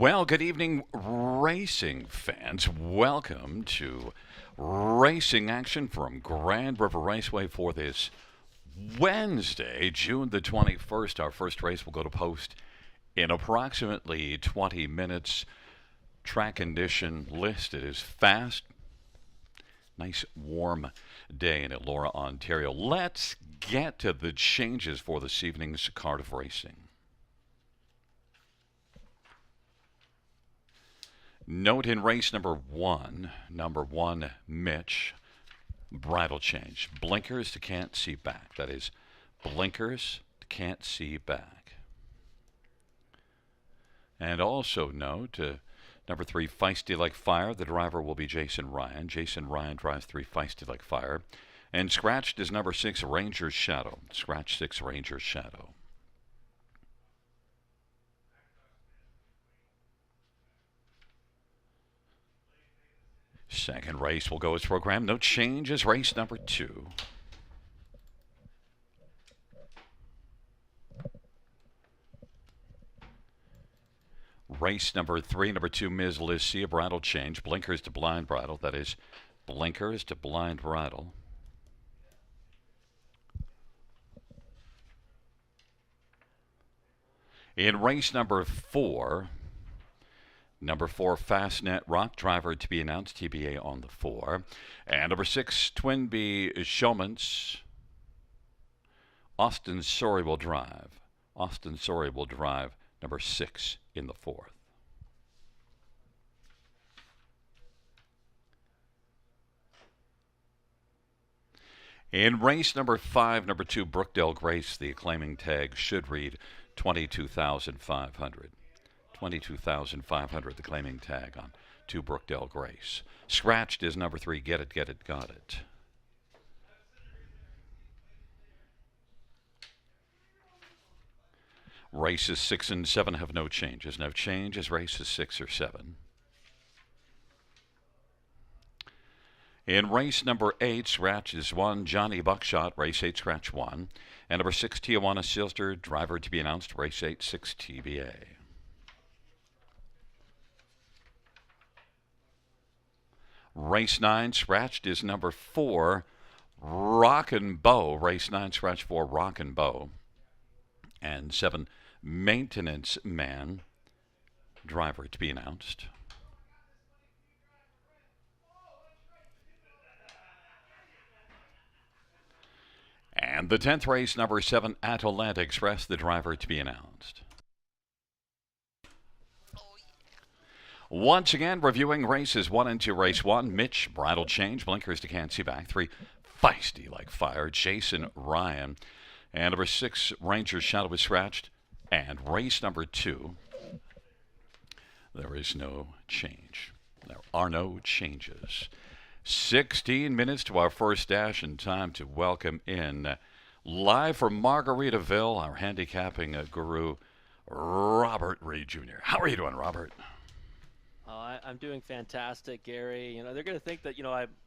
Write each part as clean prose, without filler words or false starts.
Well, good evening, racing fans. Welcome to racing action from Grand River Raceway for this Wednesday, June the 21st. Our first race will go to post in approximately 20 minutes. Track condition listed is fast. Nice warm day in Elora, Ontario. Let's get to the changes for this evening's card of racing. Note in race number one, Mitch, bridle change. Blinkers to can't see back. That is, blinkers to can't see back. And also note, number 3, Feisty Like Fire. The driver will be Jason Ryan. Jason Ryan drives 3, Feisty Like Fire. And scratched is number 6, Ranger's Shadow. Scratch 6, Ranger's Shadow. Second race will go as programmed. No changes. Race number 2. Race number 3, number 2, Ms. Licia, bridle change. Blinkers to blind bridle. That is, blinkers to blind bridle. In race number 4, number 4, Fastnet Rock, driver to be announced, TBA on the 4. And number 6, Twin B Showmans, Austin Sorry will drive. Austin Sorry will drive number 6 in the 4th. In race number 5, number 2, Brookdale Grace, the acclaiming tag should read 22,500. 22,500, the claiming tag on 2, Brookdale Grace. Scratched is number 3, Get It, Get It, Got It. Races 6 and 7 have no changes. No changes, races 6 or 7. In race number 8, scratch is 1, Johnny Buckshot, race 8, scratch 1. And number 6, Tijuana Silster, driver to be announced, race 8, 6 TBA. Race 9, scratched is number 4, Rockin' Bow, race 9, scratch 4, Rockin' Bow. And 7, Maintenance Man, driver to be announced. And the 10th race, number 7, Atalanta Express, the driver to be announced. Once again, reviewing races 1 and 2. Race 1, Mitch, bridle change, blinkers to can't see back. 3, Feisty Like Fire, Jason Ryan. And number 6, Ranger's Shadow is scratched. And race number 2, there is no change. There are no changes. 16 minutes to our first dash, and time to welcome in, live from Margaritaville, our handicapping guru, Robert Reed Jr. How are you doing, Robert? I'm doing fantastic, Gary. They're going to think that,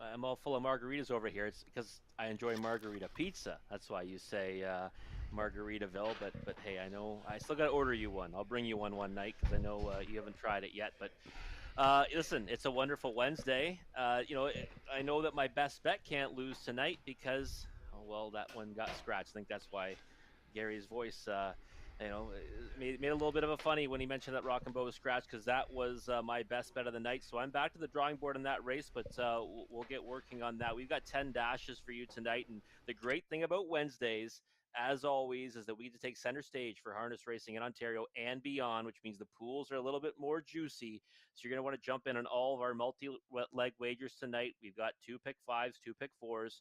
I'm all full of margaritas over here. It's because I enjoy margarita pizza. That's why you say Margaritaville. But hey, I know I still got to order you one. I'll bring you one night because I know you haven't tried it yet. But listen, it's a wonderful Wednesday. I know that my best bet can't lose tonight because, well, that one got scratched. I think that's why Gary's voice made a little bit of a funny when he mentioned that Rock and Bow was scratched because that was my best bet of the night. So I'm back to the drawing board in that race, but we'll get working on that. We've got 10 dashes for you tonight, and the great thing about Wednesdays, as always, is that we get to take center stage for harness racing in Ontario and beyond, which means the pools are a little bit more juicy. So you're going to want to jump in on all of our multi-leg wagers tonight. We've got 2 pick 5s, 2 pick 4s.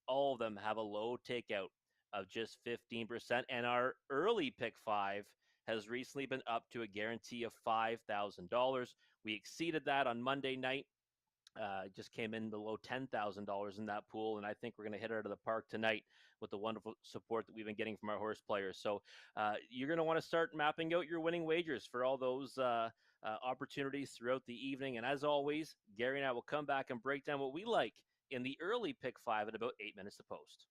All of them have a low takeout of just 15%. And our early pick 5 has recently been up to a guarantee of $5,000. We exceeded that on Monday night. Just came in below $10,000 in that pool, and I think we're going to hit it out of the park tonight with the wonderful support that we've been getting from our horse players. So you're going to want to start mapping out your winning wagers for all those opportunities throughout the evening. And as always, Gary and I will come back and break down what we like in the early pick 5 at about 8 minutes to post.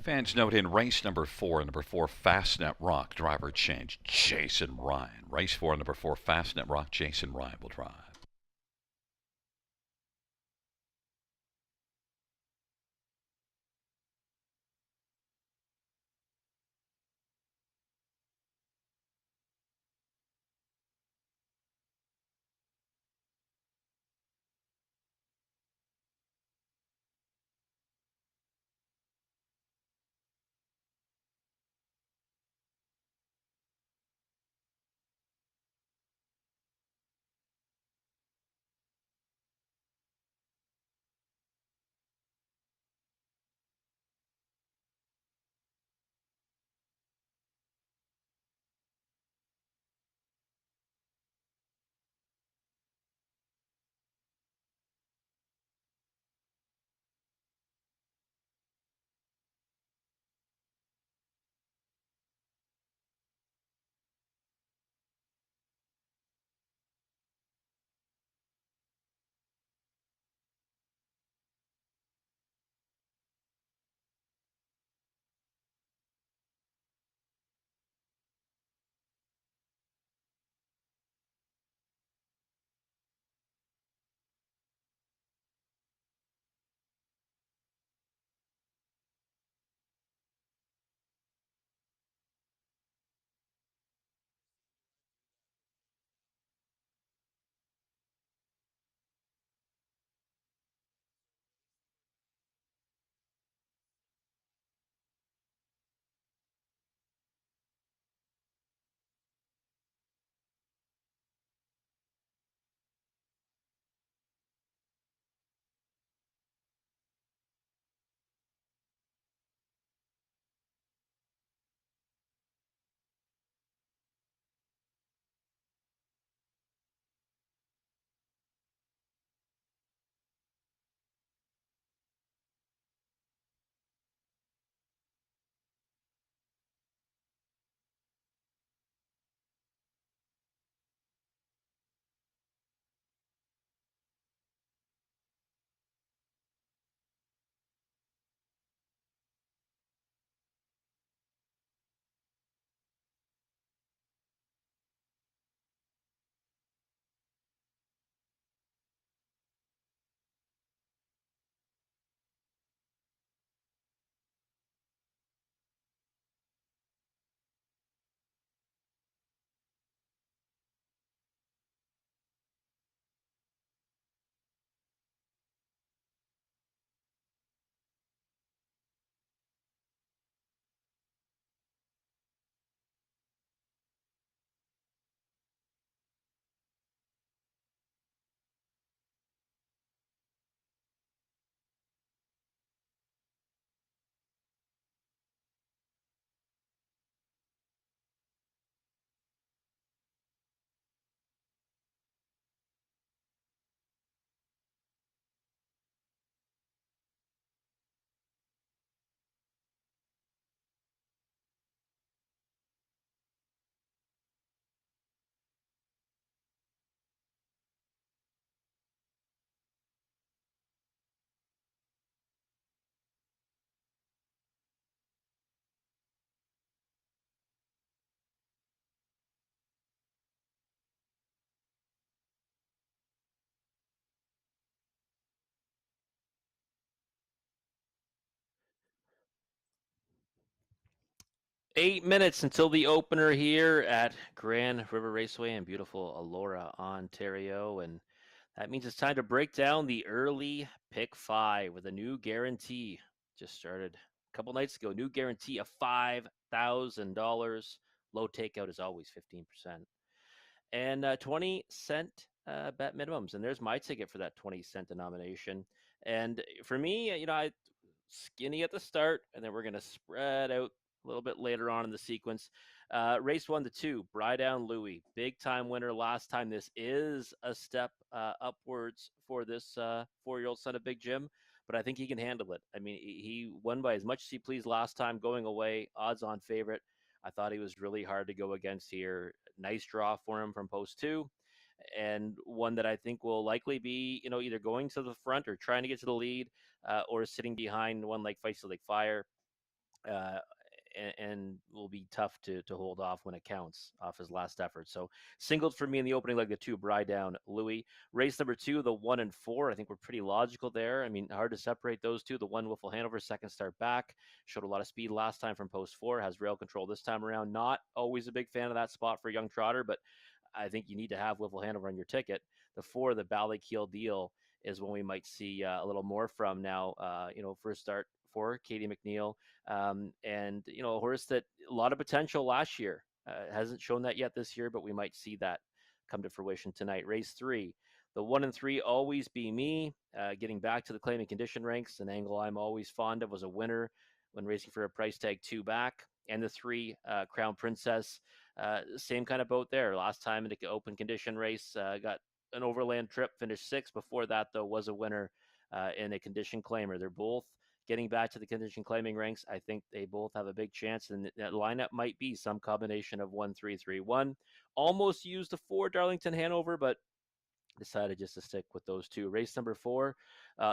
Fans note in race number 4, Fastnet Rock, driver change, Jason Ryan. Race 4, number 4, Fastnet Rock, Jason Ryan will drive. Eight minutes until the opener here at Grand River Raceway in beautiful Elora, Ontario. And that means it's time to break down the early pick five with a new guarantee. Just started a couple nights ago. New guarantee of $5,000. Low takeout is always 15%. And 20-cent bet minimums. And there's my ticket for that 20-cent denomination. And for me, I skinny at the start, and then we're going to spread out a little bit later on in the sequence. Race 1 to 2, Brydown Louie, big time winner last time. This is a step upwards for this 4-year-old son of Big Jim, but I think he can handle it. I mean, he won by as much as he pleased last time going away, odds on favorite. I thought he was really hard to go against here. Nice draw for him from post 2, and one that I think will likely be, either going to the front or trying to get to the lead, or sitting behind one like Feisty Like Fire. Uh, and will be tough to hold off when it counts off his last effort. So singled for me in the opening leg, the 2, Bry down Louis. Race number 2, the 1 and 4. I think we're pretty logical there. I mean, hard to separate those two. The 1, Wiffle Hanover, second start back. Showed a lot of speed last time from post 4. Has rail control this time around. Not always a big fan of that spot for a young trotter, but I think you need to have Wiffle Hanover on your ticket. The 4, the Ballykeel Deal, is when we might see a little more from now. First start for Katie McNeil, and a horse that a lot of potential last year. Hasn't shown that yet this year, but we might see that come to fruition tonight. Race 3, the 1 and 3, Always Be Me. Getting back to the claiming condition ranks, an angle I'm always fond of, was a winner when racing for a price tag 2 back. And the 3, Crown Princess, same kind of boat there. Last time in the open condition race, got an overland trip, finished 6th. Before that, though, was a winner in a condition claimer. They're both getting back to the condition claiming ranks. I think they both have a big chance, and that lineup might be some combination of 1-3-3-1. Almost used a 4, Darlington Hanover, but decided just to stick with those 2. Race number 4,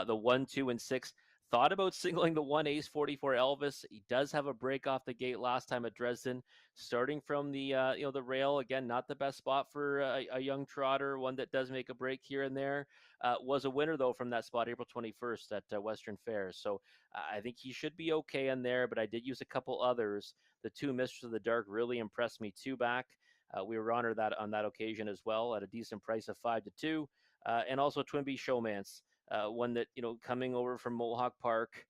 the 1, 2, and 6. Thought about singling the 1, Ace 44 Elvis. He does have a break off the gate last time at Dresden. Starting from the the rail, again, not the best spot for a young trotter, one that does make a break here and there. Was a winner, though, from that spot April 21st at Western Fairs. So I think he should be okay in there, but I did use a couple others. The 2, Mistress of the Dark, really impressed me 2 back. We were honored that on that occasion as well at a decent price of 5-2, and also Twinbee Showmance, one that coming over from Mohawk Park,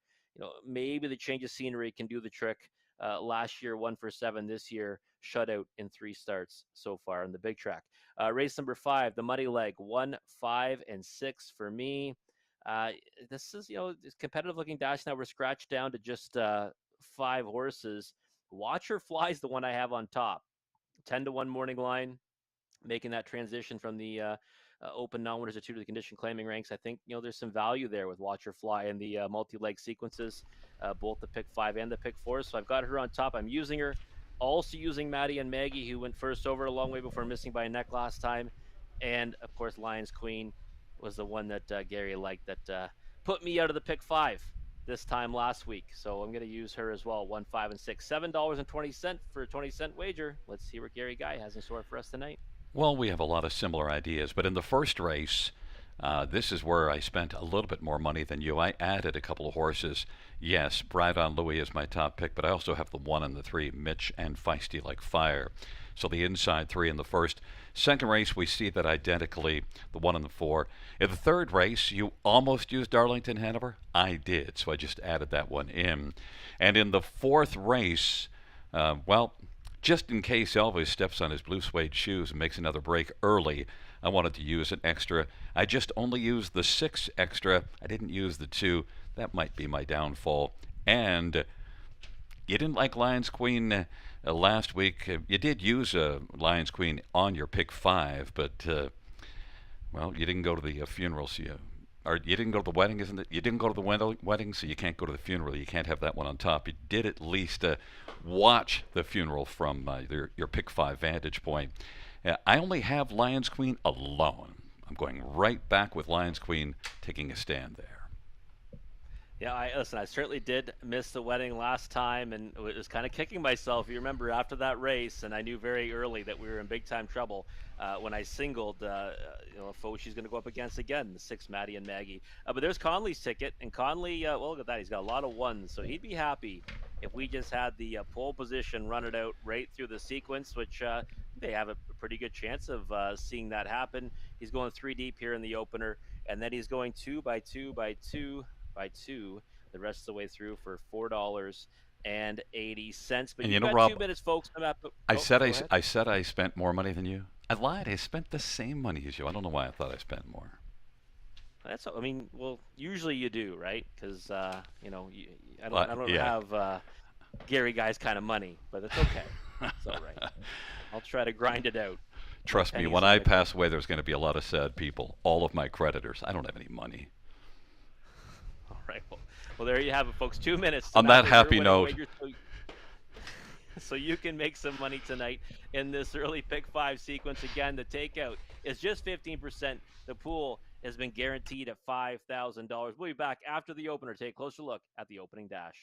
maybe the change of scenery can do the trick. Last year 1 for 7, this year shutout in 3 starts so far in the big track. Race number 5, the Muddy Leg, 1, 5, and 6 for me. This is this competitive looking dash. Now we're scratched down to just 5 horses. Watcher Fly's the one I have on top. 10-1 morning line, making that transition from the open non-winners of 2 to the condition claiming ranks. I think there's some value there with Watcher Fly and the multi-leg sequences, both the pick 5 and the pick 4. So I've got her on top. I'm using her. Also using Maddie and Maggie, who went first over a long way before missing by a neck last time. And of course, Lions Queen was the one that Gary liked that put me out of the pick 5 this time last week. So I'm going to use her as well. 1, 5, and 6. $7.20 for a 20-cent wager. Let's see what Gary Guy has in store for us tonight. Well, we have a lot of similar ideas, but in the first race, this is where I spent a little bit more money than you. I added a couple of horses. Yes, Brydon Louis is my top pick, but I also have the 1 and the 3, Mitch and Feisty Like Fire. So the inside 3 in the first. Second race, we see that identically, the 1 and the 4. In the third race, you almost used Darlington Hanover. I did, so I just added that one in. And in the fourth race, just in case Elvis steps on his blue suede shoes and makes another break early, I wanted to use an extra. I just only used the 6 extra. I didn't use the 2. That might be my downfall. And you didn't like Lions Queen last week. You did use Lions Queen on your pick 5, but, you didn't go to the funeral, so or you didn't go to the wedding, isn't it? You didn't go to the wedding, so you can't go to the funeral. You can't have that one on top. You did at least watch the funeral from your pick 5 vantage point. I only have Lions Queen alone. I'm going right back with Lions Queen taking a stand there. Yeah, I certainly did miss the wedding last time, and was kind of kicking myself. You remember after that race, and I knew very early that we were in big time trouble when I singled a foe she's going to go up against again, the 6, Maddie and Maggie. But there's Conley's ticket, and Conley, look at that, he's got a lot of 1s, so he'd be happy if we just had the pole position run it out right through the sequence, which they have a pretty good chance of seeing that happen. He's going 3 deep here in the opener, and then he's going 2 by 2 by 2 by 2 the rest of the way through for $4.80. But and you've got Rob, 2 minutes, folks. I said I spent more money than you. I lied. I spent the same money as you. I don't know why I thought I spent more. Usually you do, right? Because I don't have Gary Guy's kind of money, but it's okay. It's all right. I'll try to grind it out. Trust me, when I pass away, there's going to be a lot of sad people. All of my creditors. I don't have any money. All right. Well, there you have it, folks. 2 minutes. On that happy note. So you can make some money tonight in this early pick 5 sequence. Again, the takeout is just 15%. The pool has been guaranteed at $5,000. We'll be back after the opener. Take a closer look at the opening dash.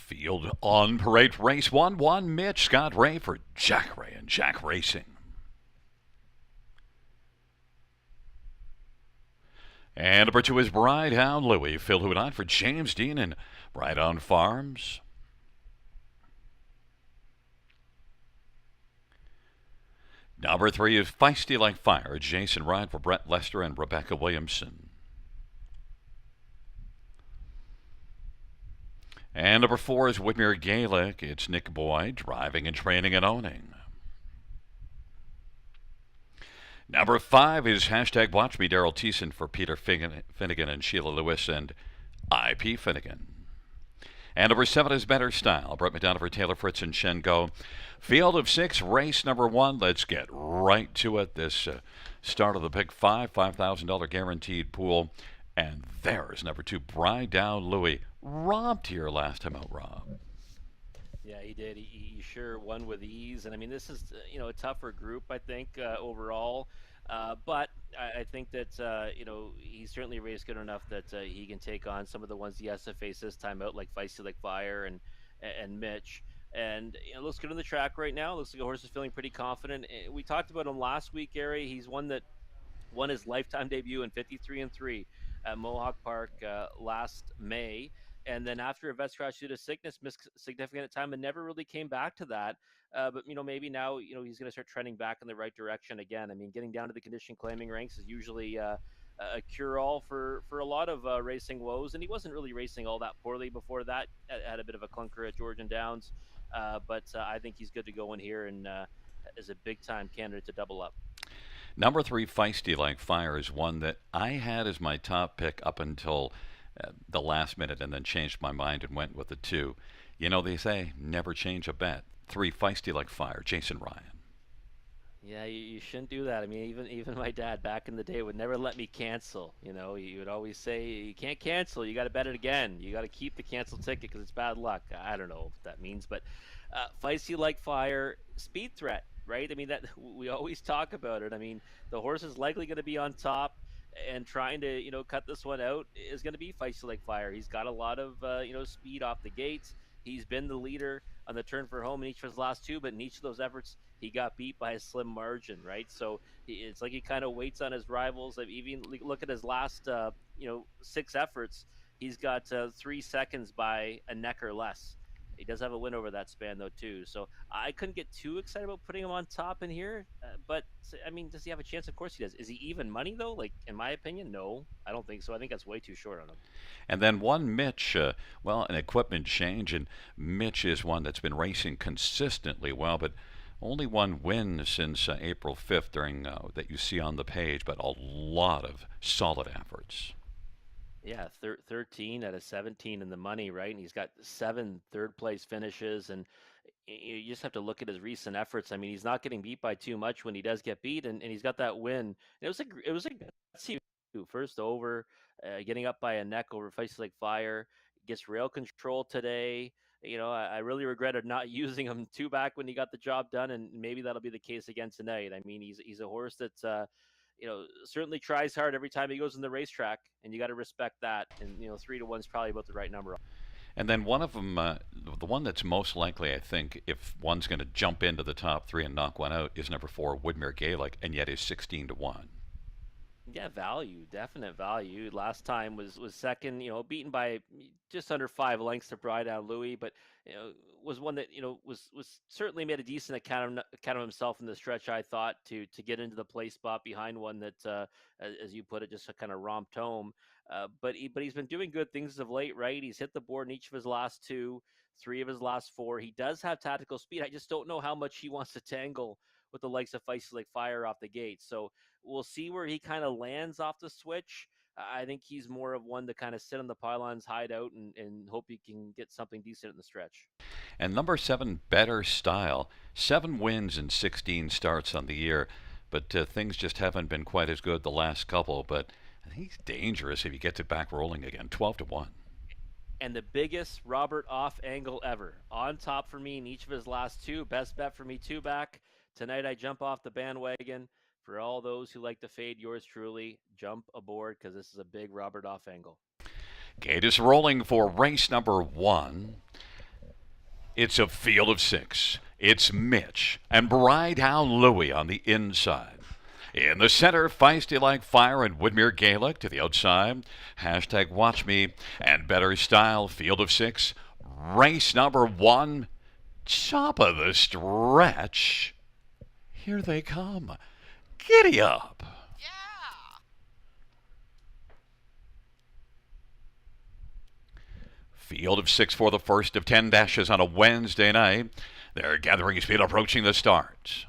Field on parade, race 1-1. Mitch, Scott Ray for Jack Ray and Jack Racing. And number 2 is Bridehound Louie. Phil Houdon for James Dean and Bridehound Farms. Number 3 is Feisty Like Fire. Jason Ryan for Brett Lester and Rebecca Williamson. And number 4 is Whitmere Gaelic. It's Nick Boyd, driving and training and owning. Number 5 is hashtag Watch Me, Daryl Thiessen for Peter Finnegan and Sheila Lewis and IP Finnegan. And number 7 is Better Style. Brett McDonough for Taylor Fritz and Shen Go. Field of 6, race number 1. Let's get right to it. This start of the Pick 5, $5,000 guaranteed pool. And there's number 2, Bridehound Louie. Robbed here last time out, Rob. Yeah, he did. He sure won with ease. And I mean, this is a tougher group, I think, overall. But I think that he's certainly raced good enough that he can take on some of the ones he has to face this time out, like Feisty Like Fire and Mitch. And it looks good on the track right now. It looks like the horse is feeling pretty confident. We talked about him last week, Gary. He's one that won his lifetime debut in 53-3 at Mohawk Park last May. And then after a vet's crash due to sickness, missed significant time and never really came back to that. But maybe now he's going to start trending back in the right direction again. I mean, getting down to the condition claiming ranks is usually a cure-all for a lot of racing woes, and he wasn't really racing all that poorly before that. Had a bit of a clunker at Georgian Downs, but I think he's good to go in here and is a big-time candidate to double up. Number 3, Feisty Like Fire, is one that I had as my top pick up until the last minute and then changed my mind and went with the 2. They say never change a bet. 3, Feisty Like Fire, Jason Ryan. Yeah, you shouldn't do that. I mean, even my dad back in the day would never let me cancel. He would always say, you can't cancel. You got to bet it again. You got to keep the cancel ticket because it's bad luck. I don't know what that means, but Feisty Like Fire, speed threat, right? I mean, that we always talk about it. I mean, the horse is likely going to be on top, and trying to cut this one out is going to be Feisty Like Fire. He's got a lot of speed off the gates. He's been the leader on the turn for home in each of his last 2, but in each of those efforts he got beat by a slim margin, right? So it's like he kind of waits on his rivals. Even look at his last 6 efforts, he's got 3 seconds by a neck or less. He does have a win over that span, though, too. So I couldn't get too excited about putting him on top in here. But, I mean, does he have a chance? Of course he does. Is he even money, though? Like, in my opinion, no. I don't think so. I think that's way too short on him. And then one Mitch, an equipment change. And Mitch is one that's been racing consistently well, but only one win since April 5th during that you see on the page, but a lot of solid efforts. Yeah, 13 out of 17 in the money, right? And he's got 7 third-place finishes, and you just have to look at his recent efforts. I mean, he's not getting beat by too much when he does get beat, and he's got that win. And it was a gutsy first over, getting up by a neck over Feisty Like Fire. Gets rail control today. I really regretted not using him 2 back when he got the job done, and maybe that'll be the case again tonight. I mean, he's a horse that's certainly tries hard every time he goes in the racetrack, and you got to respect that. And 3-1 is probably about the right number. And then one of them, the one that's most likely, I think, if one's going to jump into the top 3 and knock one out, is number 4, Whitmere Gaelic, and yet is 16-1. Yeah, value, definite value. Last time was second, beaten by just under 5 lengths to Bridehound Louie, but was one that was certainly made a decent account of himself in the stretch. I thought to get into the play spot behind one that, as you put it, just kind of romped home. But he's been doing good things of late, right? He's hit the board in each of his last 2, 3 of his last 4. He does have tactical speed. I just don't know how much he wants to tangle with the likes of Feisty Like Fire off the gate. So we'll see where he kind of lands off the switch. I think he's more of one to kind of sit on the pylons, hide out, and hope he can get something decent in the stretch. And number 7, Better Style. 7 wins and 16 starts on the year, but things just haven't been quite as good the last couple. But he's dangerous if he gets it back rolling again. 12-1. And the biggest Robert off angle ever. On top for me in each of his last 2. Best bet for me 2 back. Tonight I jump off the bandwagon. For all those who like to fade yours truly, jump aboard because this is a big Robert off angle. Gate is rolling for race number 1. It's a field of 6. It's Mitch and Brydown Louie on the inside. In the center, Feisty Like Fire and Woodmere Gaelic to the outside. Hashtag Watch Me and Better Style, field of 6. Race number 1, top of the stretch. Here they come. Giddy up. Field of 6 for the first of 10 dashes on a Wednesday night. They're gathering speed approaching the start.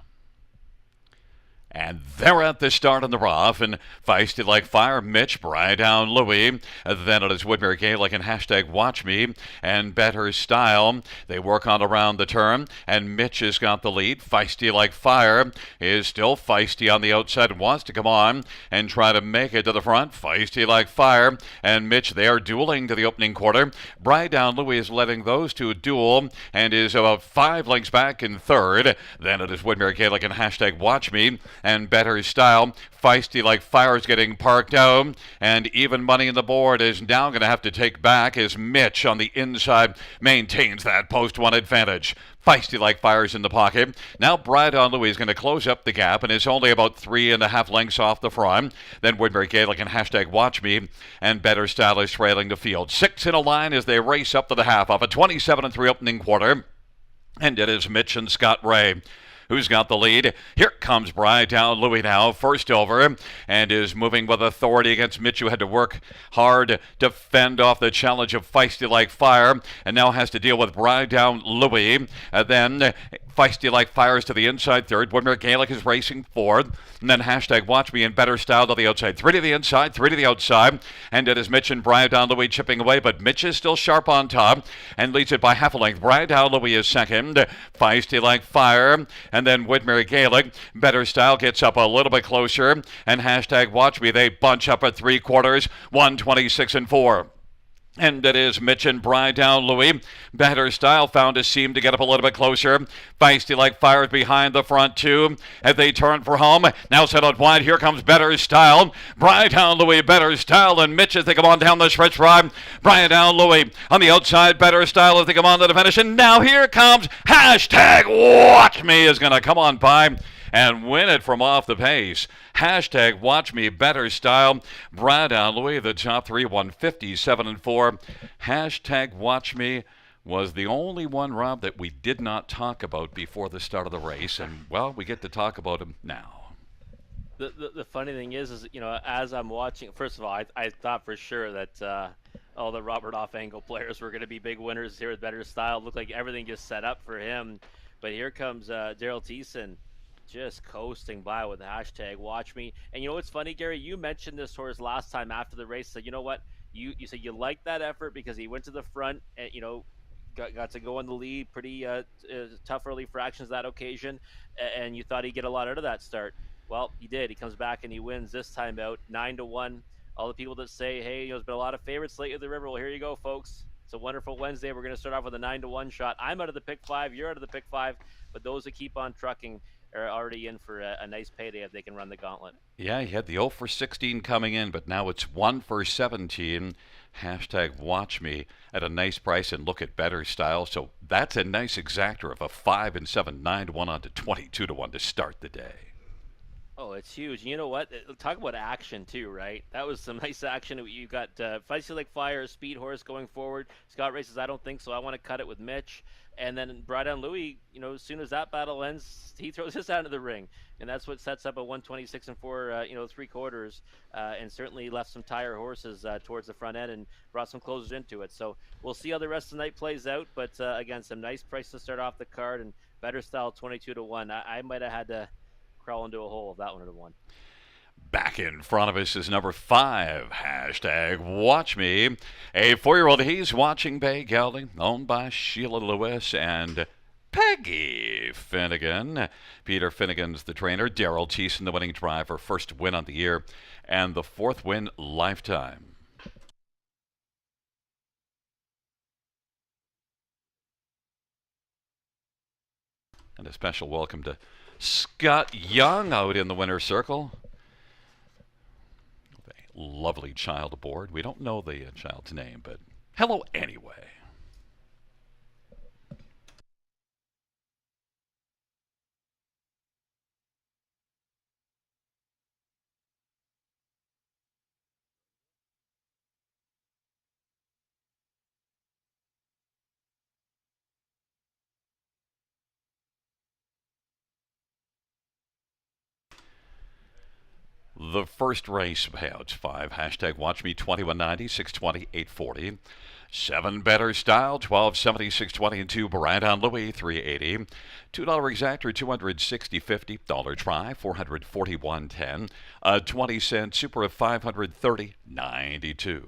And they're at the start on the rough, and Feisty Like Fire, Mitch, Brydown Louie. Then it is Woodmere Gaelic and hashtag Watch Me and Better Style. They work on around the turn, and Mitch has got the lead. Feisty Like Fire is still feisty on the outside and wants to come on and try to make it to the front. Feisty Like Fire and Mitch, they are dueling to the opening quarter. Brydown Louie is letting those two duel and is about 5 lengths back in third. Then it is Woodmere Gaelic and hashtag Watch Me and Better Style. Feisty Like Fire is getting parked out, and even money in the board is now going to have to take back as Mitch on the inside maintains that post one advantage. Feisty Like Fire is in the pocket. Now Brydown Louie is going to close up the gap and is only about 3.5 lengths off the front. Then Woodmere Gaelic and hashtag Watch Me and Better Style is trailing the field. 6 in a line as they race up to the half of a 27-3 opening quarter. And it is Mitch and Scott Ray who's got the lead. Here comes Brydown Louie now, first over, and is moving with authority against Mitch, who had to work hard to fend off the challenge of Feisty Like Fire, and now has to deal with Brydown Louie. Then Feisty Like Fire is to the inside third. Woodmere Gaelic is racing fourth. And then hashtag Watch Me and Better Style to the outside. 3 to the inside, 3 to the outside. And it is Mitch and Brydown Louie chipping away, but Mitch is still sharp on top and leads it by half a length. Brydown Louie is second. Feisty Like Fire. And then Woodmere Gaelic. Better Style gets up a little bit closer. And hashtag Watch Me, they bunch up at 3/4. 126-4. And it is Mitch and Brydown Louie. Better Style found a seam to get up a little bit closer. Feisty Like Fire is behind the front two as they turn for home. Now set out wide. Here comes Better Style. Brydown Louie, Better Style, and Mitch as they come on down the stretch ride. Brydown Louie on the outside. Better Style as they come on to the finish. And now here comes hashtag Watch Me is going to come on by and win it from off the pace. Hashtag Watch Me, Better Style. Brydown Louie, the top 3, 157-4. Hashtag Watch Me was the only one, Rob, that we did not talk about before the start of the race. And, well, we get to talk about him now. The funny thing is, you know, as I'm watching, first of all, I thought for sure that all the Robert Off-Angle players were going to be big winners here with Better Style. Looked like everything just set up for him. But here comes Daryl Thiessen, just coasting by with hashtag Watch Me. And you know what's funny, Gary? You mentioned this horse last time after the race. Said, you know what? You said you liked that effort because he went to the front and, you know, got to go in the lead. Pretty tough early fractions that occasion. And you thought he'd get a lot out of that start. Well, he did. He comes back and he wins this time out 9-1. All the people that say, hey, you know, there's been a lot of favorites lately at the River. Well, here you go, folks. It's a wonderful Wednesday. We're going to start off with a 9-1 shot. I'm out of the pick 5. You're out of the pick 5. But those that keep on trucking are already in for a nice payday if they can run the gauntlet. Yeah, he had the 0 for 16 coming in, but now it's 1 for 17. Hashtag Watch Me at a nice price, and look at Better Style. So that's a nice exactor of a 5 and 7, 9-1 on to 22-1 to start the day. Oh, it's huge. You know what? Talk about action, too, right? That was some nice action. You got Feisty Like Fire, a speed horse going forward. Scott Ray says, I don't think so. I want to cut it with Mitch. And then Brydown Louie, you know, as soon as that battle ends, he throws his out of the ring. And that's what sets up a 126-4, you know, 3/4, and certainly left some tire horses towards the front end and brought some closers into it. So we'll see how the rest of the night plays out. But, again, some nice price to start off the card, and Better Style 22-1. I might have had to crawl into a hole if that one had won. Back in front of us is number 5, hashtag Watch Me. A 4-year-old, he's watching Bay Gelding, owned by Sheila Lewis and Peggy Finnegan. Peter Finnegan's the trainer. Daryl Thiessen, the winning driver. First win on the year and the 4th win lifetime. And a special welcome to Scott Young out in the winner's circle. A lovely child aboard. We don't know the child's name, but hello anyway. The first race payouts 5. Hashtag watch me 2190, 620, 840. 7 better style 1270, 620, and 2 Brad on Louis 380. $2 exactor 260.50. Dollar try 441.10. A 20-cent super of 530.92.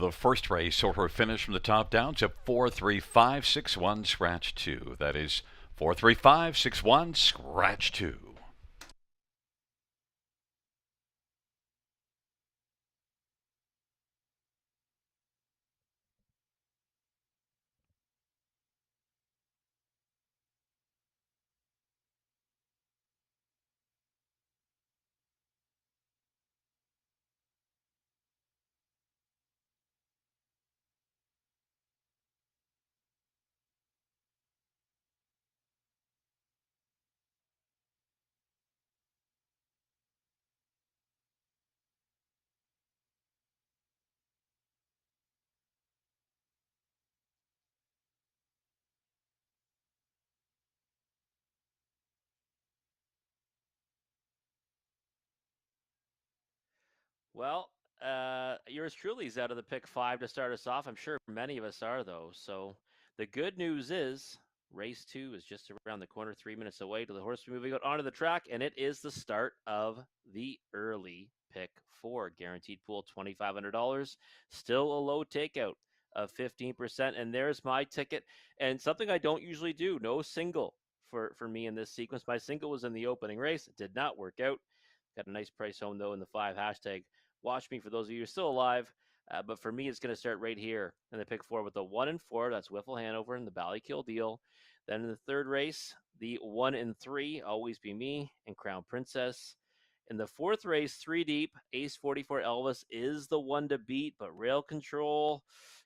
the first race saw her finish from the top down to 4-3-5-6-1 scratch 2. That is 4-3-5-6-1 scratch 2. Well, yours truly is out of the pick 5 to start us off. I'm sure many of us are, though. So the good news is race 2 is just around the corner, 3 minutes away to the horse moving out onto the track, and it is the start of the early pick 4. Guaranteed pool $2,500. Still a low takeout of 15%. And there's my ticket. And something I don't usually do, no single for me in this sequence. My single was in the opening race. It did not work out. Got a nice price home, though, in the 5 hashtag. Watch me for those of you who are still alive. But for me, it's going to start right here in the pick 4 with the 1 and 4. That's Whiffle Hanover and the Ballykill Deal. Then in the third race, the 1 and 3, Always Be Me and Crown Princess. In the fourth race, 3 deep, Ace 44 Elvis is the one to beat, but Rail Control,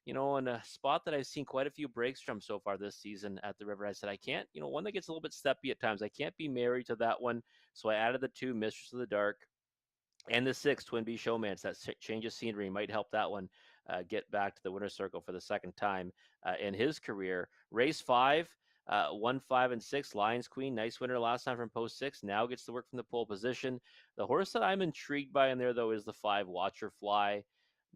in a spot that I've seen quite a few breaks from so far this season at the River. I said, I can't, one that gets a little bit steppy at times. I can't be married to that one. So I added the 2, Mistress of the Dark, and the 6, Twin Bee Showmance. That change of scenery might help that one get back to the winner's circle for the second time in his career. Race 5, 1, 5, and 6, Lions Queen. Nice winner last time from post 6. Now gets to work from the pole position. The horse that I'm intrigued by in there, though, is the 5, Watcher Fly.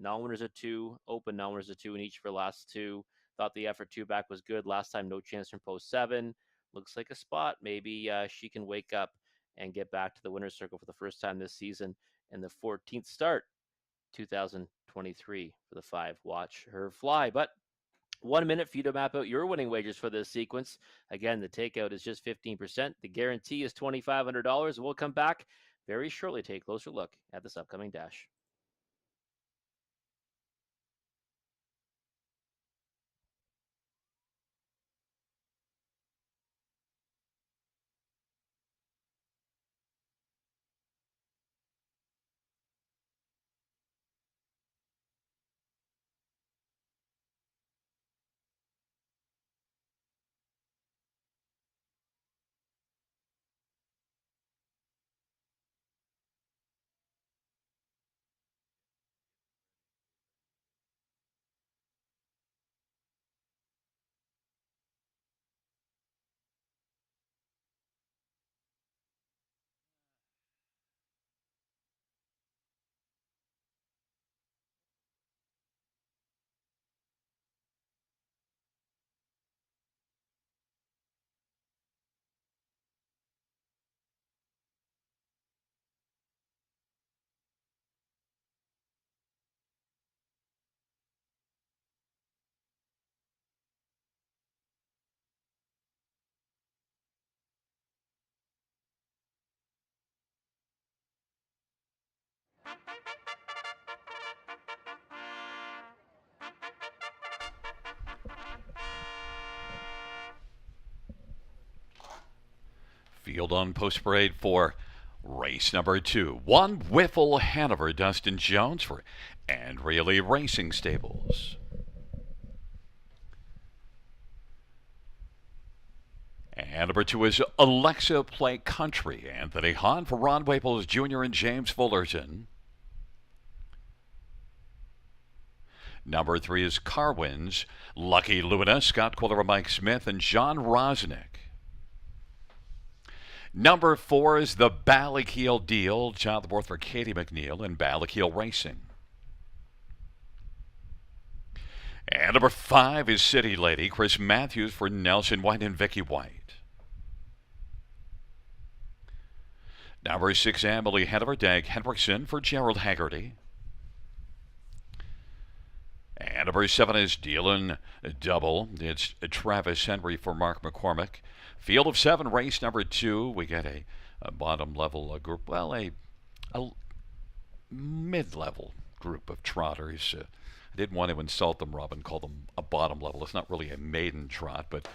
Non-winners of 2, open non-winners of 2 in each for last 2. Thought the effort 2 back was good. Last time, no chance from post 7. Looks like a spot. Maybe she can wake up and get back to the winner's circle for the first time this season. And the 14th start, 2023 for the 5, Watch Her Fly. But 1 minute for you to map out your winning wagers for this sequence. Again, the takeout is just 15%. The guarantee is $2,500. We'll come back very shortly, take a closer look at this upcoming dash. Field on post parade for race number 2. 1, Whiffle Hanover, Dustin Jones for Andrea Lee Racing Stables. And number 2 is Alexa Play Country, Anthony Hahn for Ron Waples Jr. and James Fullerton. Number 3 is Carwin's Lucky Luna, Scott Quiller, Mike Smith, and John Rosnick. Number 4 is the Ballykill Deal, Jonathan Worth for Katie McNeil and Ballykill Racing. And number 5 is City Lady, Chris Matthews for Nelson White and Vicky White. Number 6, Emily Hanover, Dag Henriksen for Gerald Haggerty. And number 7 is Dylan Double. It's Travis Henry for Mark McCormick. Field of 7, race number 2. We get a bottom level group. Well, a mid-level group of trotters. I didn't want to insult them, Robin, call them a bottom level. It's not really a maiden trot, but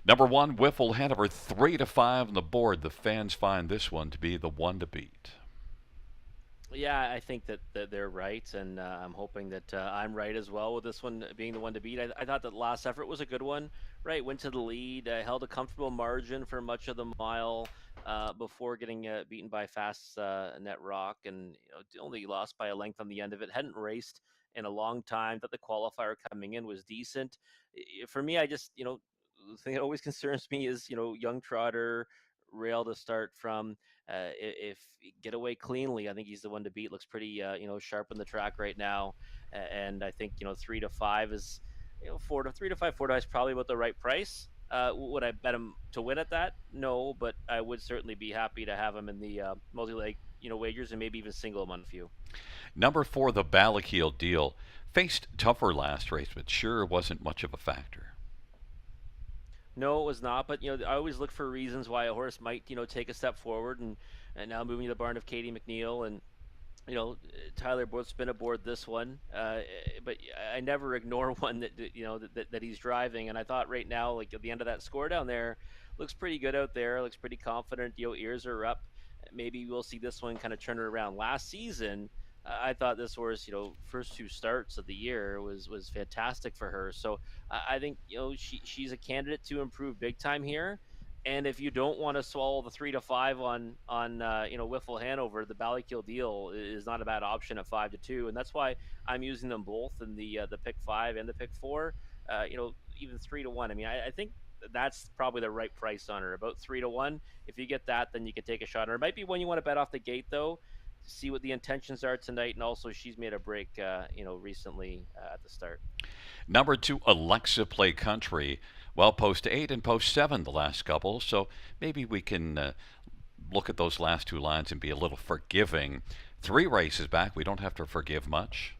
number 1, Wiffle Hanover, 3 to 5 on the board. The fans find this one to be the one to beat. Yeah, I think that they're right, and I'm hoping that I'm right as well with this one being the one to beat. I thought that last effort was a good one, right? Went to the lead, held a comfortable margin for much of the mile before getting beaten by Fast Net Rock, and only lost by a length on the end of it. Hadn't raced in a long time. Thought the qualifier coming in was decent. For me, I just, the thing that always concerns me is, young trotter, rail to start from. If get away cleanly, I think he's the one to beat. Looks pretty, sharp on the track right now, and I think 3 to 5 is, 3 to 5, 4 to 5 is probably about the right price. Would I bet him to win at that? No, but I would certainly be happy to have him in the multi-leg, wagers, and maybe even single him on a few. Number 4, the Ballakeel Deal. Faced tougher last race, but sure wasn't much of a factor. No, it was not. But I always look for reasons why a horse might take a step forward, and now moving to the barn of Katie McNeil and Tyler both spin aboard this one. But I never ignore one that he's driving. And I thought right now, like at the end of that score down there, looks pretty good out there. Looks pretty confident. Ears are up. Maybe we'll see this one kind of turn it around. Last season, I thought this horse, first 2 starts of the year was fantastic for her. So I think she's a candidate to improve big time here. And if you don't want to swallow the 3 to 5 on Wiffle Hanover, the Ballakeel Deal is not a bad option at 5 to 2, and that's why I'm using them both in the pick 5 and the pick 4. Even 3 to 1. I mean, I think that's probably the right price on her, about 3 to 1. If you get that, then you can take a shot on her. It might be one you want to bet off the gate though, to see what the intentions are tonight, and also she's made a break, recently at the start. Number 2, Alexa Play Country. Well, post 8 and post 7 the last couple, so maybe we can look at those last 2 lines and be a little forgiving. 3 races back, we don't have to forgive much.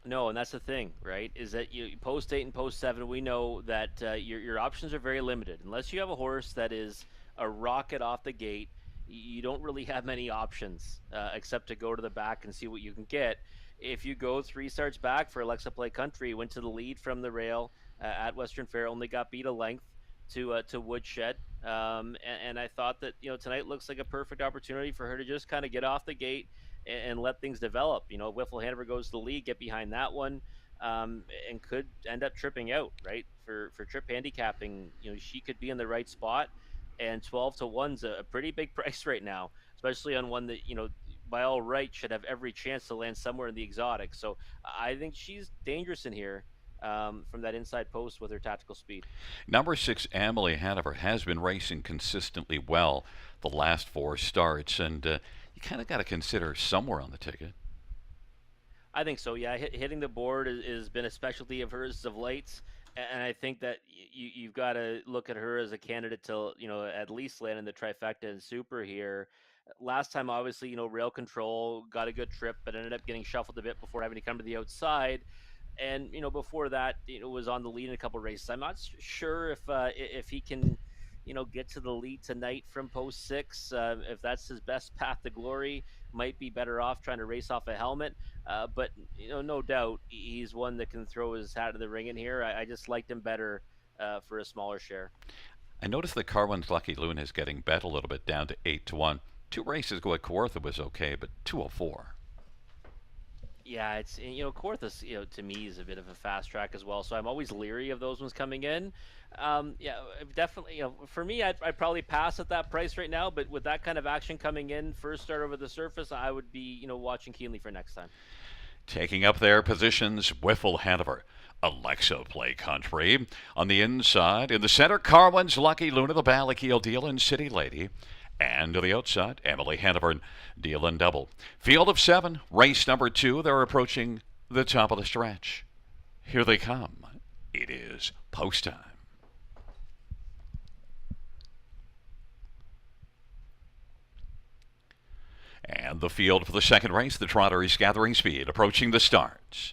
No, and that's the thing, right? Is that you post 8 and post 7, we know that your options are very limited. Unless you have a horse that is a rocket off the gate, you don't really have many options except to go to the back and see what you can get. If you go 3 starts back for Alexa Play Country, went to the lead from the rail at Western Fair, only got beat a length to Woodshed, and I thought that tonight looks like a perfect opportunity for her to just kind of get off the gate and let things develop. Wiffle Hanover goes to the lead, get behind that one, and could end up tripping out, right? For trip handicapping, she could be in the right spot, and 12 to 1's a pretty big price right now, especially on one that by all right should have every chance to land somewhere in the exotic. So I think she's dangerous in here, from that inside post with her tactical speed. Number 6, Emily Hanover, has been racing consistently well the last 4 starts, and you kind of got to consider somewhere on the ticket. I think so. Yeah, hitting the board has been a specialty of hers of late, and I think that you've got to look at her as a candidate to at least land in the trifecta and super here. Last time, obviously, rail control got a good trip, but ended up getting shuffled a bit before having to come to the outside. And before that, was on the lead in a couple of races. I'm not sure if he can get to the lead tonight from post 6. If that's his best path to glory, might be better off trying to race off a helmet. But no doubt he's one that can throw his hat in the ring in here. I just liked him better for a smaller share. I noticed that Carwin's Lucky Loon is getting bet a little bit down to 8 to 1. 2 races ago at Kawartha was okay, but 204. Yeah, it's Kawartha's to me is a bit of a fast track as well, so I'm always leery of those ones coming in. Yeah, definitely. For me, I'd probably pass at that price right now, but with that kind of action coming in, first start over the surface, I would be watching keenly for next time. Taking up their positions, Wiffle Hanover, Alexa Play Country. On the inside, in the center, Carwin's Lucky Luna, the Ballakeel Deal, and City Lady. And to the outside, Emily Hanover, Deal and Double. Field of 7, race number 2. They're approaching the top of the stretch. Here they come. It is post time. And the field for the second race, the trotter is gathering speed, approaching the starts.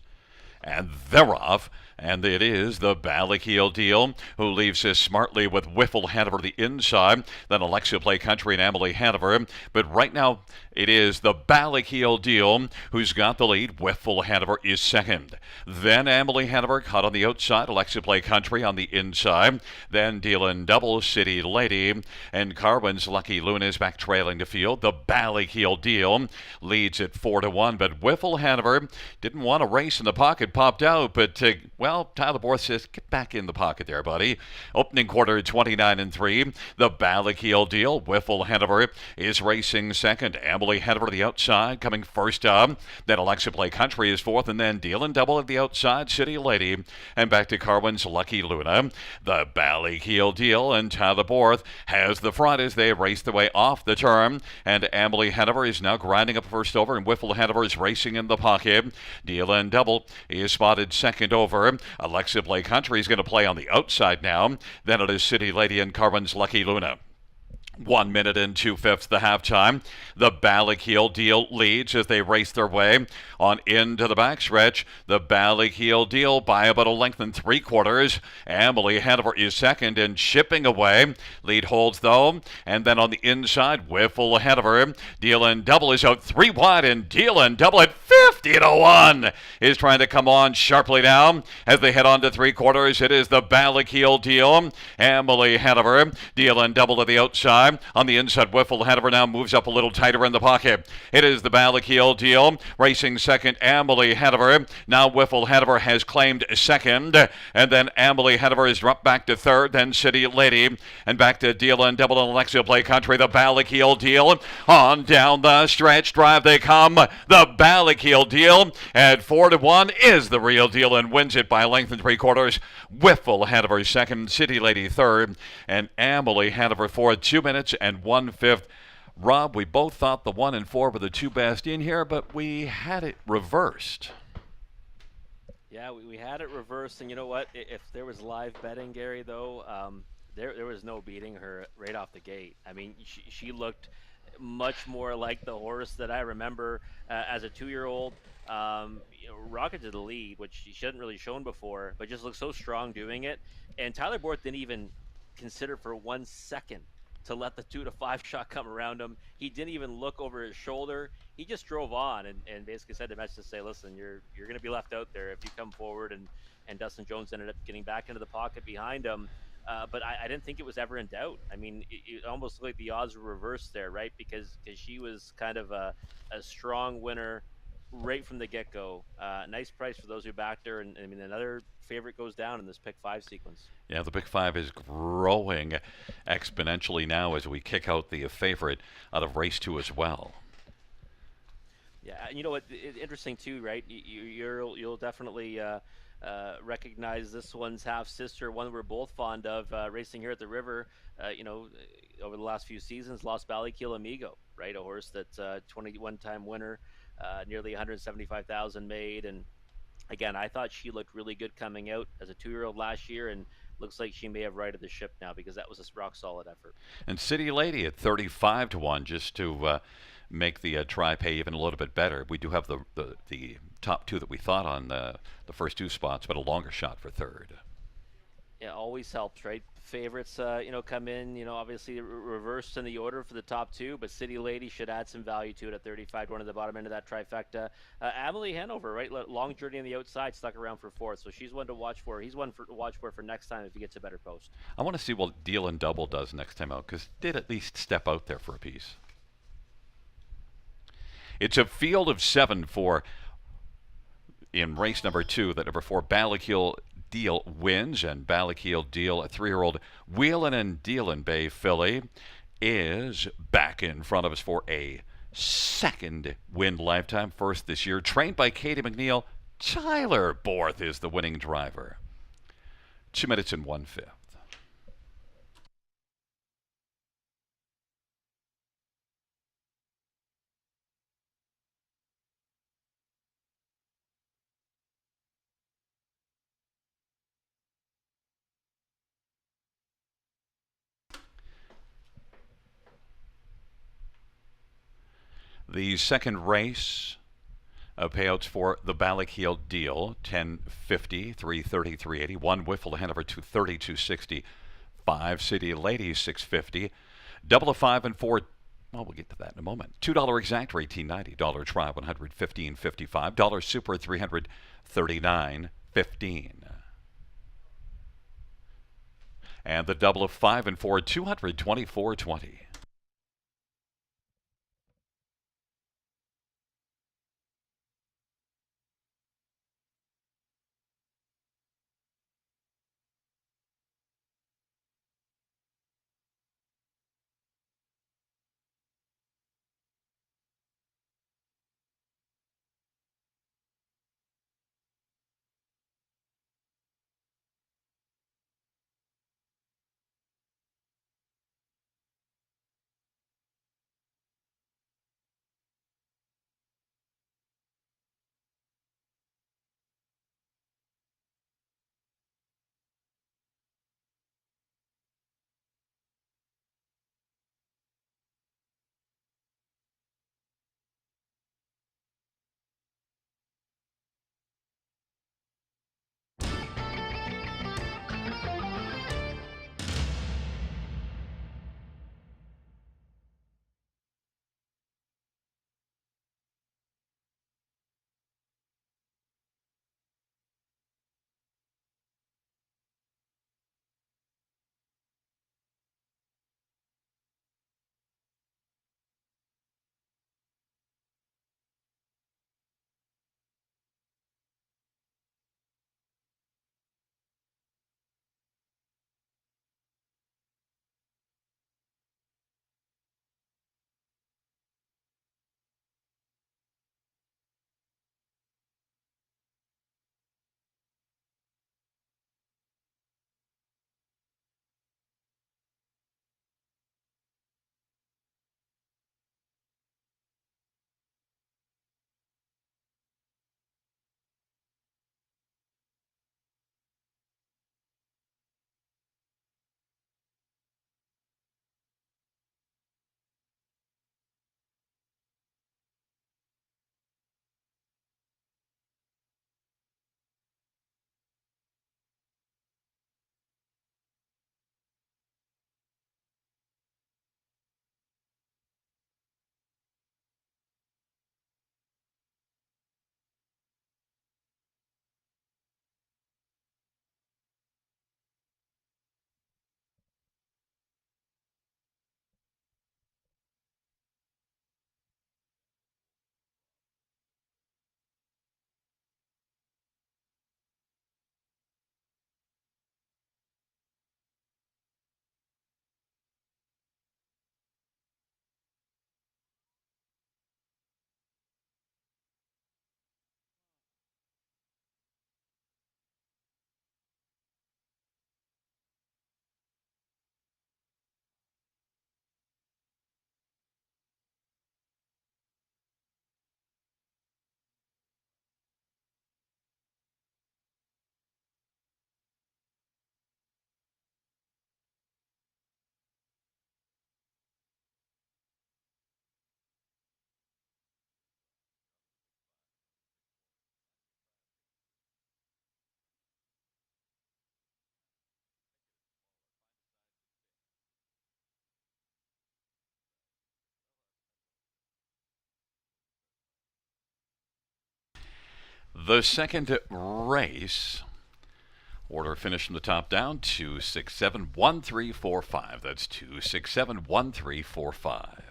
And they're off. And it is the Ballakeel Deal who leaves us smartly with Whiffle Hanover the inside. Then Alexa Play Country and Emily Hanover. But right now it is the Ballakeel Deal who's got the lead. Whiffle Hanover is second. Then Emily Hanover caught on the outside. Alexa Play Country on the inside. Then Deal and Double City Lady. And Carwin's Lucky Luna is back trailing the field. The Ballakeel Deal leads at 4-1. But Whiffle Hanover didn't want to race in the pocket, popped out, but well, Tyler Borth says, get back in the pocket there, buddy. Opening quarter 29-3. The Ballakeel Deal. Whiffle Hanover is racing second. Emily Hanover the outside, coming first up. Then Alexa Play Country is fourth, and then Deal and Double at the outside, City Lady, and back to Carwin's Lucky Luna. The Ballakeel Deal and Tyler Borth has the front as they race their way off the turn, and Emily Hanover is now grinding up first over, and Whiffle Hanover is racing in the pocket. Deal and Double is spotted second over. Alexa Play Country is going to play on the outside now. Then it is City Lady and Carwin's Lucky Luna. 1 minute and 2/5 the halftime. The Ballakeel Deal leads as they race their way on into the backstretch. The Ballakeel Deal by about a length and 3/4. Emily Hanover is second and chipping away. Lead holds though. And then on the inside, Whiffle Hanover. Deal and Double is out 3 wide, and Deal and Double at 50-1 is trying to come on sharply now as they head on to 3/4. It is the Ballakeel Deal. Emily Hanover. Deal and Double to the outside. On the inside, Whiffle Hanover now moves up a little tighter in the pocket. It is the Ballakeel Deal. Racing second, Emily Hanover. Now Whiffle Hanover has claimed second. And then Emily Hanover is dropped back to third. Then City Lady. And back to Deal and Double and Alexa Play Country. The Ballakeel Deal. On down the stretch drive they come. The Ballakeel Deal at 4-1 is the real deal and wins it by a length and 3/4. Whiffle Hanover second. City Lady third. And Emily Hanover fourth. 2 minutes and 1/5. Rob, we both thought the 1 and 4 were the two best in here, but we had it reversed. Yeah, we had it reversed, and you know what? If there was live betting, Gary, though, there was no beating her right off the gate. I mean, she looked much more like the horse that I remember as a 2-year-old. Rocket to the lead, which she hadn't really shown before, but just looked so strong doing it. And Tyler Borth didn't even consider for 1 second to let the 2 to 5 shot come around him. He didn't even look over his shoulder. He just drove on and basically said to Metz to say, listen, you're going to be left out there if you come forward. And Dustin Jones ended up getting back into the pocket behind him. But I didn't think it was ever in doubt. I mean, it almost looked like the odds were reversed there, right? Because she was kind of a strong winner right from the get-go. Nice price for those who backed her. And I mean, another favorite goes down in this pick 5 sequence. Yeah, the pick 5 is growing exponentially now as we kick out the favorite out of race 2 as well. Yeah, you know what? Interesting too, right? You'll definitely recognize this one's half sister, one we're both fond of, racing here at the river. Over the last few seasons, Lost Ballakeel Amigo, right? A horse that's 21-time winner, nearly 175,000 made, and again, I thought she looked really good coming out as a 2-year-old last year, and looks like she may have righted the ship now because that was a rock solid effort. And City Lady at 35-1, just to make the try pay even a little bit better. We do have the top 2 that we thought on the first 2 spots, but a longer shot for third. Yeah, always helps, right? Favorites, come in, obviously reversed in the order for the top 2, but City Lady should add some value to it at 35-1 at the bottom end of that trifecta. Emily Hanover, right? Long journey on the outside, stuck around for 4th, so she's one to watch for. He's one to watch for next time if he gets a better post. I want to see what Deal and Double does next time out, because did at least step out there for a piece. It's a field of 7 in race number 2. That number 4 Ballakeel Deal wins, and Ballakeel Deal, a 3-year-old Wheelin' and Dealin' Bay filly, is back in front of us for a second win lifetime, first this year. Trained by Katie McNeil, Tyler Borth is the winning driver. 2 minutes and 1/5. The second race Payouts for the Ballackiel deal: 1050, 330, 380. One Wiffle to Hanover, 230, 260. Five City Ladies, 650. Double of five and four. Well, we'll get to that in a moment. $2 exact, 1890. Dollar try, 115.55. Dollar super, 339.15. And the double of five and four, 224.20. The second race, order finished from the top down, 2671345. That's 2671345.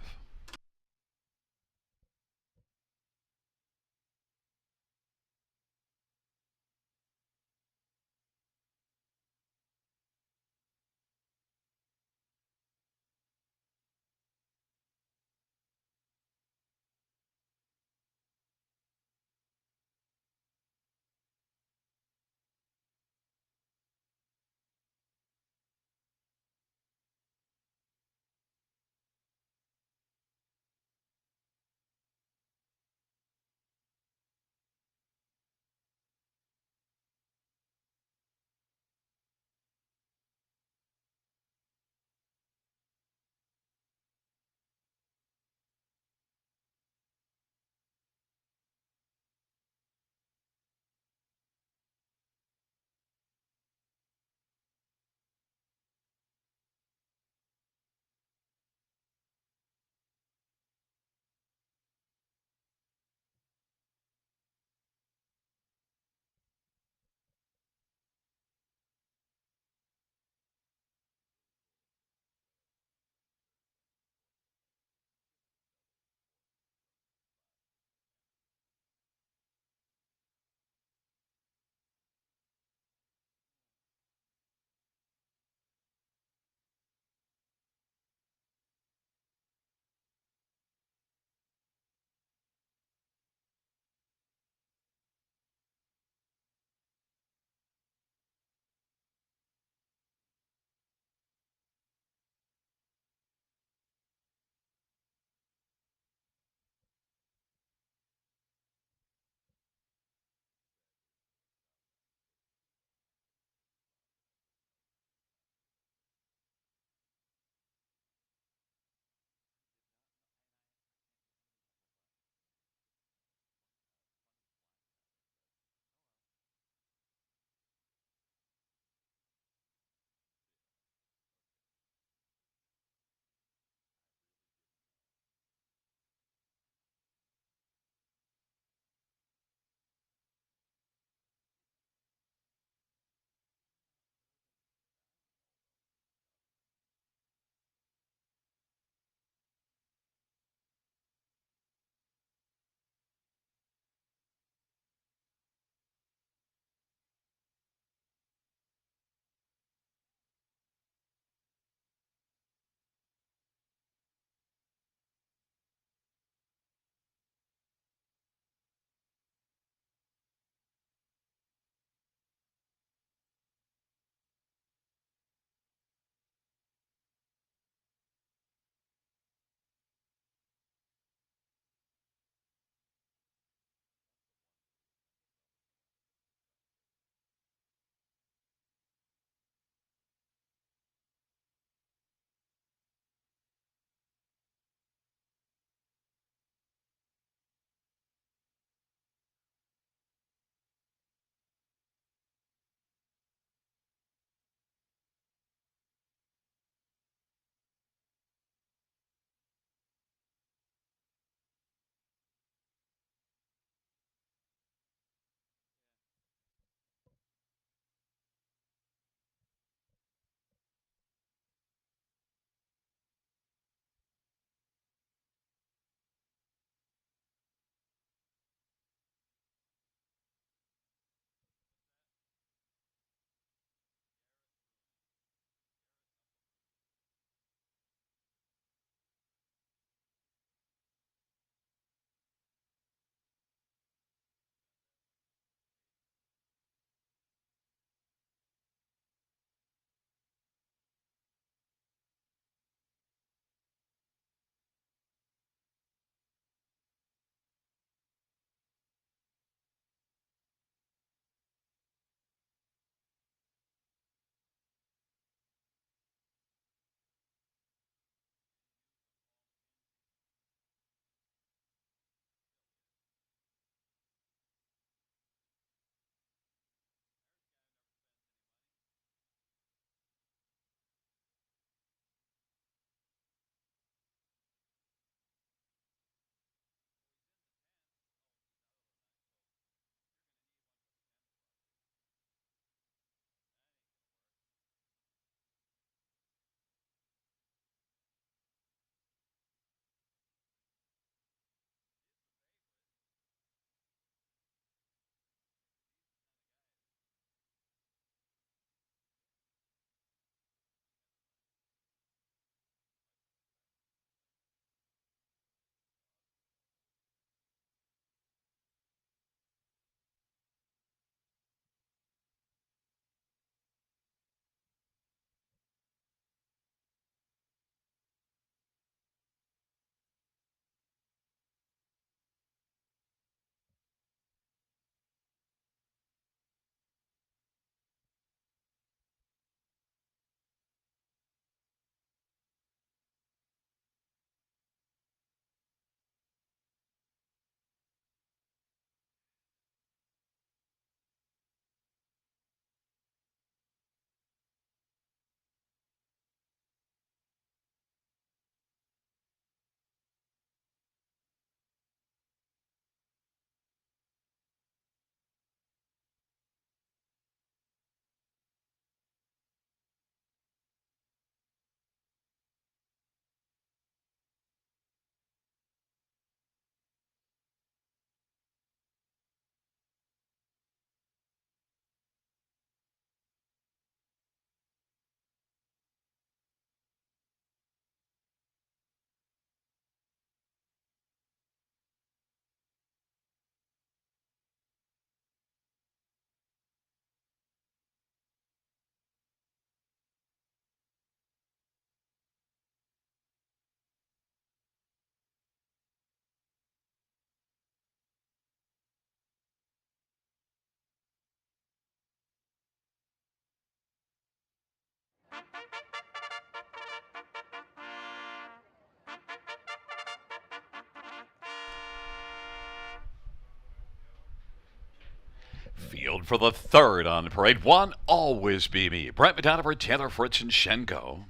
field for the third on parade. One, Always Be Me. Brent McDonough, Taylor Fritz, and Shengo.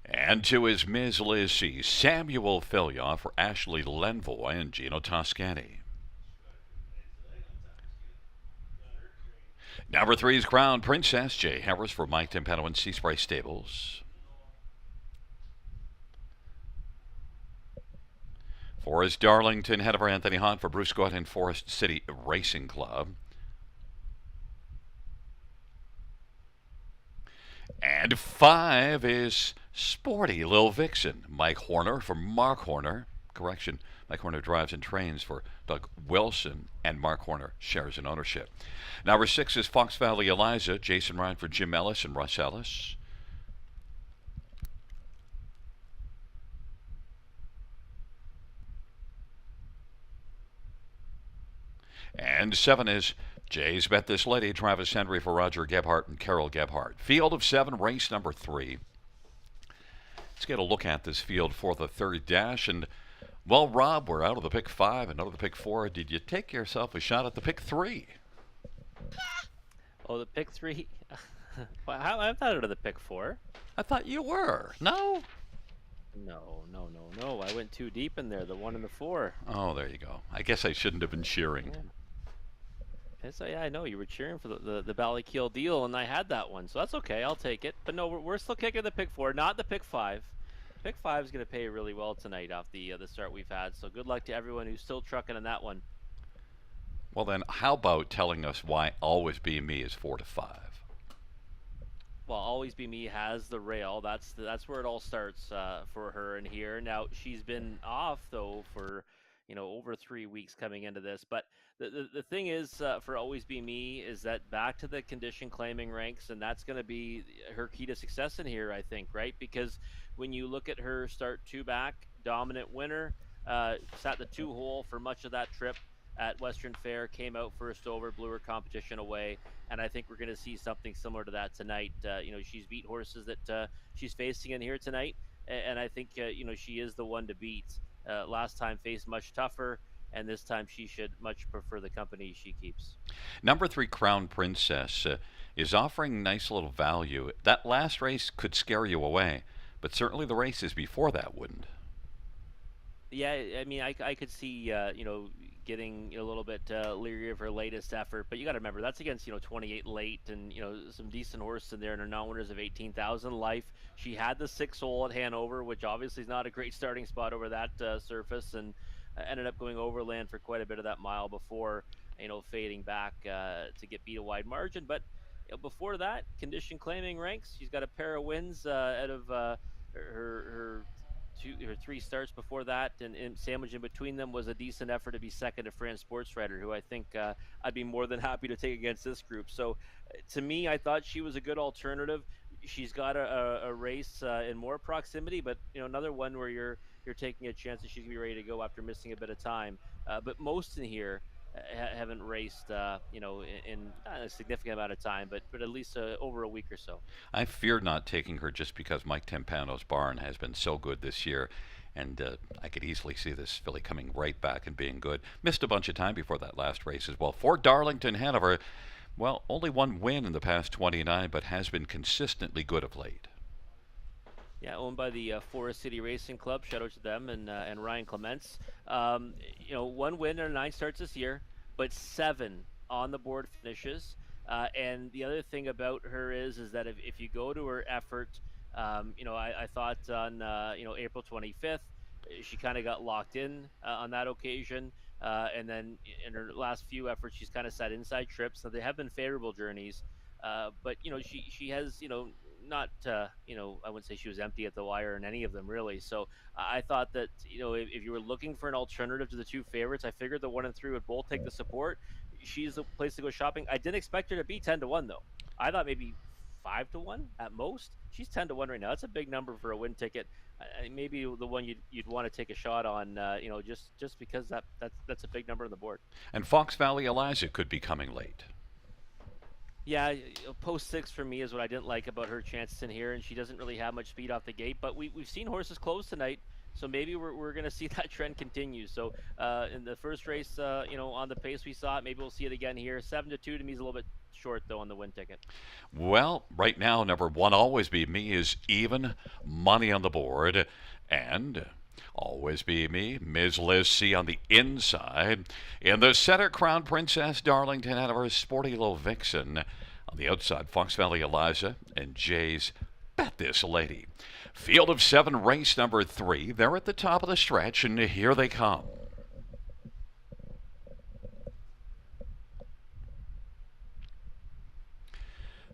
And to his Ms. Lizzie, Samuel Filya for Ashley Lenvoy and Gino Toscani. Number 3 is Crown Princess, Jay Harris for Mike Timpano and Sea Spray Stables. For his Darlington, Hanover Anthony Hahn for Bruce Scott and Forest City Racing Club. And 5 is Sporty Lil Vixen, Mike Horner for Mark Horner. Correction, Mike Horner drives and trains for Doug Wilson, and Mark Horner shares in ownership. Number 6 is Fox Valley Eliza, Jason Ryan for Jim Ellis and Russ Ellis. And 7 is Jay's Bet This Lady, Travis Henry for Roger Gebhardt and Carol Gebhardt. Field of 7, race number 3. Let's get a look at this field for the third dash. And, well, Rob, we're out of the pick 5 and out of the pick 4. Did you take yourself a shot at the pick 3? Oh, the pick 3? Well, I'm not out of the pick 4. I thought you were. No? No. I went too deep in there, the 1 and the 4. Oh, there you go. I guess I shouldn't have been cheering. So, yeah, I know you were cheering for the Ballykeel deal, and I had that one, so that's okay. I'll take it. But no, we're still kicking the pick 4, not the pick 5. Pick 5 is going to pay really well tonight off the start we've had. So good luck to everyone who's still trucking in that one. Well, then, how about telling us why Always Be Me is 4 to 5? Well, Always Be Me has the rail. That's where it all starts for her in here. Now she's been off though for over 3 weeks coming into this. But the thing is for Always Be Me is that back to the condition claiming ranks, and that's going to be her key to success in here, I think, right? Because when you look at her start 2 back, dominant winner, sat the 2 hole for much of that trip at Western Fair, came out first over, blew her competition away, and I think we're going to see something similar to that tonight. She's beat horses that she's facing in here tonight, and I think she is the one to beat. Last time faced much tougher, and this time she should much prefer the company she keeps. Number 3, Crown Princess, is offering nice little value. That last race could scare you away, but certainly the races before that wouldn't. Yeah, I mean, I could see, getting a little bit leery of her latest effort, but you got to remember that's against 28 late and some decent horses in there, and her non-winners of 18,000 life. She had the 6 hole at Hanover, which obviously is not a great starting spot over that surface, and ended up going overland for quite a bit of that mile before fading back to get beat a wide margin. But before that, condition claiming ranks. She's got a pair of wins out of her 3 starts before that, and sandwiched in between them was a decent effort to be second to France Sports Writer, who I think I'd be more than happy to take against this group. So to me, I thought she was a good alternative. She's got a race in more proximity, but another one where you're taking a chance that she's gonna be ready to go after missing a bit of time. But most in here haven't raced, in not a significant amount of time, but at least over a week or so. I fear not taking her just because Mike Timpano's barn has been so good this year, and I could easily see this filly coming right back and being good. Missed a bunch of time before that last race as well. For Darlington, Hanover, well, only 1 win in the past 29, but has been consistently good of late. Yeah, owned by the Forest City Racing Club. Shout out to them and Ryan Clements. 1 win and 9 starts this year, but 7 on the board finishes. And the other thing about her is that if you go to her effort, I thought on April 25th, she kind of got locked in on that occasion. And then in her last few efforts, she's kind of sat inside trips. So they have been favorable journeys. But she has not I wouldn't say she was empty at the wire in any of them really. So I thought that if you were looking for an alternative to the 2 favorites, I figured the 1 and 3 would both take the support. She's the place to go shopping. I didn't expect her to be 10 to 1 though. I thought maybe 5 to 1 at most. She's 10 to 1 right now. That's a big number for a win ticket. Maybe the one you'd want to take a shot on, just because that's a big number on the board. And Fox Valley Eliza could be coming late. Yeah, post 6 for me is what I didn't like about her chances in here, and she doesn't really have much speed off the gate. But we've seen horses close tonight So maybe we're going to see that trend continue. So in the first race, on the pace we saw it, maybe we'll see it again here. 7-2 to me is a little bit short though on the win ticket. Well, right now, number one, Always Be Me, is even money on the board. And Always Be Me, Ms. Liz C on the inside. In the center, Crown Princess, Darlington, out of her Sporty Little Vixen. On the outside, Fox Valley Eliza and Jay's Bet This Lady. Field of seven, race number three. They're at the top of the stretch, and here they come.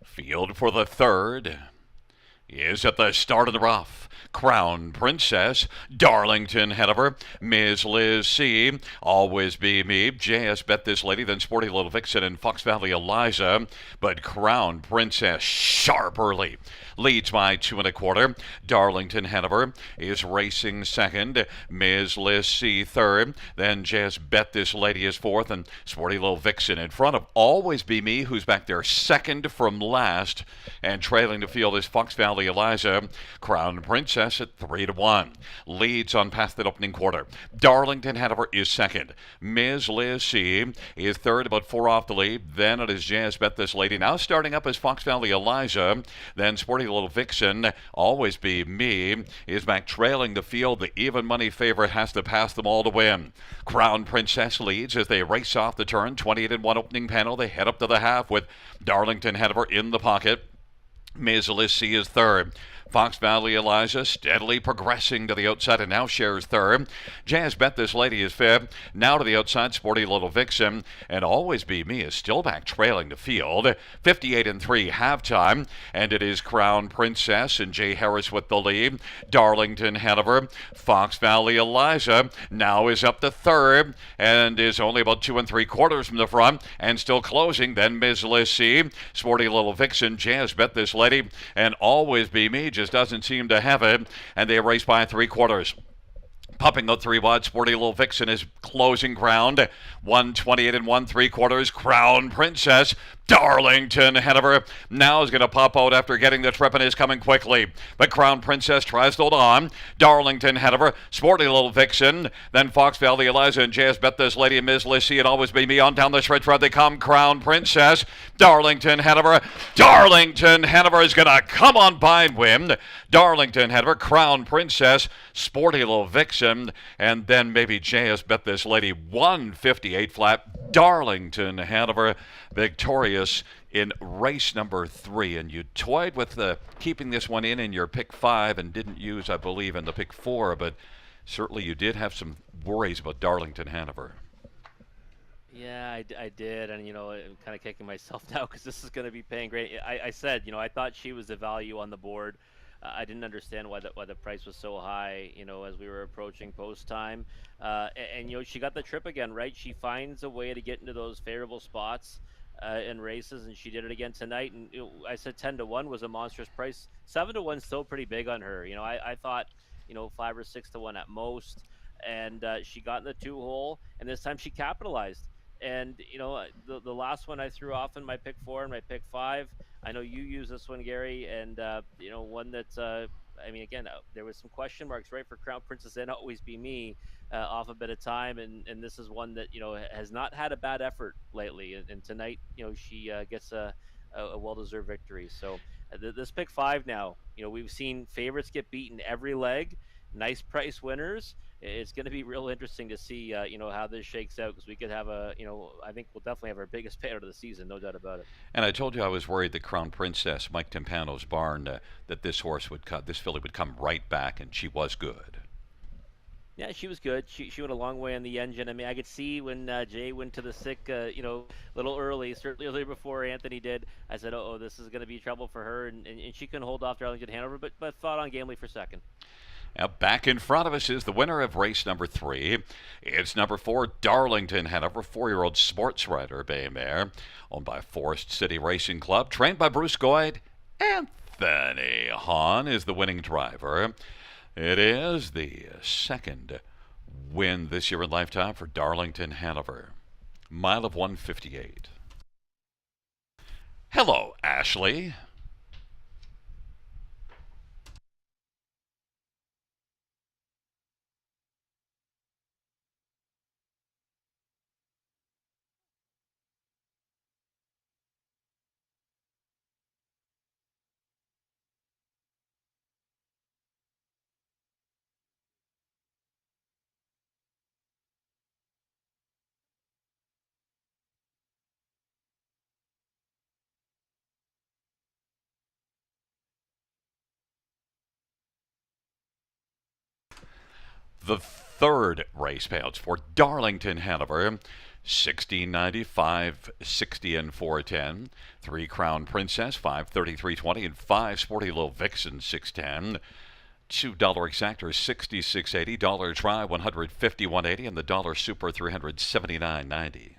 Field for the third is at the start of the rough. Crown Princess, Darlington ahead of her, Ms. Liz C, Always Be Me, JS Bet This Lady, then Sporty Little Vixen and Fox Valley Eliza. But Crown Princess sharp early, leads by 2 1/4. Darlington ahead of her is racing second, Ms. Liz C third, then JS Bet This Lady is fourth, and Sporty Little Vixen in front of Always Be Me, who's back there second from last, and trailing the field is Fox Valley Eliza. Crown Princess at 3-1. Leads on past that opening quarter. Darlington ahead of her is second. Ms. Liz C is third, about 4 off the lead. Then it is Jazz Bet This Lady. Now starting up is Fox Valley Eliza. Then Sporty Little Vixen, Always Be Me, is back trailing the field. The even money favorite has to pass them all to win. Crown Princess leads as they race off the turn. 28-1 opening panel. They head up to the half with Darlington ahead of her in the pocket. Ms. Liz C is third. Fox Valley Eliza steadily progressing to the outside and now shares third. Jazz Bet This Lady is fifth. Now to the outside, Sporty Little Vixen. And Always Be Me is still back trailing the field. 58-3 halftime. And it is Crown Princess and Jay Harris with the lead. Darlington ahead of her. Fox Valley Eliza now is up to third and is only about 2 3/4 from the front and still closing. Then Ms. Liz C, Sporty Little Vixen, Jazz Bet This Lady, and Always Be Me just doesn't seem to have it, and they race by 3/4. Pumping out 3 wide, Sporty Little Vixen is closing ground. 128 3/4. Crown Princess, Darlington ahead of her. Now is going to pop out after getting the trip and is coming quickly. But Crown Princess tries to hold on. Darlington ahead of her. Sporty Little Vixen. Then Fox Valley Eliza and Jazz Bet This Lady and Ms. Lissy and Always Be Me on down the stretch road. They come. Crown Princess. Darlington ahead of her. Darlington ahead of her is going to come on by and win. Darlington ahead of her. Crown Princess. Sporty Little Vixen. And then maybe Jazz Bet This Lady. 158 flat. Darlington ahead of her. Victorious in race number 3, and you toyed with keeping this one in your pick 5 and didn't use, I believe, in the pick 4, but certainly you did have some worries about Darlington Hanover. Yeah, I did, and I'm kind of kicking myself now because this is going to be paying great. I said, I thought she was the value on the board. I didn't understand why the price was so high, as we were approaching post time. And she got the trip again, right? She finds a way to get into those favorable spots in races, and she did it again tonight. And I said 10-1 was a monstrous price. 7-1 still pretty big on her. I thought 5 or 6-1 at most, and she got in the 2-hole, and this time she capitalized. And the last one I threw off in my pick 4 and my pick 5. I know you use this one, Gary, and one that's there was some question marks, right, for Crown Princess and Always Be Me off a bit of time, and this is one that has not had a bad effort lately, and tonight she gets a well-deserved victory. So this pick 5 now, we've seen favorites get beaten every leg, nice price winners. It's going to be real interesting to see how this shakes out, because we could have I think we'll definitely have our biggest payout of the season, no doubt about it. And I told you I was worried that Crown Princess, Mike Timpano's barn, that this filly would come right back, and she was good. Yeah, she was good. She went a long way on the engine. I mean, I could see when Jay went to the sick, a little early, certainly earlier before Anthony did. I said, oh, this is going to be trouble for her, and she couldn't hold off Darlington Hanover, but fought on gamely for second. Now back in front of us is the winner of race number 3. It's number 4, Darlington Hanover, 4-year-old sports rider, bay mare, owned by Forest City Racing Club, trained by Bruce Goyd. Anthony Hahn is the winning driver. It is the second win this year in lifetime for Darlington Hanover. Mile of 158. Hello, Ashley. The third race payouts for Darlington Hanover. 1695, 60 and 410. 3 Crown Princess, 533.20, and 5 Sporty Little Vixen, 610. $2 exactor, 66.80. Dollar try, 151.80, and the dollar super, 379.90.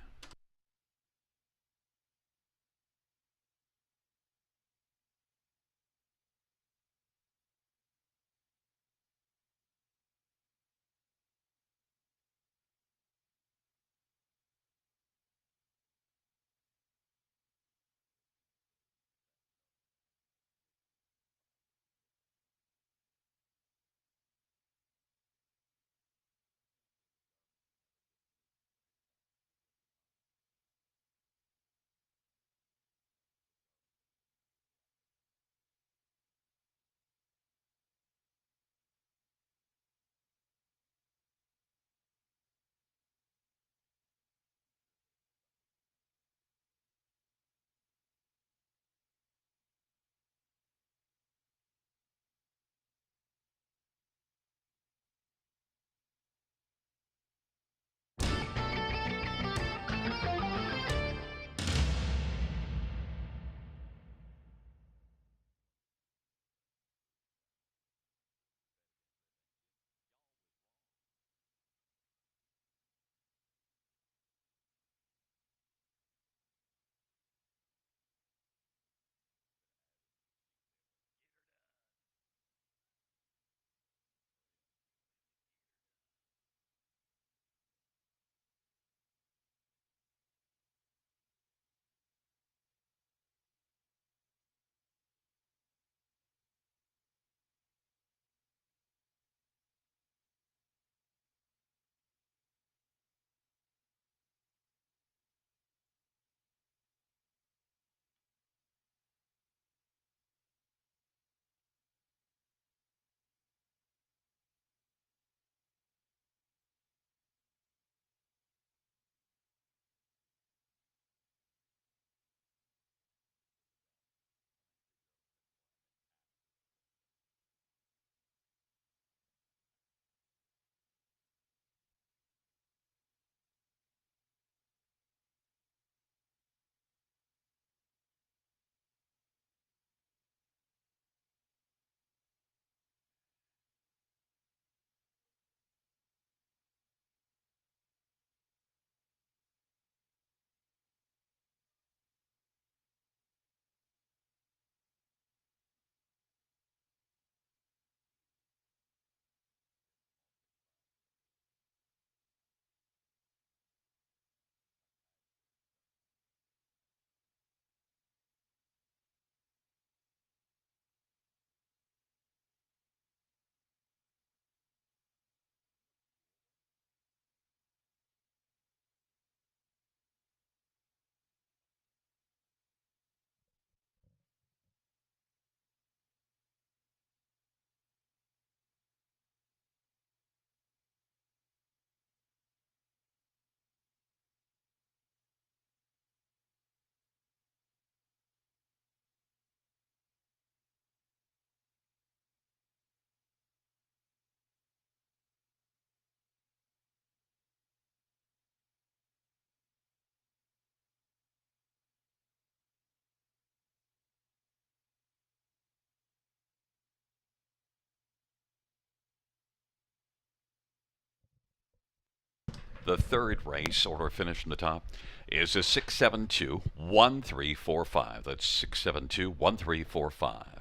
The third race, order finish from the top, is a 672-1345. That's 672-1345.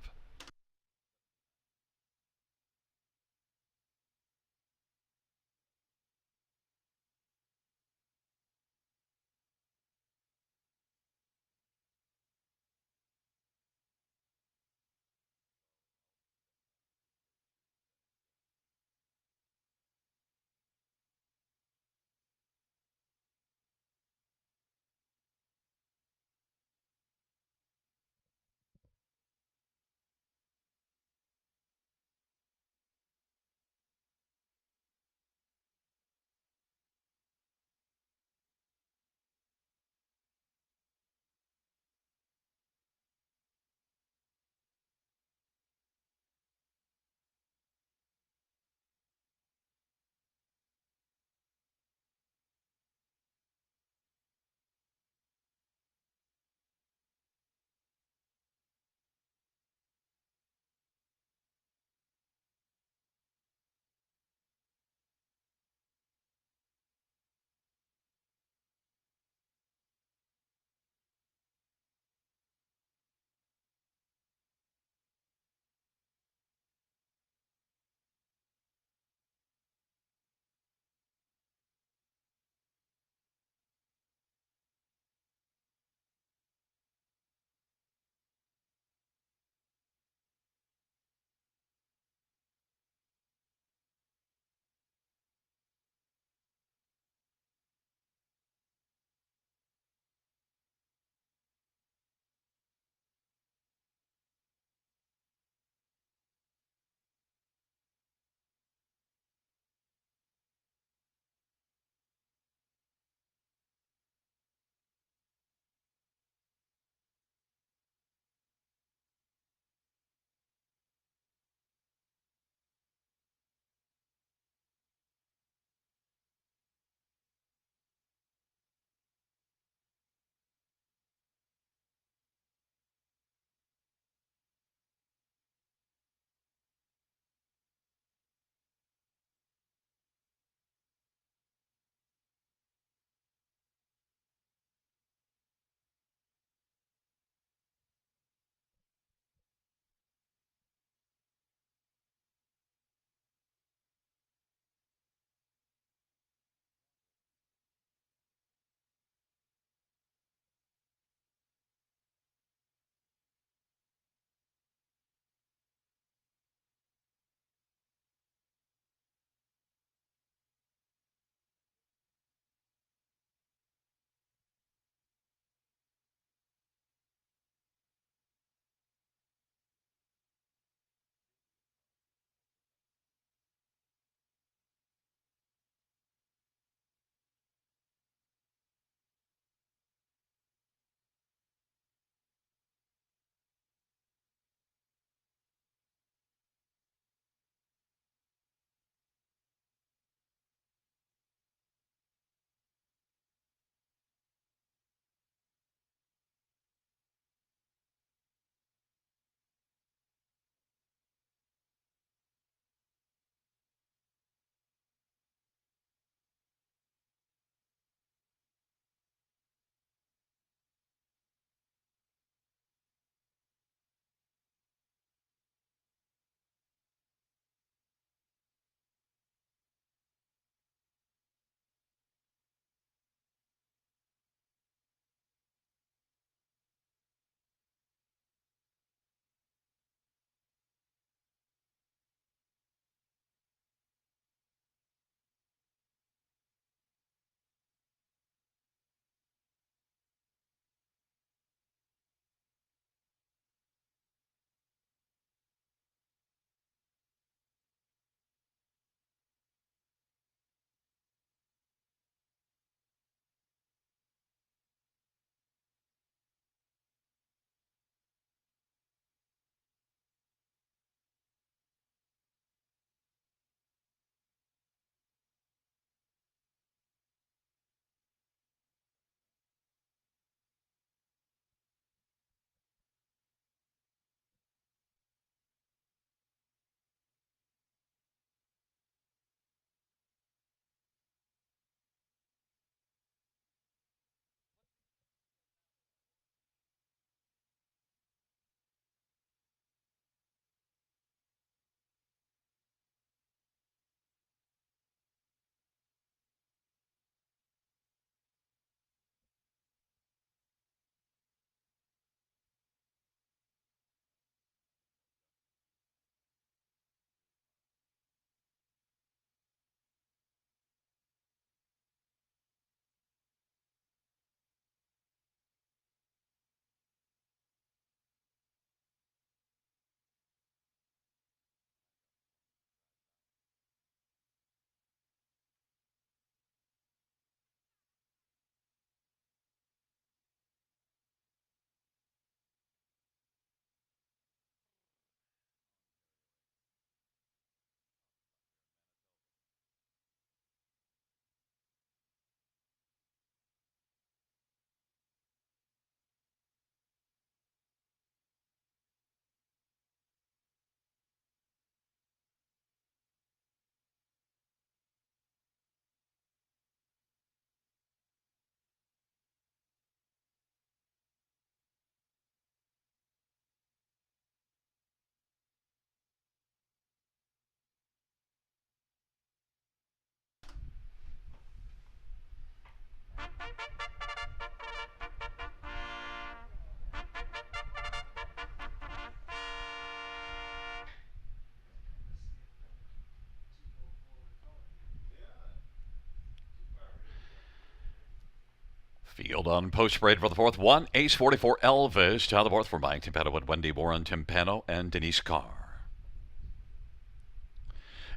Field on post parade for the fourth one. Ace 44 Elvis to the fourth for Mike Timpano with Wendy Warren Timpano and Denise Carr.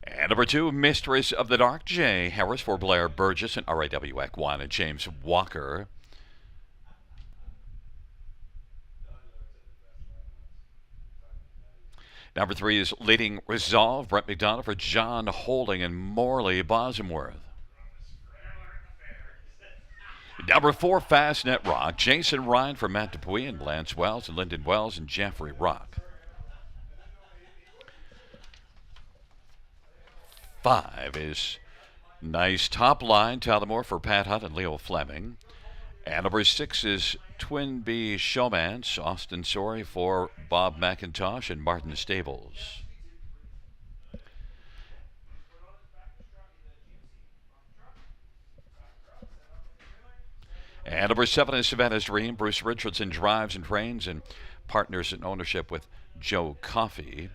And number 2, Mistress of the Dark, Jay Harris for Blair Burgess and RAW Equine and James Walker. Number 3 is Leading Resolve, Brett McDonough for John Holding and Morley Bosworth. Number 4, Fastnet Rock, Jason Ryan for Matt Dupuy and Lance Wells and Lyndon Wells and Jeffrey Rock. 5 is Nice Top Line, Tullamore for Pat Hunt and Leo Fleming. And number 6 is Twin B Showmance, Austin Sorey for Bob McIntosh and Martin Stables. And number 7 is Savannah's Dream, Bruce Richardson drives and trains and partners in ownership with Joe Coffey.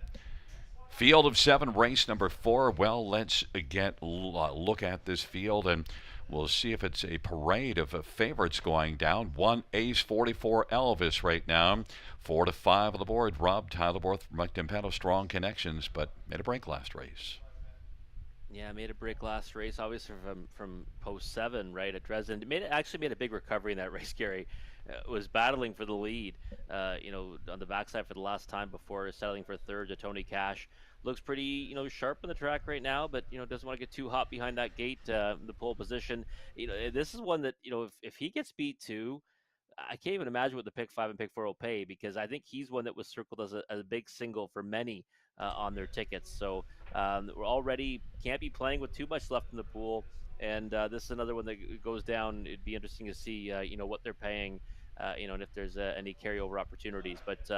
Field of 7, race number 4. Well, let's get a look at this field, and we'll see if it's a parade of favorites going down. 1 Ace 44 Elvis right now. 4 to 5 on the board. Rob Tylerborth from Mike Timpano, strong connections, but made a break last race. Yeah, made a break last race, obviously from post 7, right, at Dresden. Actually made a big recovery in that race, Gary. Was battling for the lead, on the backside for the last time before settling for third to Tony Cash. Looks pretty, sharp on the track right now, but, doesn't want to get too hot behind that gate, the pole position. This is one that, if he gets beat too, I can't even imagine what the pick 5 and pick 4 will pay, because I think he's one that was circled as a big single for many on their tickets. So we're already can't be playing with too much left in the pool. And this is another one that goes down. It'd be interesting to see, what they're paying, and if there's any carryover opportunities. But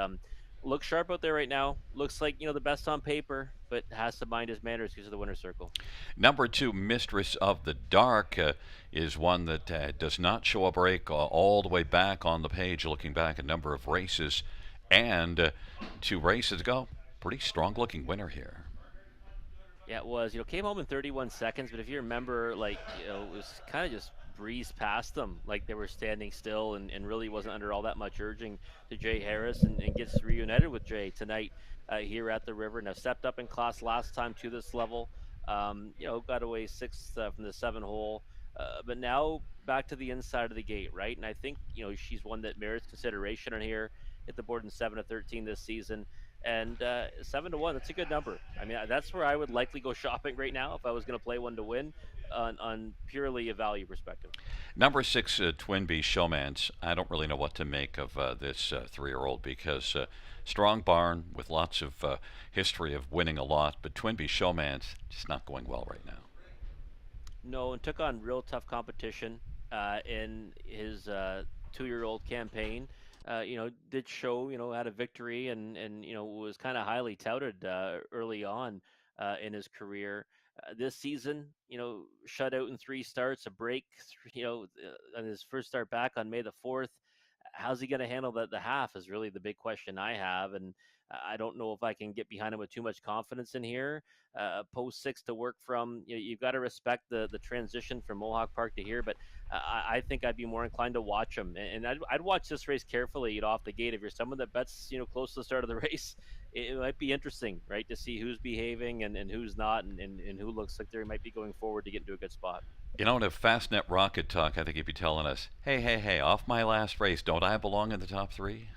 looks sharp out there right now. Looks like, the best on paper, but has to mind his manners because of the winner's circle. Number 2, Mistress of the Dark, is one that does not show a break all the way back on the page, looking back a number of races. And 2 races ago, pretty strong-looking winner here. Yeah, it was. Came home in 31 seconds, but if you remember, it was kind of just breezed past them, like they were standing still, and really wasn't under all that much urging to Jay Harris, and gets reunited with Jay tonight here at the River. Now stepped up in class last time to this level, got away 6th from the 7 hole, but now back to the inside of the gate, right? And I think, she's one that merits consideration on here. Hit the board in 7 to 13 this season. And 7 to 1, that's a good number. I mean, that's where I would likely go shopping right now if I was going to play one to win on purely a value perspective. Number 6, Twin B Showmance. I don't really know what to make of this 3-year-old, because strong barn with lots of history of winning a lot, but Twin B Showmance just not going well right now. No, and took on real tough competition in his 2-year-old campaign. Did show, had a victory and was kind of highly touted early on in his career. This season, shut out in 3 starts, a break, on his first start back on May the 4th. How's he going to handle the half is really the big question I have. And I don't know if I can get behind him with too much confidence in here. Post 6 to work from, you've got to respect the transition from Mohawk Park to here, but I think I'd be more inclined to watch him. And I'd watch this race carefully, off the gate. If you're someone that bets, close to the start of the race, it might be interesting, right, to see who's behaving and who's not, and who looks like they might be going forward to get into a good spot. In a Fastnet Rocket Talk, I think he'd be telling us, hey, off my last race, don't I belong in the top 3?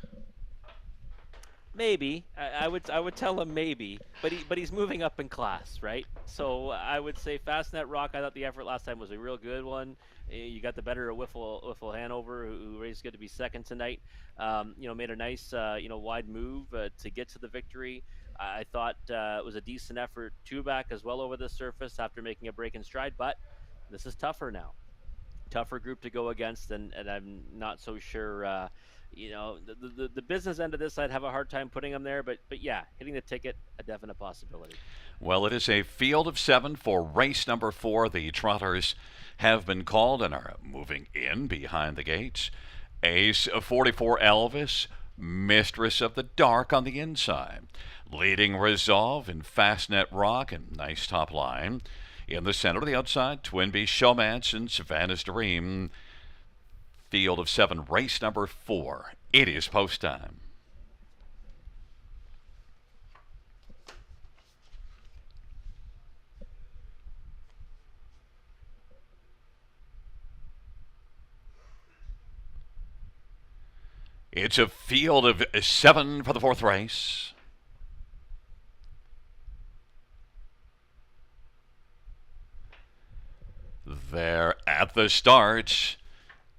Maybe I would tell him maybe, but he's moving up in class, right? So I would say Fastnet Rock. I thought the effort last time was a real good one. You got the better of Whiffle Hanover, who raced good to be second tonight. Made a nice wide move to get to the victory. I thought it was a decent effort two back as well over the surface after making a break in stride, but this is tougher now. Tougher group to go against, and I'm not so sure. The business end of this, I'd have a hard time putting them there, but yeah, hitting the ticket, a definite possibility. Well, it is a field of 7 for race number 4. The trotters have been called and are moving in behind the gates. Ace 44 Elvis, Mistress of the Dark on the inside. Leading Resolve and Fastnet Rock and Nice Top Line. In the center of the outside, Twin B Showmance and Savannah's Dream. field of 7, race number 4. It is post time. It's a field of 7 for the 4th race. They're at the start,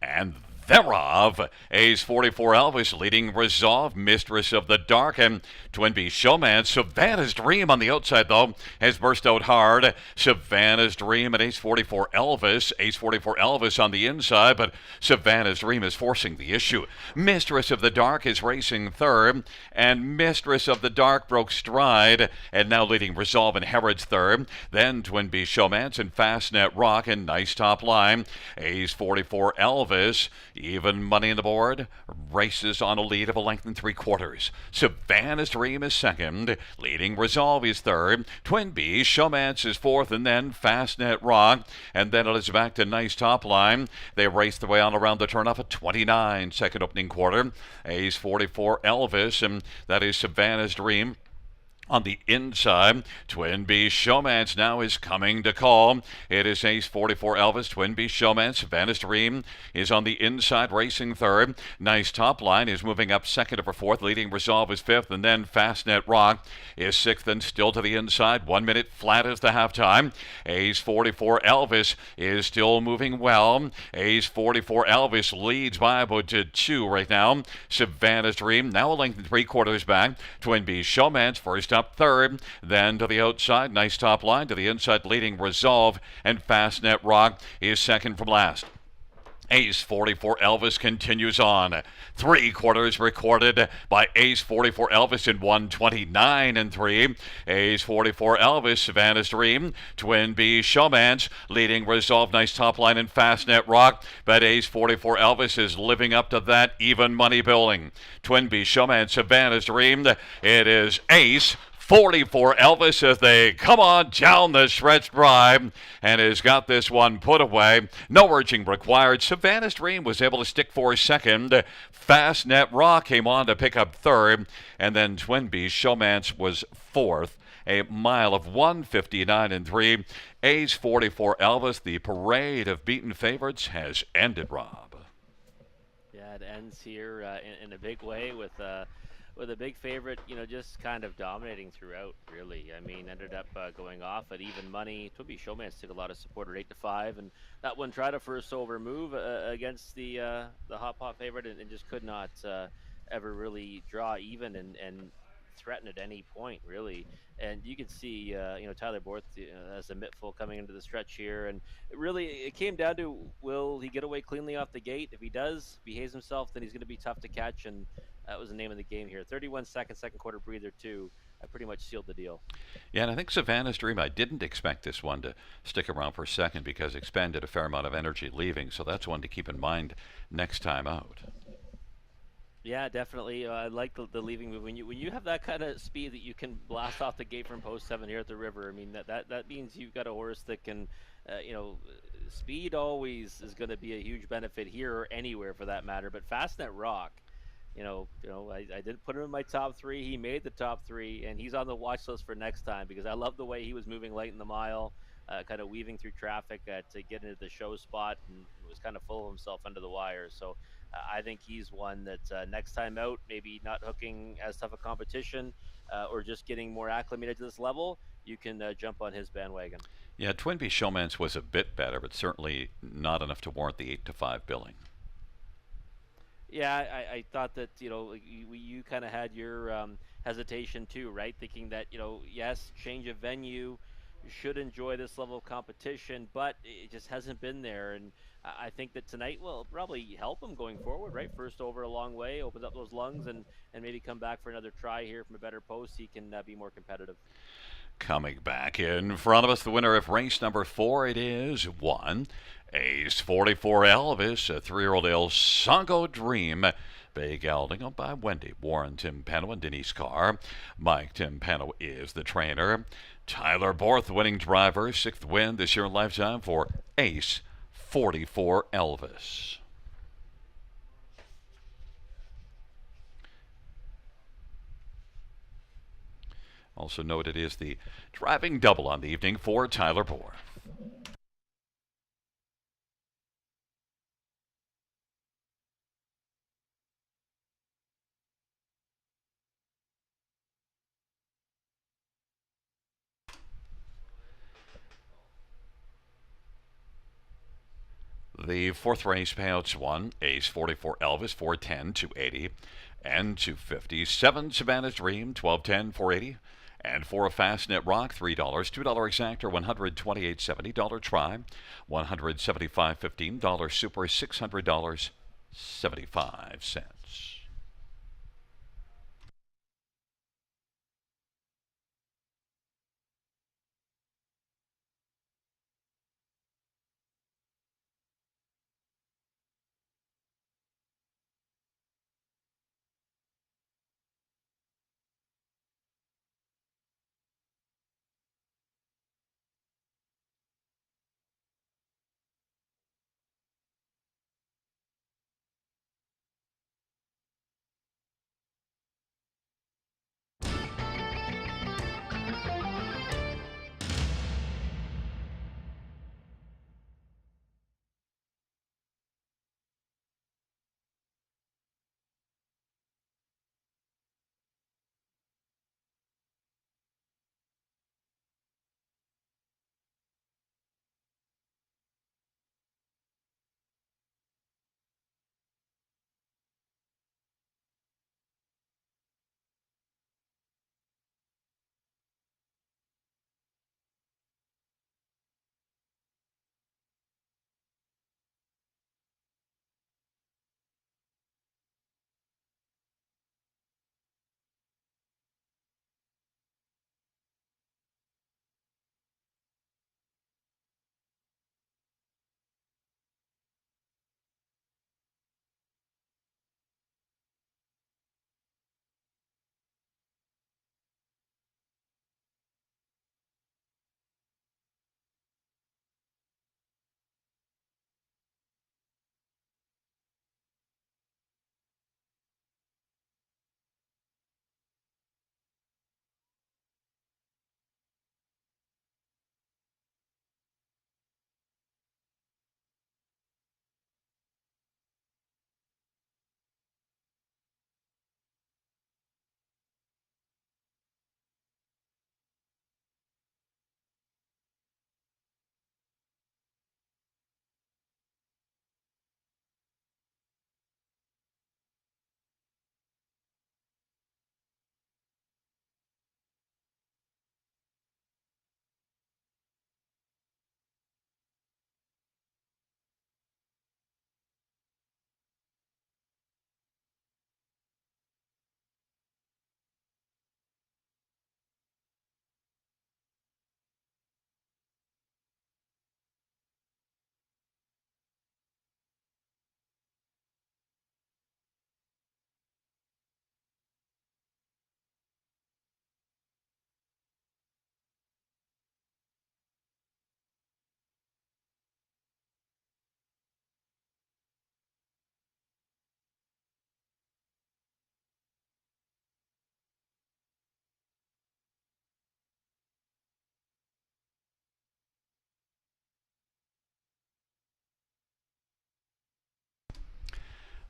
and thereof, A's 44 Elvis leading Resolve, Mistress of the Dark, and Twin B Showman. Savannah's Dream on the outside, though, has burst out hard. Savannah's Dream and Ace 44 Elvis. Ace 44 Elvis on the inside, but Savannah's Dream is forcing the issue. Mistress of the Dark is racing third, and Mistress of the Dark broke stride, and now leading Resolve and Herod's third. Then Twin B Showmance and Fastnet Rock and nice top line. Ace 44 Elvis. Even money on the board. Races on a lead of a length and 3/4. Savannah's Dream is second. Leading Resolve is third. Twin B Showmance is fourth, and then Fastnet Rock. And then it is back to nice top line. They race their way on around the turnoff at 29, second opening quarter. Ace 44 Elvis, and that is Savannah's Dream. On the inside, Twin B Showmance now is coming to call. It is Ace 44 Elvis, Twin B Showmance. Savannah's Dream is on the inside, racing third. Nice top line is moving up second over fourth. Leading Resolve is fifth, and then Fastnet Rock is sixth and still to the inside. 1 minute flat is the halftime. Ace 44 Elvis is still moving well. Ace 44 Elvis leads by about 2 right now. Savannah's Dream now a length and 3/4 back. Twin B Showmance first up third, then to the outside, nice top line, to the inside leading Resolve, and Fastnet Rock is second from last. Ace 44 Elvis continues on. 3/4 recorded by Ace 44 Elvis in 1:29 and 3. Ace 44 Elvis, Savannah's Dream, Twin B Showmance, leading Resolve, nice top line, and Fastnet Rock. But Ace 44 Elvis is living up to that even money building. Twin B Showmance, Savannah's Dream. It is Ace 44 Elvis as they come on down the stretch drive and has got this one put away. No urging required. Savannah's Dream was able to stick for second. Fastnet Rock came on to pick up third, and then Twin B Showmance was fourth. A mile of 1:59 and 3. Ace 44 Elvis, the parade of beaten favorites has ended, Rob. Yeah, it ends here in a big way with a big favorite, just kind of dominating throughout, really. I mean, ended up going off at even money. Twin B Showmance took a lot of support at 8-5, and that one tried a first over move against the hot pot favorite and just could not ever really draw even and threaten at any point, really. And you can see, Tyler Borth as a mittful coming into the stretch here, and it came down to, will he get away cleanly off the gate? If he does, behaves himself, then he's going to be tough to catch, and that was the name of the game here. 31 second quarter breather too. I pretty much sealed the deal. Yeah, and I think Savannah's Dream, I didn't expect this one to stick around for a second because expended a fair amount of energy leaving, so that's one to keep in mind next time out. Yeah, definitely. I like the leaving move. When you have that kind of speed that you can blast off the gate from post 7 here at the river, I mean, that means you've got a horse that can, speed always is going to be a huge benefit here or anywhere for that matter. But Fastnet Rock, I did put him in my top 3. He made the top 3, and he's on the watch list for next time because I love the way he was moving late in the mile, kind of weaving through traffic to get into the show spot, and was kind of full of himself under the wire. So I think he's one that next time out, maybe not hooking as tough a competition or just getting more acclimated to this level, you can jump on his bandwagon. Yeah, Twin B Showmance was a bit better, but certainly not enough to warrant the 8-5 billing. Yeah, I thought that, you kind of had your hesitation too, right? Thinking that, yes, change of venue, you should enjoy this level of competition, but it just hasn't been there. And I think that tonight will probably help him going forward, right? First over a long way, opens up those lungs, and maybe come back for another try here from a better post. He can be more competitive. Coming back in front of us, the winner of race number 4, it is 1. Ace 44 Elvis, a 3-year-old El Sango Dream. Big gelding owned by Wendy Warren Timpano and Denise Carr. Mike Timpano is the trainer. Tyler Borth, winning driver, 6th win this year in lifetime for Ace 44 Elvis. Also note it is the driving double on the evening for Tyler Bohr. The fourth race payouts won Ace 44 Elvis 410 280 and 250. 7 Savannah Dream 1210 480. And for a Fastnet Rock, $3, $2 exactor, $128.70, dollar try, $175.15, dollar super, $600.75.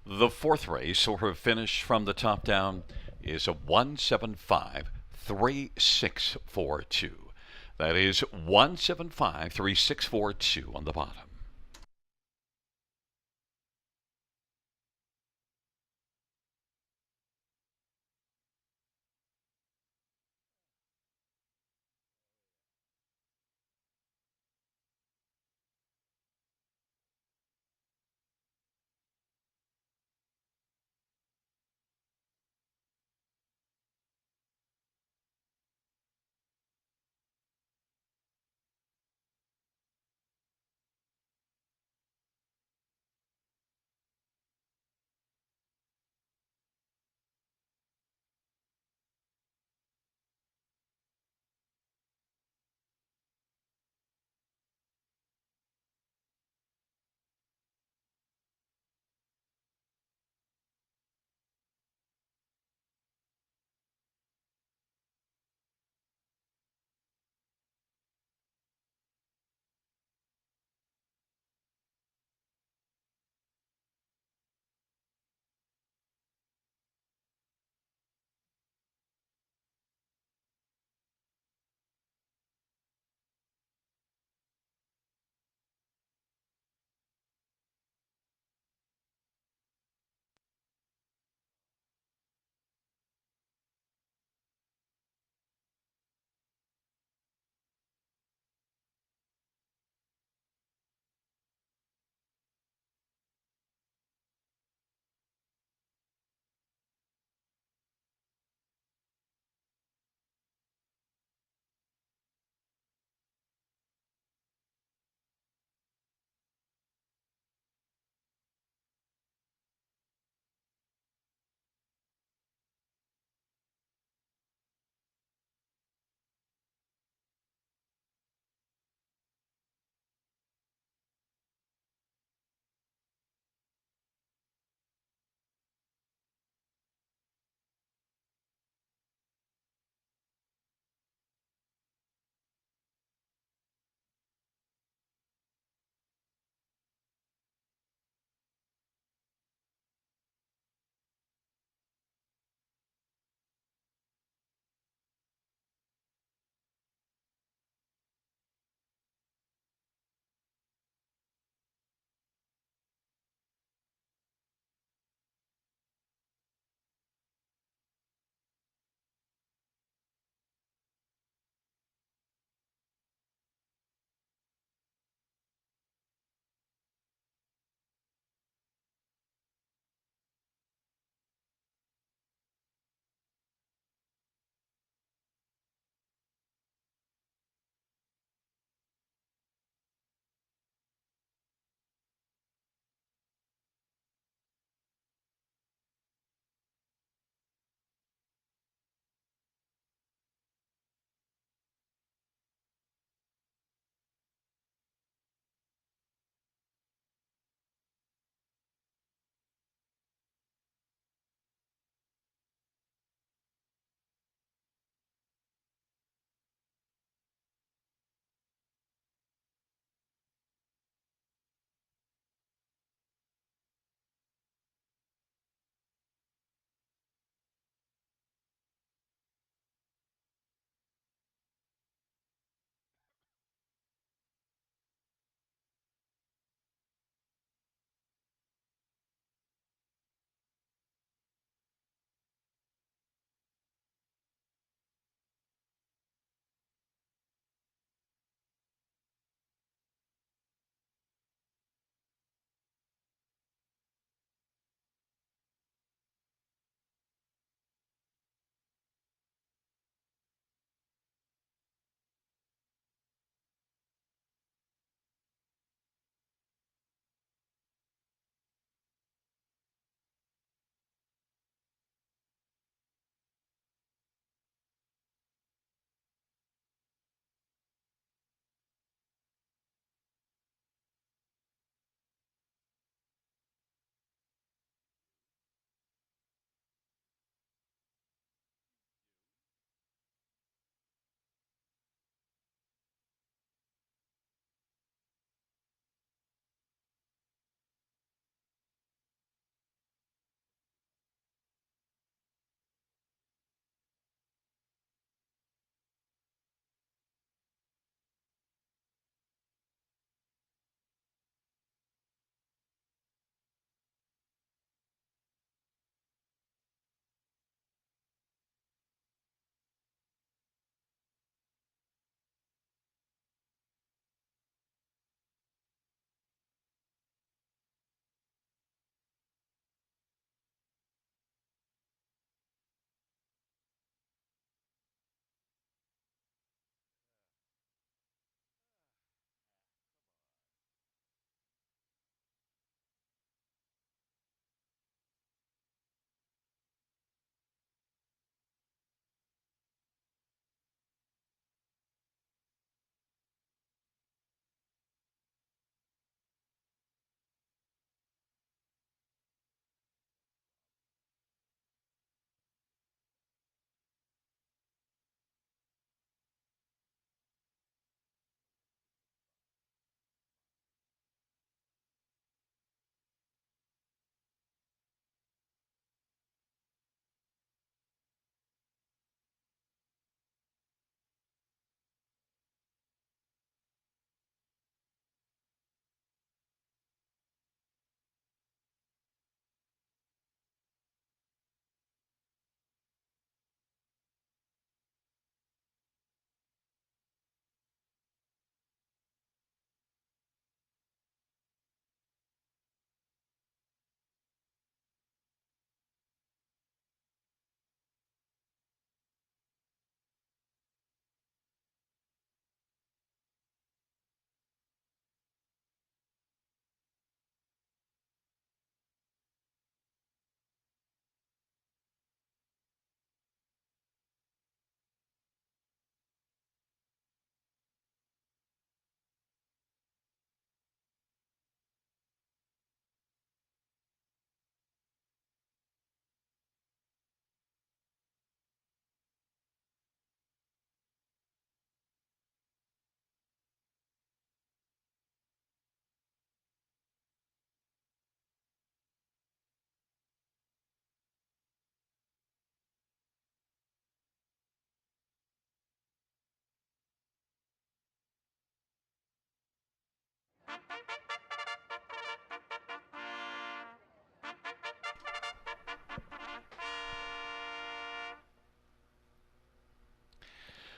The fourth race, or her finish from the top down, is a 175.3642. That is 175.3642 on the bottom.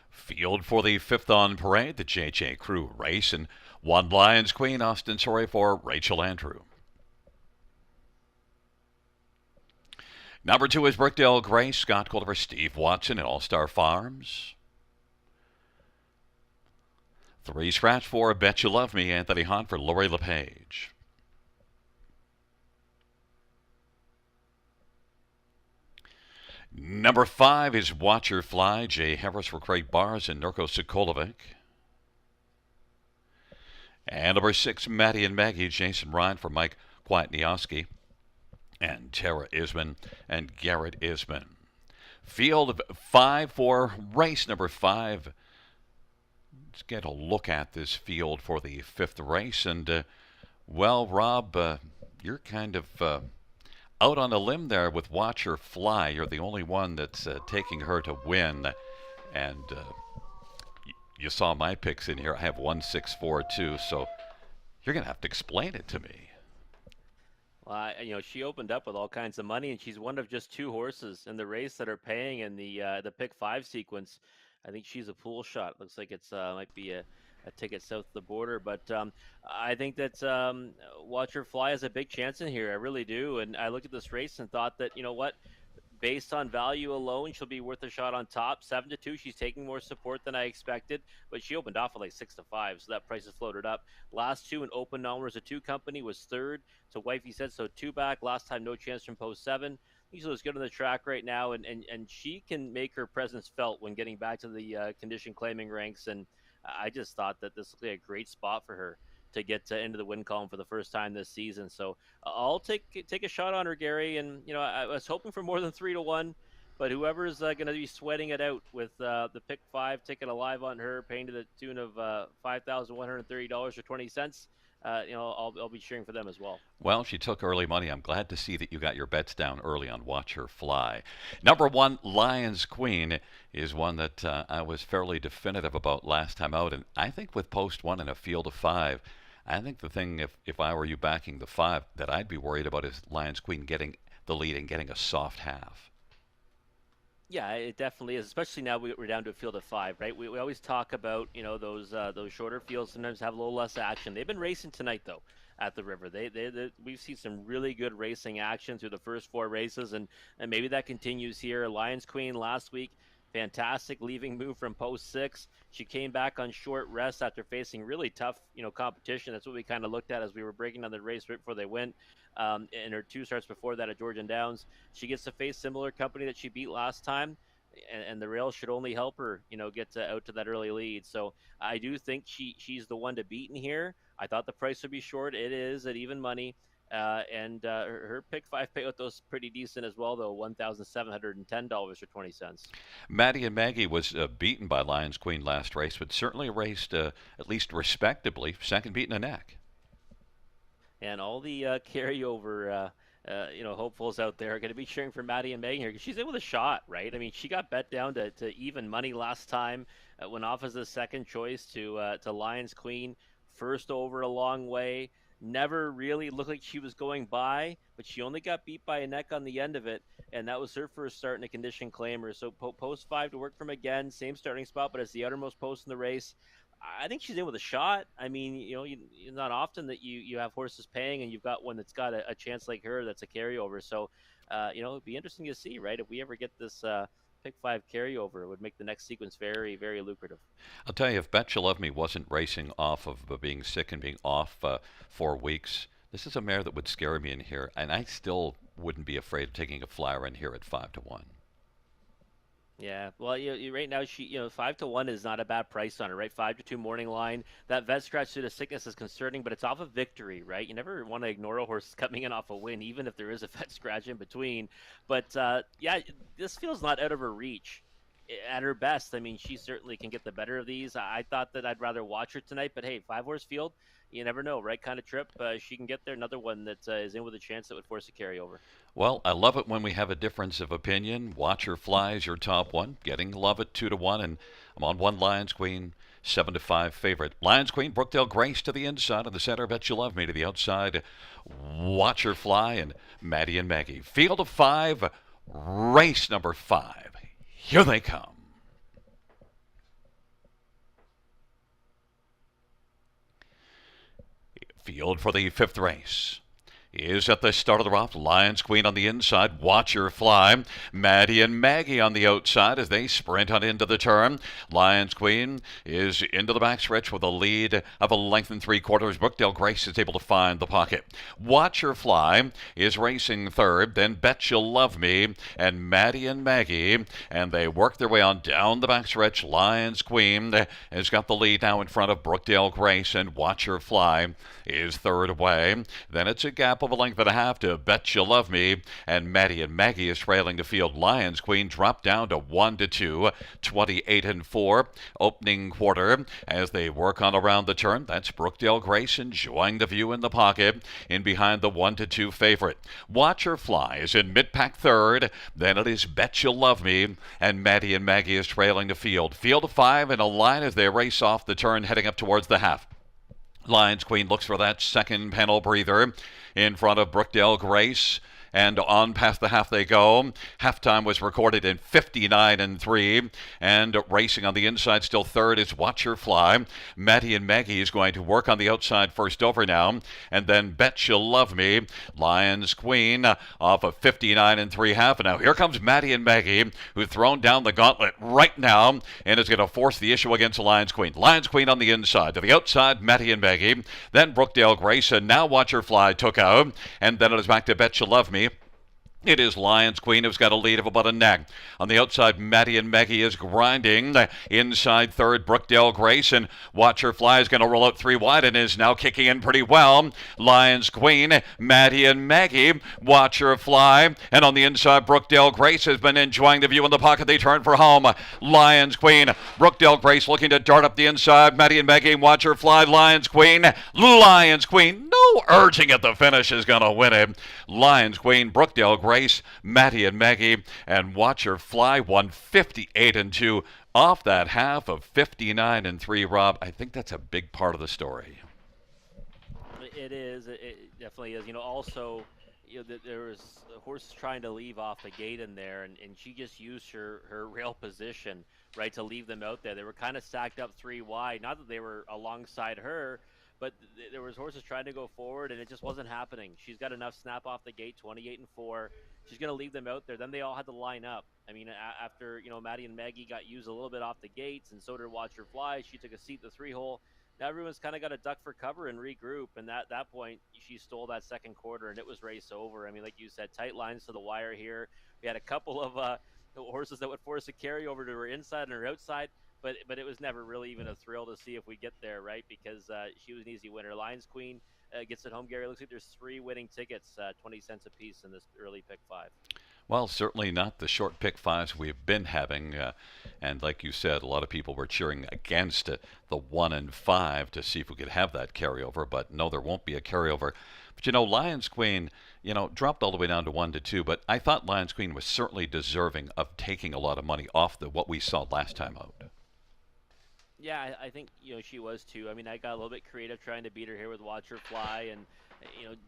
Field for the 5th on parade, the JJ Crew race, and 1 Lions Queen, Austin Sorry for Rachel Andrew. Number 2 is Brookdale Grace, Scott Culver, Steve Watson at All-Star Farms. 3 scratch for Bet You Love Me, Anthony Hunt for Lori LePage. Number 5 is Watch Her Fly, Jay Harris for Craig Bars and Nurko Sokolovic. And number 6, Maddie and Maggie, Jason Ryan for Mike Kwiatniowski and Tara Isman and Garrett Isman. Field of 5 for race number 5. Let's get a look at this field for the 5th race. And, well, Rob, you're kind of out on a limb there with Watch Her Fly. You're the only one that's taking her to win. And you saw my picks in here. I have 1-6-4-2, so you're going to have to explain it to me. Well, she opened up with all kinds of money, and she's one of just 2 horses in the race that are paying in the pick 5 sequence. I think she's a pool shot. Looks like it's might be a ticket south of the border, but I think that Watch Her Fly has a big chance in here. I really do. And I looked at this race and thought that, you know what, based on value alone, she'll be worth a shot on top. 7-2, she's taking more support than I expected, but she opened off at like 6-5, so that price has floated up. Last 2 in open numbers, a 2 company was 3rd. So Wifey said so, 2 back. Last time, no chance from post 7. She looks good on the track right now, and she can make her presence felt when getting back to the condition claiming ranks. And I just thought that this looked like a great spot for her to get into the win column for the first time this season. So I'll take a shot on her, Gary. And I was hoping for more than 3-1, but whoever's going to be sweating it out with the pick 5 ticket alive on her, paying to the tune of $5,130.20. I'll be cheering for them as well. Well, she took early money. I'm glad to see that you got your bets down early on Watch Her Fly. Number 1, Lions Queen, is one that I was fairly definitive about last time out. And I think with post 1 and a field of 5, I think the thing, if I were you backing the 5, that I'd be worried about is Lions Queen getting the lead and getting a soft half. Yeah, it definitely is, especially now we're down to a field of 5, right? We always talk about, those shorter fields sometimes have a little less action. They've been racing tonight, though, at the River. We've seen some really good racing action through the first 4 races, and maybe that continues here. Lions Queen last week, fantastic leaving move from post 6. She came back on short rest after facing really tough, competition. That's what we kind of looked at as we were breaking down the race right before they went. In her 2 starts before that at Georgian Downs, she gets to face similar company that she beat last time, and the rails should only help her, get out to that early lead. So I do think she's the one to beat in here. I thought the price would be short. It is at even money. And her pick 5 payout was pretty decent as well, though, $1,710.20. Maddie and Maggie was beaten by Lions Queen last race, but certainly raced at least respectably, second beat in the neck. And all the carryover, hopefuls out there are going to be cheering for Maddie and Megan here because she's in with a shot, right? I mean, she got bet down to even money last time, went off as the second choice to Lions Queen, first over a long way. Never really looked like she was going by, but she only got beat by a neck on the end of it, and that was her first start in a condition claimer. So post 5 to work from again, same starting spot, but it's the outermost post in the race. I think she's in with a shot. I mean, not often that you have horses paying and you've got one that's got a chance like her that's a carryover. So, it'd be interesting to see, right? If we ever get this pick 5 carryover, it would make the next sequence very, very lucrative. I'll tell you, if Bet You Love Me wasn't racing off of being sick and being off 4 weeks, this is a mare that would scare me in here, and I still wouldn't be afraid of taking a flyer in here at 5-1. Yeah, well, right now she, 5-1 is not a bad price on her, right? 5-2 morning line. That vet scratch due to sickness is concerning, but it's off of victory, right? You never want to ignore a horse coming in off a win, even if there is a vet scratch in between. But yeah, this feels not out of her reach at her best. I mean, she certainly can get the better of these. I thought that I'd rather watch her tonight, but hey, 5 horse field, you never know, right? Kind of trip. She can get there. Another one that is in with a chance that would force a carryover. Well, I love it when we have a difference of opinion. Watcher Fly is your top one. Getting love at 2-1, and I'm on one Lions Queen, 7-5 favorite. Lions Queen, Brookdale Grace to the inside, and the center, Bet You Love Me to the outside. Watcher Fly and Maddie and Maggie. Field of 5, race number 5. Here they come. Field for the 5th race is at the start of the route. Lions Queen on the inside. Watcher Fly. Maddie and Maggie on the outside as they sprint on into the turn. Lions Queen is into the backstretch with a lead of a length and 3/4. Brookdale Grace is able to find the pocket. Watcher Fly is racing third. Then Bet You Love Me and Maddie and Maggie. And they work their way on down the backstretch. Lions Queen has got the lead now in front of Brookdale Grace, and Watcher Fly is third away. Then it's a gap of a length and a half to Bet You Love Me, and Maddie and Maggie is trailing the field. Lions Queen dropped down to 1-2, 28-4 opening quarter as they work on around the turn. That's Brookdale Grace enjoying the view in the pocket in behind the 1-2 favorite. Watcher Fly is in mid-pack third. Then it is Bet You Love Me, and Maddie and Maggie is trailing the field. Field of 5 in a line as they race off the turn heading up towards the half. Lions Queen looks for that second panel breather in front of Brookdale Grace. And on past the half they go. Halftime was recorded in 59-3. And racing on the inside, still third, is Watcher Fly. Maddie and Maggie is going to work on the outside first over now. And then Bet You Love Me. Lions Queen off a 59-3 half. And now here comes Maddie and Maggie, who've thrown down the gauntlet right now and is going to force the issue against Lions Queen. Lions Queen on the inside. To the outside, Maddie and Maggie. Then Brookdale Grace. And now Watcher Fly took out. And then it is back to Bet You Love Me. It is Lions Queen who's got a lead of about a neck. On the outside, Maddie and Maggie is grinding. Inside third, Brookdale Grace, and Watcher Fly is going to roll out 3 wide and is now kicking in pretty well. Lions Queen, Maddie and Maggie, Watcher Fly, and on the inside, Brookdale Grace has been enjoying the view in the pocket. They turn for home. Lions Queen, Brookdale Grace looking to dart up the inside. Maddie and Maggie, Watcher Fly, Lions Queen. No urging at the finish is going to win it. Lions Queen, Brookdale Grace, Maddie and Maggie, and Watcher Fly 158-2 off that half of 59-3. Rob, I think that's a big part of the story. It is. It definitely is. Also, there was a horse trying to leave off the gate in there, and she just used her rail position, right, to leave them out there. They were kind of stacked up 3 wide. Not that they were alongside her, but there was horses trying to go forward, and it just wasn't happening. She's got enough snap off the gate, 28-4. She's going to leave them out there. Then they all had to line up. I mean, after, Maddie and Maggie got used a little bit off the gates, and so did Watcher Fly. She took a seat in the 3-hole. Now everyone's kind of got to duck for cover and regroup, and that point, she stole that second quarter, and it was race over. I mean, like you said, tight lines to the wire here. We had a couple of horses that would force a carryover to her inside and her outside. But it was never really even a thrill to see if we get there, right? Because she was an easy winner. Lions Queen gets it home, Gary. Looks like there's 3 winning tickets, 20 cents a piece in this early pick 5. Well, certainly not the short pick 5s we've been having. And like you said, a lot of people were cheering against the 1 and 5 to see if we could have that carryover. But no, there won't be a carryover. But Lions Queen, dropped all the way down to 1-2. But I thought Lions Queen was certainly deserving of taking a lot of money off what we saw last time out. Yeah, I think she was too. I mean, I got a little bit creative trying to beat her here with Watcher Fly, and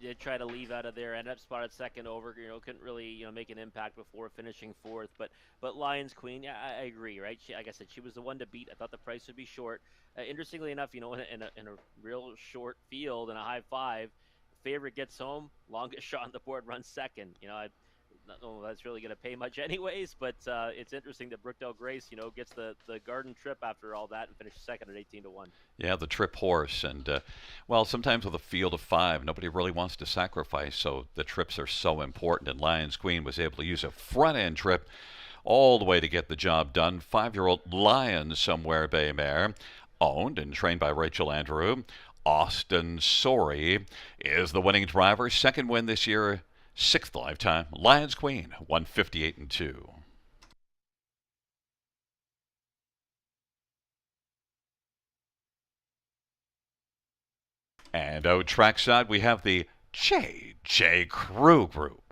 did try to leave out of there. Ended up spotted second over. Couldn't really make an impact before finishing 4th. But Lions Queen, yeah, I agree, right? Like I said, she was the one to beat. I thought the price would be short. Interestingly enough, in a real short field and a high 5, favorite gets home, longest shot on the board runs second. I not know if that's really going to pay much anyways, but it's interesting that Brookdale Grace, gets the garden trip after all that and finishes second at 18-1. Yeah, the trip horse. And, sometimes with a field of 5, nobody really wants to sacrifice, so the trips are so important. And Lions Queen was able to use a front-end trip all the way to get the job done. 5-year-old Lion Somewhere Bay mare, owned and trained by Rachel Andrew. Austin Sorey is the winning driver. Second win this year. 6th lifetime. Lions Queen, 158-2. And out trackside, we have the J.J. Crew Group.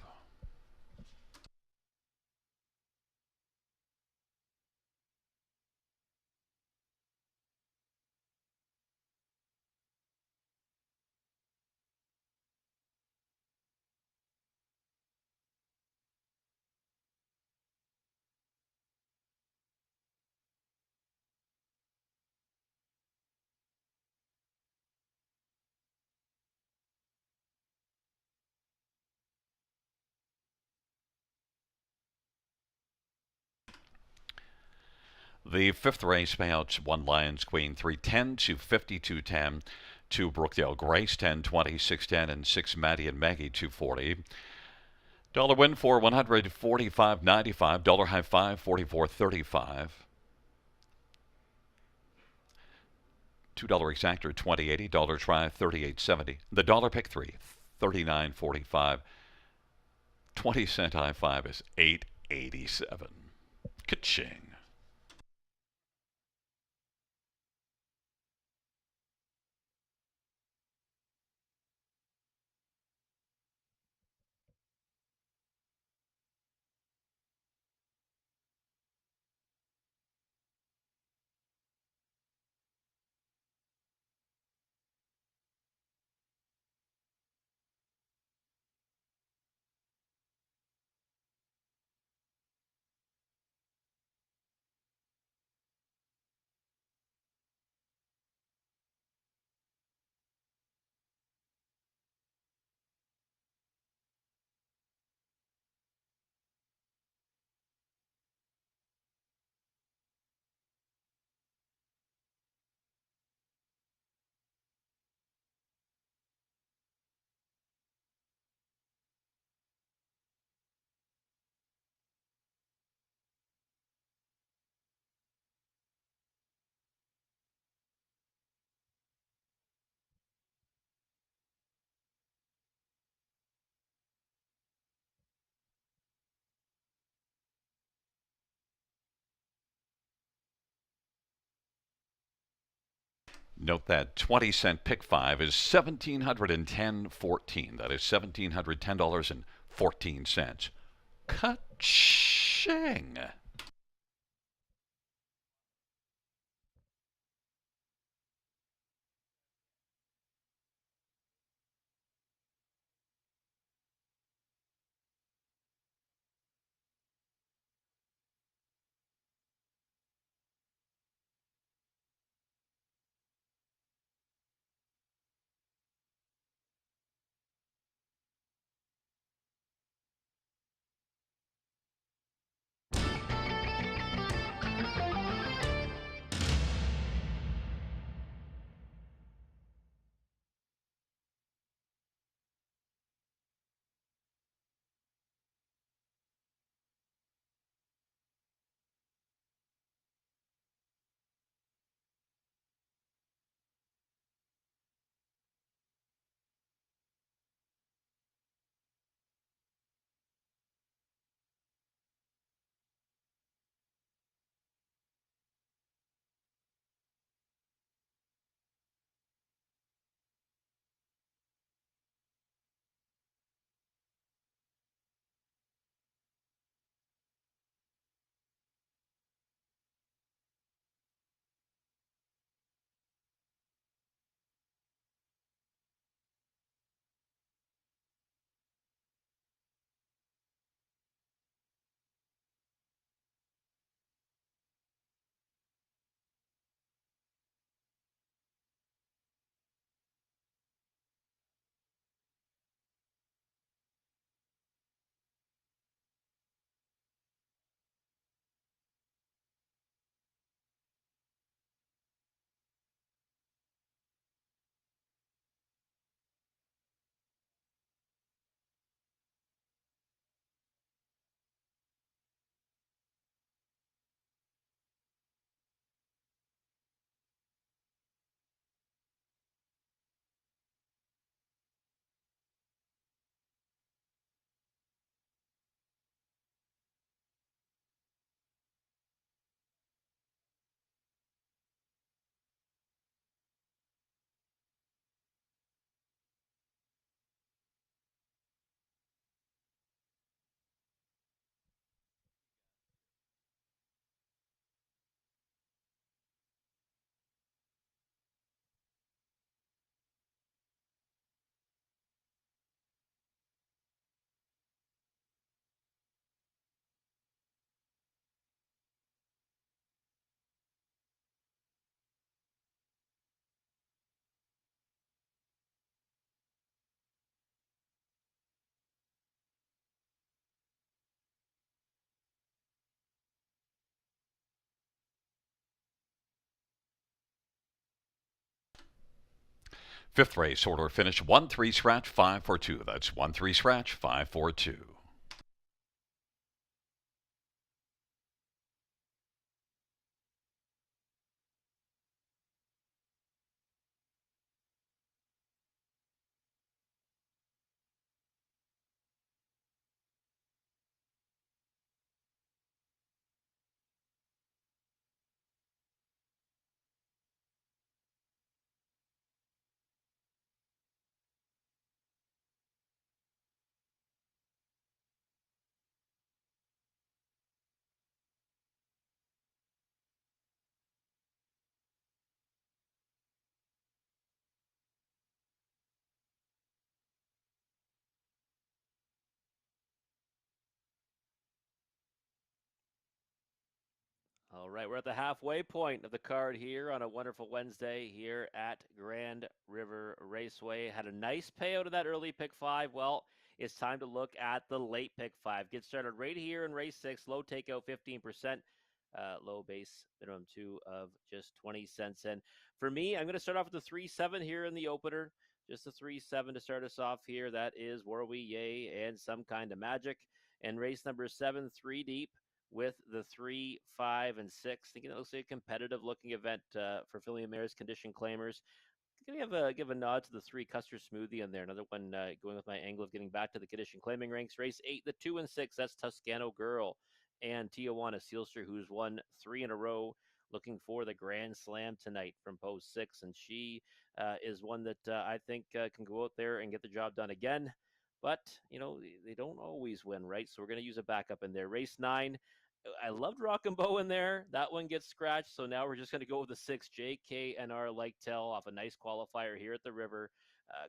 The fifth race payouts: 1 Lions Queen, 310, 250, 210, 2 Brookdale Grace, 10, 20, 610, and 6 Maddie and Maggie, 240. Dollar win for 145.95. Dollar high five, 44.35. $2 exactor, 20.80. Dollar try, 38.70. The dollar pick three, 39.45. 20-cent high five is 8.87. Ka-ching. Note that 20-cent pick five is $1,710.14. That is $1,710.14. Ka-ching. Fifth race, order finish 1-3 scratch 542. That's 1-3 scratch 542. All right, we're at the halfway point of the card here on a wonderful Wednesday here at Grand River Raceway. Had a nice payout of that early pick 5. Well, it's time to look at the late pick 5. Get started right here in race 6. Low takeout 15%. Low base minimum 2 of just 20 cents. And for me, I'm going to start off with the 3-7 here in the opener. Just a 3-7 to start us off here. That is Warwe Yay and Some Kind of Magic. And race number 7, 3 deep, with the 3, 5, and 6. Thinking it looks like a competitive-looking event for Philly Mares condition claimers. I'm going to give a nod to the 3 Custer Smoothie in there. Another one going with my angle of getting back to the condition claiming ranks. Race 8, the 2 and 6. That's Toscano Girl and Tijuana Sealster, who's won 3 in a row. Looking for the Grand Slam tonight from post 6. And she is one that I think can go out there and get the job done again. But, they don't always win, right? So we're going to use a backup in there. Race 9, I loved Rockambeau in there. That one gets scratched. So now we're just going to go with the 6 JKNR Like Tell off a nice qualifier here at the river,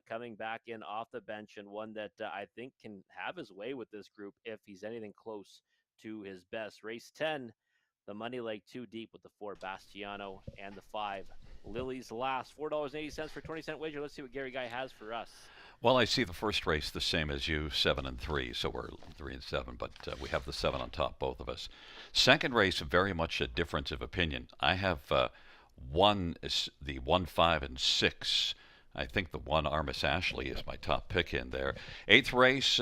coming back in off the bench, and one that I think can have his way with this group if he's anything close to his best. Race 10, the money leg 2 deep with the 4 Bastiano and the 5 Lily's Last. $4.80 for 20-cent wager. Let's see what Gary Guy has for us. Well, I see the first race the same as you, 7 and 3, so we're 3 and 7, but we have the 7 on top, both of us. Second race, very much a difference of opinion. I have the 1, 5, and 6. I think the 1 Armis Ashley is my top pick in there. Eighth race,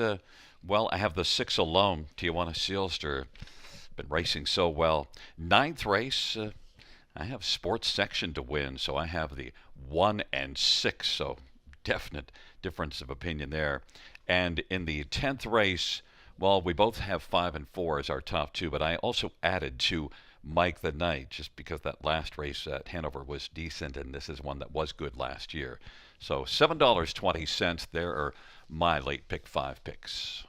well, I have the 6 alone, Tijuana Sealster. Been racing so well. Ninth race, I have Sports Section to win, so I have the 1 and 6, so definite difference of opinion there. And in the 10th race, well, we both have 5 and 4 as our top 2, but I also added to Mike the Knight just because that last race at Hanover was decent, and this is one that was good last year. So $7.20, there are my late pick 5 picks.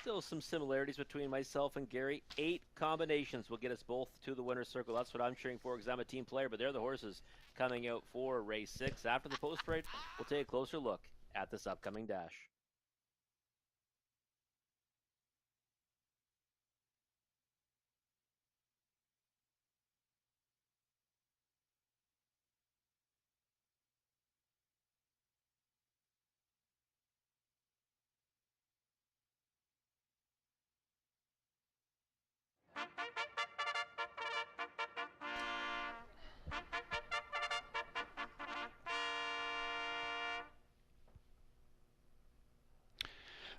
Still some similarities between myself and Gary. 8 combinations will get us both to the winner's circle. That's what I'm cheering for because I'm a team player, but they're the horses coming out for race 6. After the post parade, we'll take a closer look at this upcoming dash.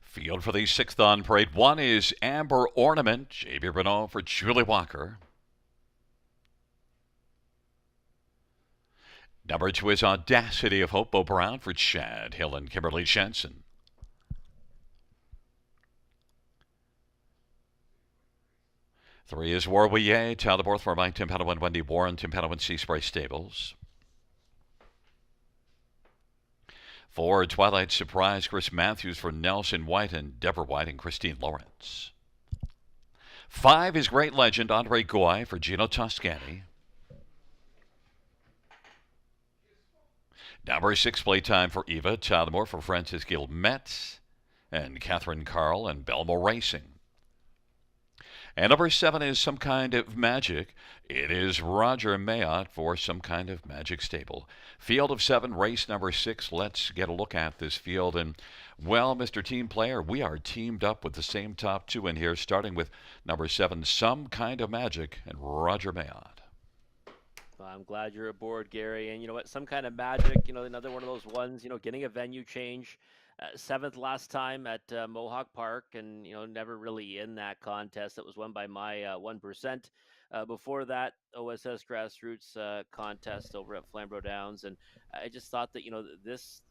Field for the 6th on parade. 1 is Amber Ornament, J.B. Renault for Julie Walker. Number 2 is Audacity of Hope Brown for Chad Hill and Kimberly Shenson. 3 is Warwiye, Tyler for Mike Timpano and Wendy Warren, Timpano and Sea Spray Stables. 4, Twilight Surprise, Chris Matthews for Nelson White and Deborah White and Christine Lawrence. 5 is Great Legend, Andre Goy for Gino Toscani. Number 6, Playtime for Eva, Tyler for Francis Gilmet and Catherine Carl and Belmo Racing. And number 7 is Some Kind of Magic. It is Roger Mayotte for Some Kind of Magic Stable. Field of 7, race number 6. Let's get a look at this field. And, well, Mr. Team Player, we are teamed up with the same top 2 in here, starting with number 7, Some Kind of Magic, and Roger Mayotte. I'm glad you're aboard, Gary. And you know what? Some kind of magic, another one of those ones, getting a venue change. Seventh last time at Mohawk Park, and never really in that contest. It was won by my 1%. Before that, OSS grassroots contest over at Flamborough Downs, and I just thought that this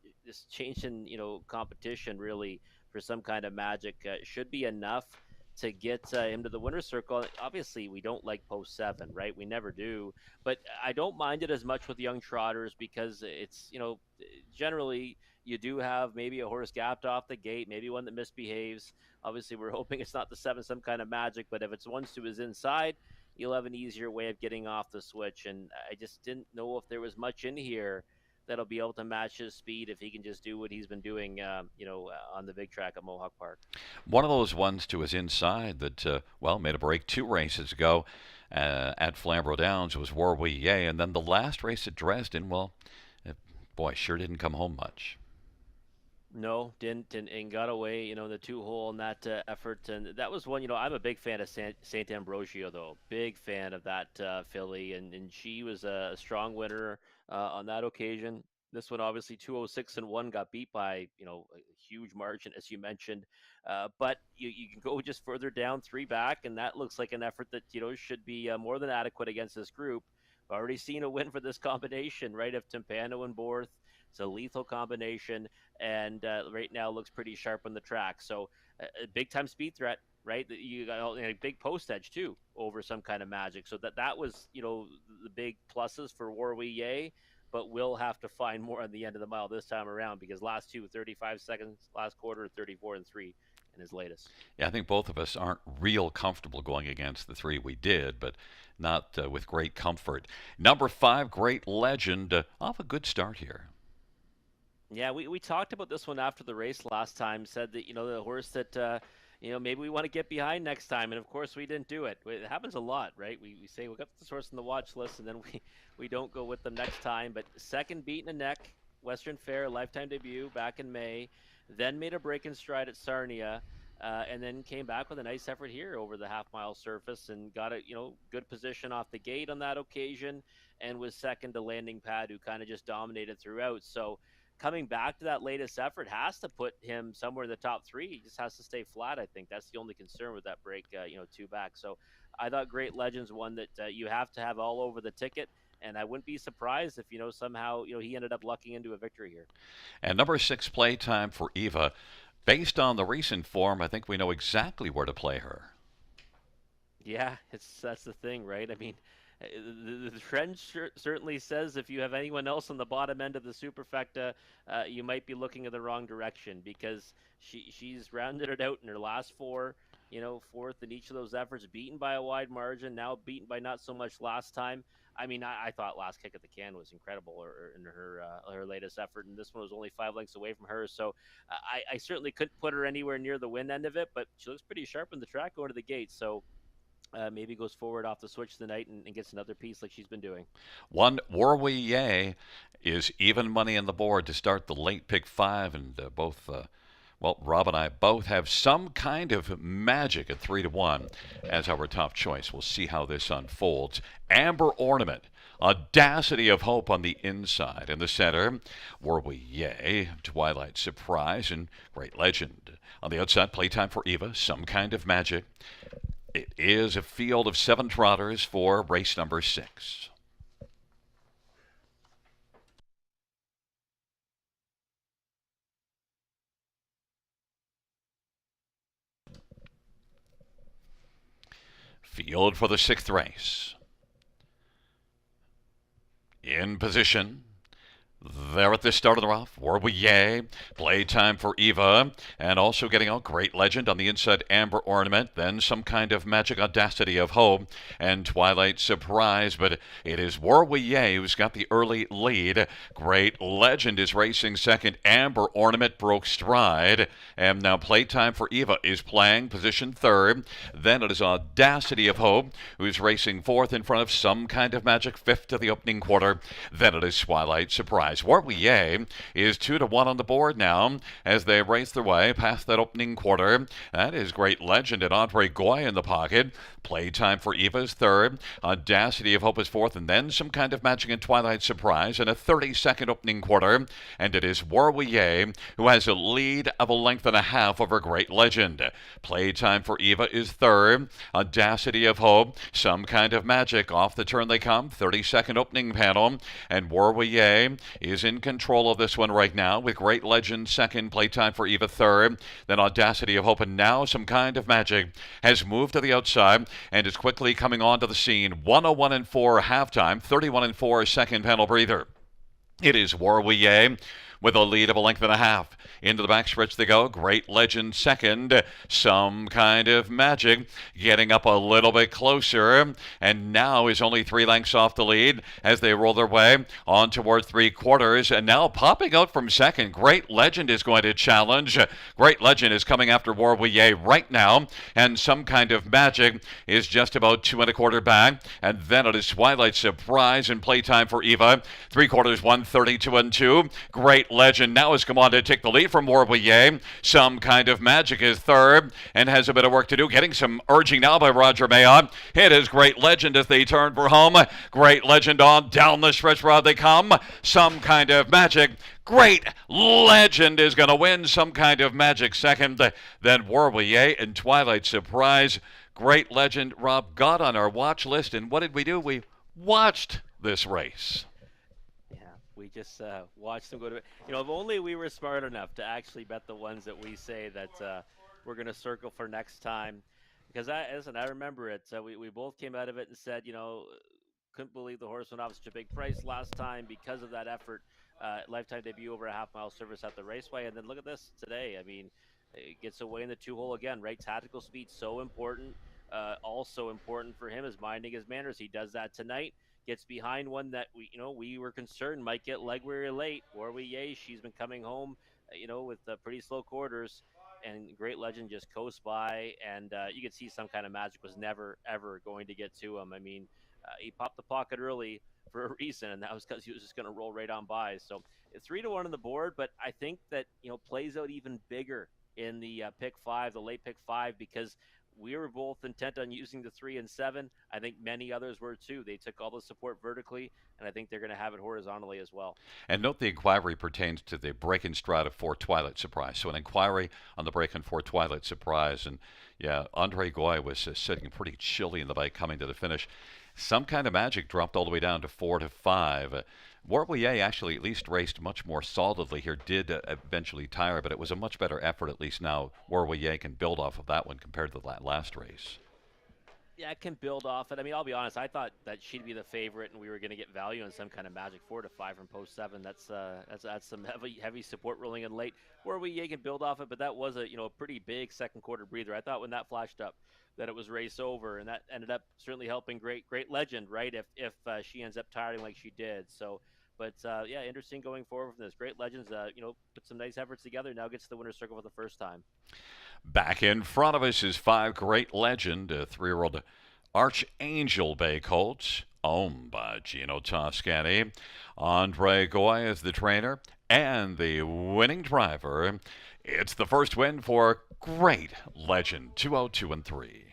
change in competition really for some kind of magic should be enough to get him to the winner's circle. Obviously, we don't like post seven, right? We never do, but I don't mind it as much with young trotters because it's generally you do have maybe a horse gapped off the gate, maybe one that misbehaves. Obviously, we're hoping it's not the seven, some kind of magic, but if it's once to his inside, you'll have an easier way of getting off the switch. And I just didn't know if there was much in here that'll be able to match his speed if he can just do what he's been doing, on the big track at Mohawk Park. One of those ones to his inside that, made a break 2 races ago at Flamborough Downs was Warwier. And then the last race at Dresden, boy, sure didn't come home much. No, didn't, and got away, the 2-hole in that effort. And that was one, I'm a big fan of St. Ambrosio, though. Big fan of that filly, and she was a strong winner on that occasion. This one, obviously, 206-1, got beat by, a huge margin, as you mentioned. But you can go just further down, 3 back, and that looks like an effort that, should be more than adequate against this group. I've already seen a win for this combination, right, of Timpano and Borth. It's a lethal combination, and right now looks pretty sharp on the track. So a big-time speed threat, right? You got a big post edge, too, over some kind of magic. So that was, the big pluses for Warwier, but we'll have to find more on the end of the mile this time around because last 35 seconds, last quarter, 34 and 3 in his latest. Yeah, I think both of us aren't real comfortable going against the 3 we did, but not with great comfort. Number 5, Great Legend, off a good start here. Yeah, we talked about this one after the race last time, said that, the horse that, maybe we want to get behind next time. And of course we didn't do it. It happens a lot, right? We say we got this horse on the watch list and then we don't go with them next time. But second beat in a neck, Western Fair, lifetime debut back in May, then made a break in stride at Sarnia. And then came back with a nice effort here over the half-mile surface and got a good position off the gate on that occasion and was second to Landing Pad, who kind of just dominated throughout. So coming back to that latest effort has to put him somewhere in the top 3. He just has to stay flat, I think. That's the only concern with that break, 2 back. So I thought Great Legends one that you have to have all over the ticket. And I wouldn't be surprised if, somehow, he ended up lucking into a victory here. And number 6, Playtime for Eva. Based on the recent form, I think we know exactly where to play her. Yeah, that's the thing, right? I mean, the trend certainly says if you have anyone else on the bottom end of the superfecta, you might be looking at the wrong direction because she's rounded it out in her last 4, fourth in each of those efforts, beaten by a wide margin, now beaten by not so much last time. I mean, I thought last kick at the can was incredible in her latest effort, and this one was only 5 lengths away from her. So I certainly couldn't put her anywhere near the win end of it, but she looks pretty sharp in the track going to the gate. So maybe goes forward off the switch tonight and gets another piece like she's been doing. One, Warwier is even money on the board to start the late pick 5, and both Rob and I both have some kind of magic at 3-1 as our top choice. We'll see how this unfolds. Amber Ornament, Audacity of Hope on the inside. In the center, Warwier, Twilight Surprise, and Great Legend. On the outside, Playtime for Eva, Some Kind of Magic. It is a field of 7 trotters for race number 6. Field for the 6th race. In position. There at the start of the rough, Warwier, Playtime for Eva, and also getting out Great Legend on the inside, Amber Ornament, then Some Kind of Magic, Audacity of Hope, and Twilight Surprise, but it is Warwier who's got the early lead. Great Legend is racing second, Amber Ornament broke stride, and now Playtime for Eva is playing position 3rd. Then it is Audacity of Hope who's racing 4th in front of Some Kind of Magic, 5th to the opening quarter. Then it is Twilight Surprise Surprise. Warwier is 2-1 on the board now as they race their way past that opening quarter. That is Great Legend and Andre Goy in the pocket. Playtime for Eva's third. Audacity of Hope is fourth, and then Some Kind of Magic and Twilight Surprise in a 30-second opening quarter. And it is Warwier who has a lead of a length and a half over Great Legend. Playtime for Eva is third. Audacity of Hope, Some Kind of Magic, off the turn they come. 30-second opening panel. And Warwier is in control of this one right now with Great Legend second. Playtime for Eva third. Then Audacity of Hope, and now Some Kind of Magic has moved to the outside and is quickly coming onto the scene. 101-4 halftime, 31-4 second panel breather. It is Warwier with a lead of a length and a half. Into the backstretch they go. Great Legend second. Some Kind of Magic getting up a little bit closer, and now is only 3 lengths off the lead as they roll their way on towards 3/4. And now popping out from second, Great Legend is going to challenge. Great Legend is coming after Warwier right now, and Some Kind of Magic is just about 2 1/4 back. And then it is Twilight Surprise and Playtime for Eva. 3/4, 132-2. Great Legend now has come on to take the lead from Warwier. Some Kind of Magic is third and has a bit of work to do. Getting some urging now by Roger Mayotte. It is Great Legend as they turn for home. Great Legend on down the stretch road they come. Some Kind of Magic. Great Legend is going to win. Some Kind of Magic second. Then Warwier and Twilight Surprise. Great Legend, Rob, got on our watch list, and what did we do? We watched this race. We just watched them go to it. You know, if only we were smart enough to actually bet the ones that we say that we're going to circle for next time. Because I remember it. We both came out of it and said, you know, couldn't believe the horse went off such a big price last time because of that effort. Lifetime debut over a half-mile service at the Raceway. And then look at this today. I mean, it gets away in the 2-hole again, right? Tactical speed, so important. Also important for him is minding his manners. He does that tonight. Gets behind one that we were concerned might get leg weary late. Warwier, she's been coming home, with pretty slow quarters, and Great Legend just coasts by, and you could see Some Kind of Magic was never ever going to get to him. I mean, he popped the pocket early for a reason, and that was because he was just going to roll right on by. So 3-1 on the board, but I think that plays out even bigger in the pick 5, the late pick 5, because we were both intent on using the 3 and 7. I think many others were too. They took all the support vertically, and I think they're going to have it horizontally as well. And note the inquiry pertains to the break-in strata for Twilight Surprise. So an inquiry on the break-in for Twilight Surprise. And yeah, Andre Goy was sitting pretty chilly in the bike coming to the finish. Some Kind of Magic dropped all the way down to 4-5. Warwier actually at least raced much more solidly here, did eventually tire, but it was a much better effort. At least now Warwier can build off of that one compared to that last race. Yeah, it can build off it. I mean, I'll be honest. I thought that she'd be the favorite, and we were going to get value on Some Kind of Magic 4-5 from post 7. That's some heavy support rolling in late. Warwier can build off it, but that was a pretty big second quarter breather. I thought when that flashed up that it was race over, and that ended up certainly helping Great Legend, right? If she ends up tiring like she did. So, but yeah, interesting going forward from this. Great Legends, put some nice efforts together. Now gets to the winner's circle for the first time. Back in front of us is 5 Great Legend, a 3-year-old Archangel Bay Colts, owned by Gino Toscani. Andre Goy is the trainer and the winning driver. It's the first win for Great Legend, 202-3.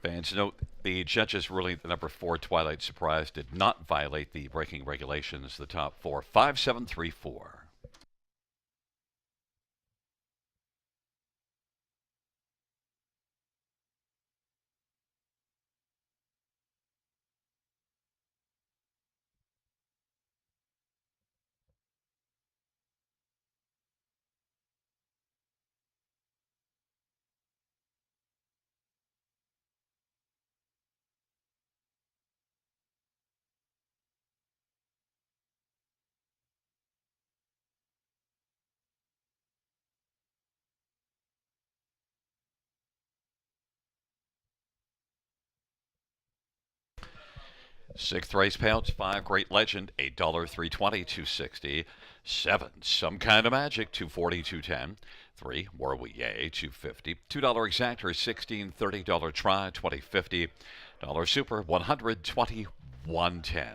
Fans note the judges ruling the number 4 Twilight Surprise did not violate the braking regulations. The top four, 5-7-3-4. Sixth race payouts, 5 Great Legend, $8, 320, 260. 7 Some Kind of Magic, 240, 210. 3 Were We Yay, 250. $2 Exactor, 16, $30 Try, 2050. Dollar Super, 120, 110.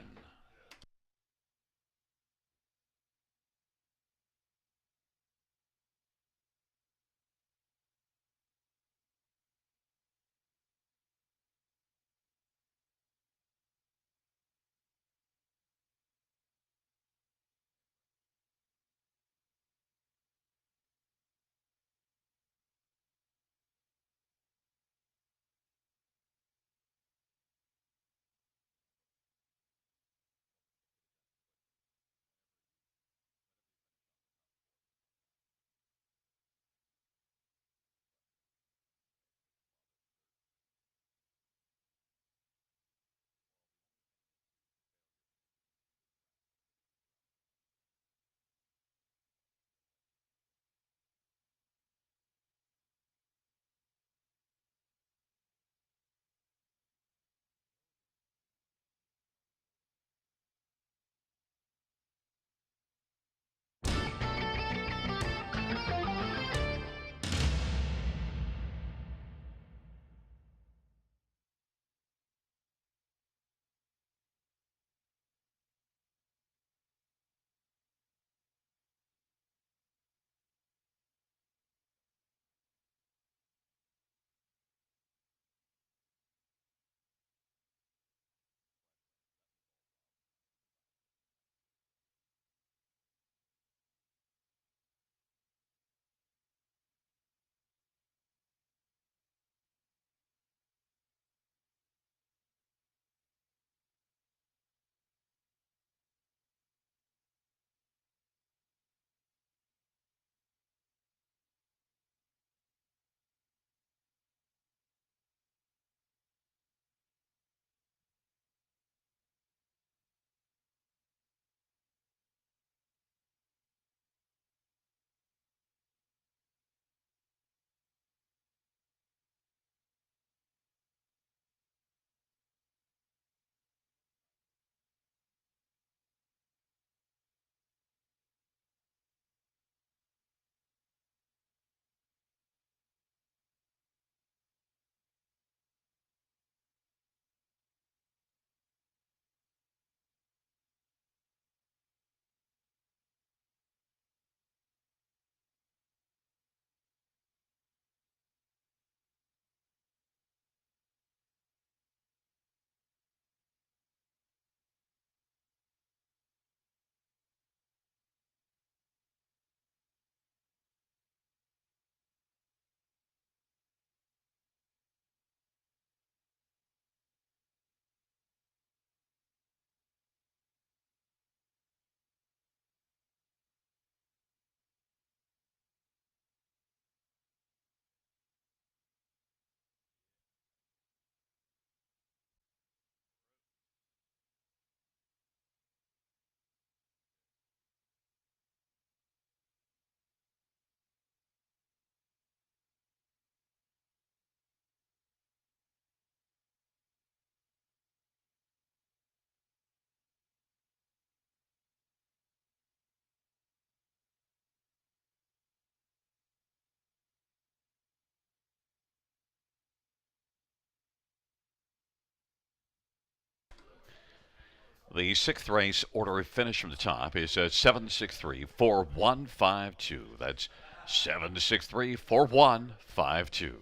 The sixth race order of finish from the top is 7-6-3-4-1-5-2. That's 7-6-3-4-1-5-2.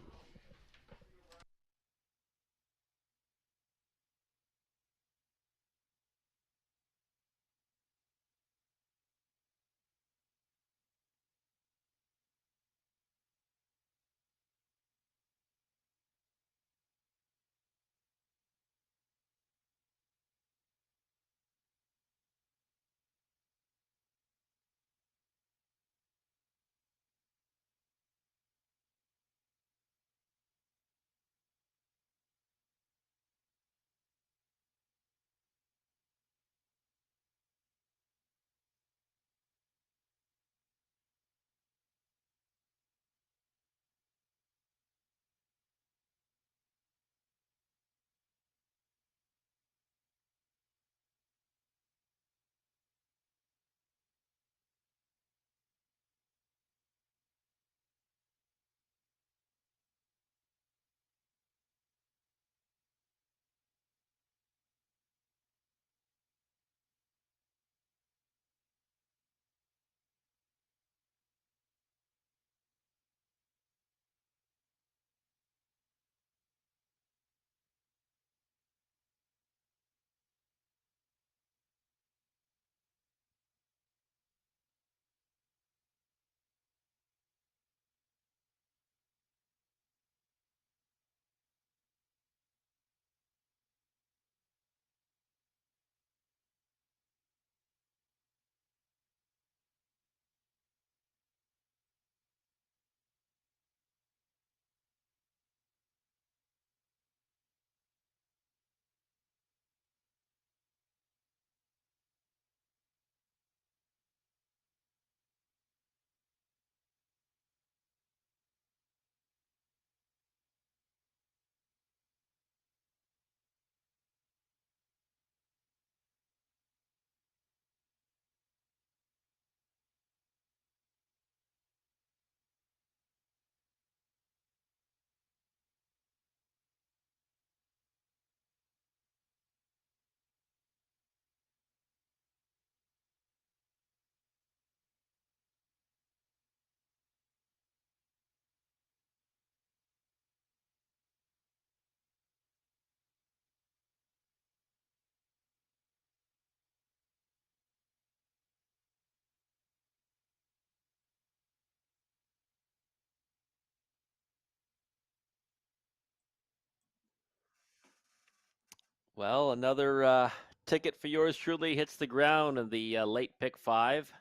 Well, another ticket for yours truly hits the ground in the late pick 5.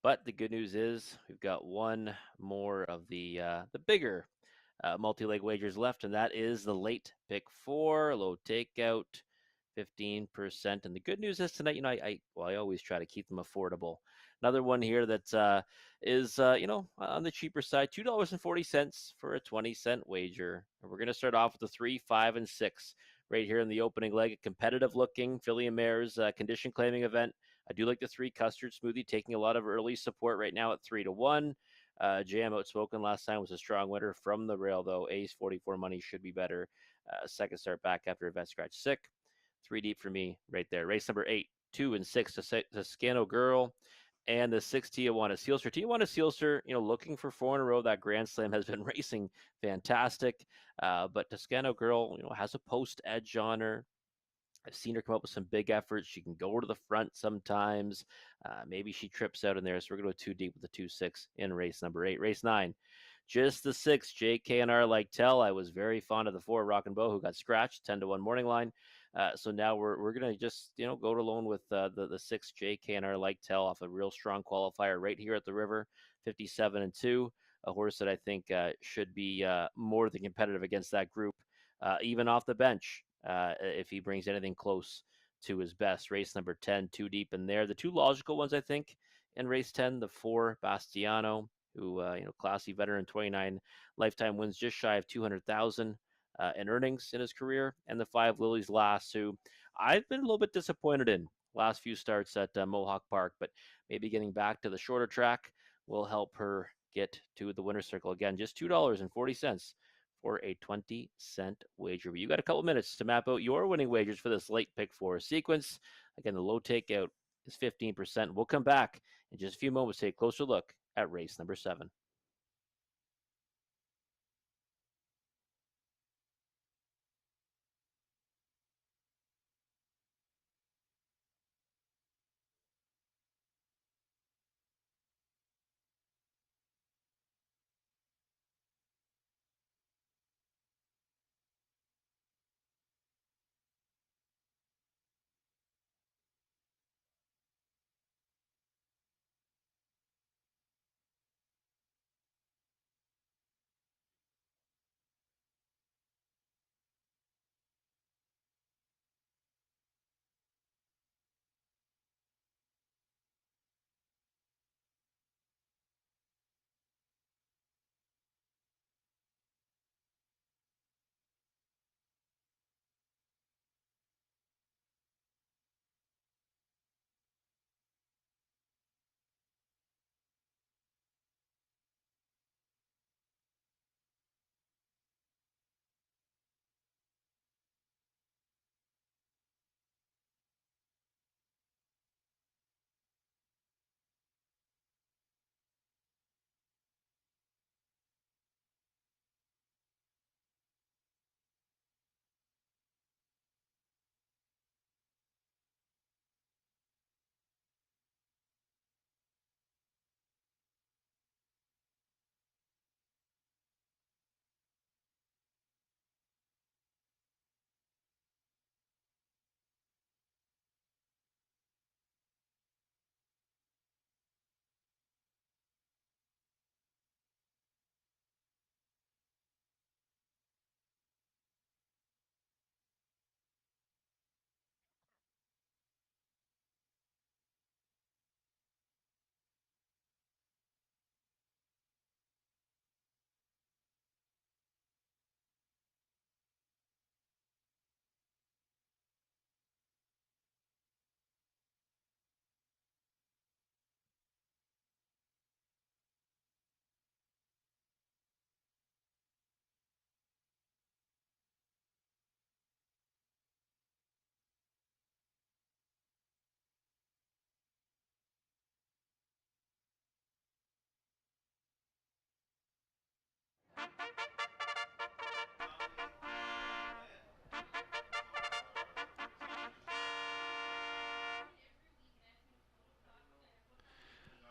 But the good news is we've got one more of the bigger multi-leg wagers left, and that is the late pick 4, low takeout, 15%. And the good news is tonight, I always try to keep them affordable. Another one here that is on the cheaper side, $2.40 for a 20-cent wager. And we're going to start off with the 3, 5, and 6 right here in the opening leg. A competitive-looking Filly and Mares condition claiming event. I do like the 3 Custard Smoothie taking a lot of early support right now at 3-1. JM Outspoken last time was a strong winner from the rail, though. Ace 44 money should be better. Second start back after a vet scratch sick. 3 deep for me right there. Race number 8, 2 and 6 to Toscano Girl. And the 6 Tijuana Sealster. Tijuana Sealster, looking for 4 in a row. That Grand Slam has been racing fantastic. But Toscano Girl, has a post edge on her. I've seen her come up with some big efforts. She can go to the front sometimes. Maybe she trips out in there. So we're going to go 2 deep with the 2-6 in race number 8. Race 9, just the 6 JKNR like tell. I was very fond of the 4 Rock and Bow who got scratched 10-1 morning line. So now we're going to just go it alone with the 6 JKNR like tell off a real strong qualifier right here at the river, 57-2. A horse that I think should be more than competitive against that group, even off the bench. If he brings anything close to his best. Race number 10, 2 deep in there. The 2 logical ones, I think, in race 10, the 4 Bastiano, who, classy veteran, 29 lifetime wins, just shy of 200,000 in earnings in his career, and the 5 Lily's Last, who I've been a little bit disappointed in last few starts at Mohawk Park, but maybe getting back to the shorter track will help her get to the winner's circle. Again, just $2.40 for a 20-cent wager. But you got a couple minutes to map out your winning wagers for this late pick 4 sequence. Again, the low takeout is 15%. We'll come back in just a few moments to take a closer look at race number 7.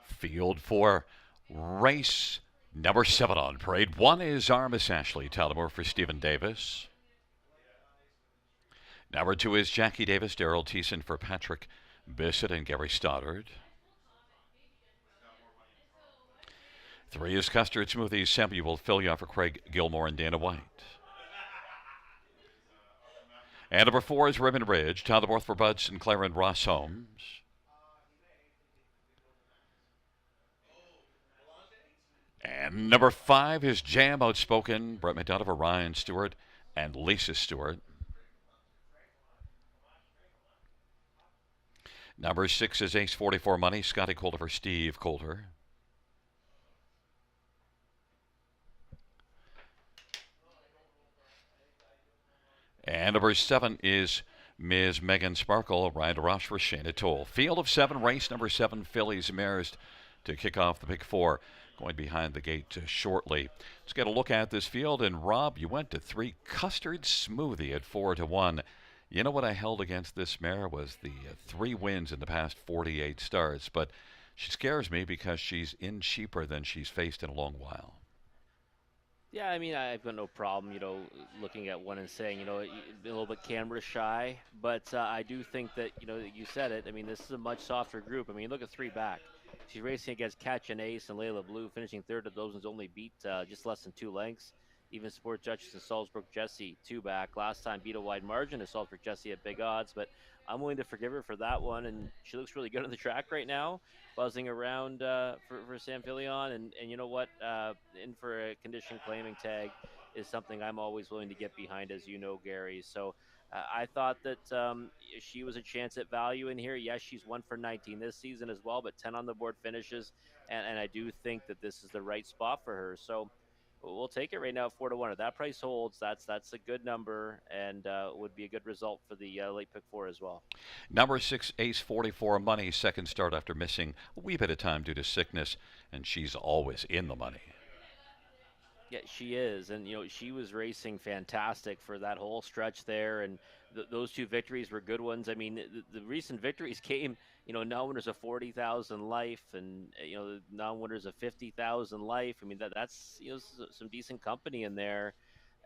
Field for race number 7 on parade. 1 is Armis Ashley Tullamore for Stephen Davis. Number 2 is Jackie Davis, Daryl Thiessen for Patrick Bissett and Gary Stoddard. 3 is Custard Smoothies, Samuel Filia for Craig Gilmore and Dana White. And number 4 is Ribbon Ridge, Tyler Borth for Bud Sinclair and Ross Holmes. And number 5 is Jam Outspoken, Brett McDonough for Ryan Stewart and Lisa Stewart. Number 6 is Ace 44 Money, Scotty Coulter for Steve Coulter. And number 7 is Ms. Megan Sparkle, Ryan DeRoche for Shayna Toll. Field of 7, race number 7, fillies mares to kick off the Big Four. Going behind the gate shortly. Let's get a look at this field. And Rob, you went to 3 Custard Smoothie at 4-1. You know what I held against this mare was the 3 wins in the past 48 starts. But she scares me because she's in cheaper than she's faced in a long while. Yeah, I mean, I've got no problem, looking at one and saying, a little bit camera shy. But I do think that, you said it. I mean, this is a much softer group. I mean, look at 3 back. She's racing against Catch and Ace and Layla Blue, finishing third of those ones, only beat just less than 2 lengths. Even Sport Judges and Salzburg Jesse 2 back. Last time beat a wide margin to Salzburg Jesse at big odds, but I'm willing to forgive her for that one. And she looks really good on the track right now, buzzing around for Sam Filion. And you know what? In for a condition claiming tag is something I'm always willing to get behind, as you know, Gary. So I thought that she was a chance at value in here. Yes, she's 1 for 19 this season as well, but 10 on the board finishes. And I do think that this is the right spot for her. So we'll take it right now at 4-1. If that price holds, that's a good number and would be a good result for the late pick 4 as well. Number 6, Ace 44 Money, second start after missing a wee bit of time due to sickness, and she's always in the money. Yeah, she is, and she was racing fantastic for that whole stretch there, and those 2 victories were good ones. I mean, the recent victories came, non-winners of 40,000 life, and the non-winners of 50,000 life. I mean, that's some decent company in there.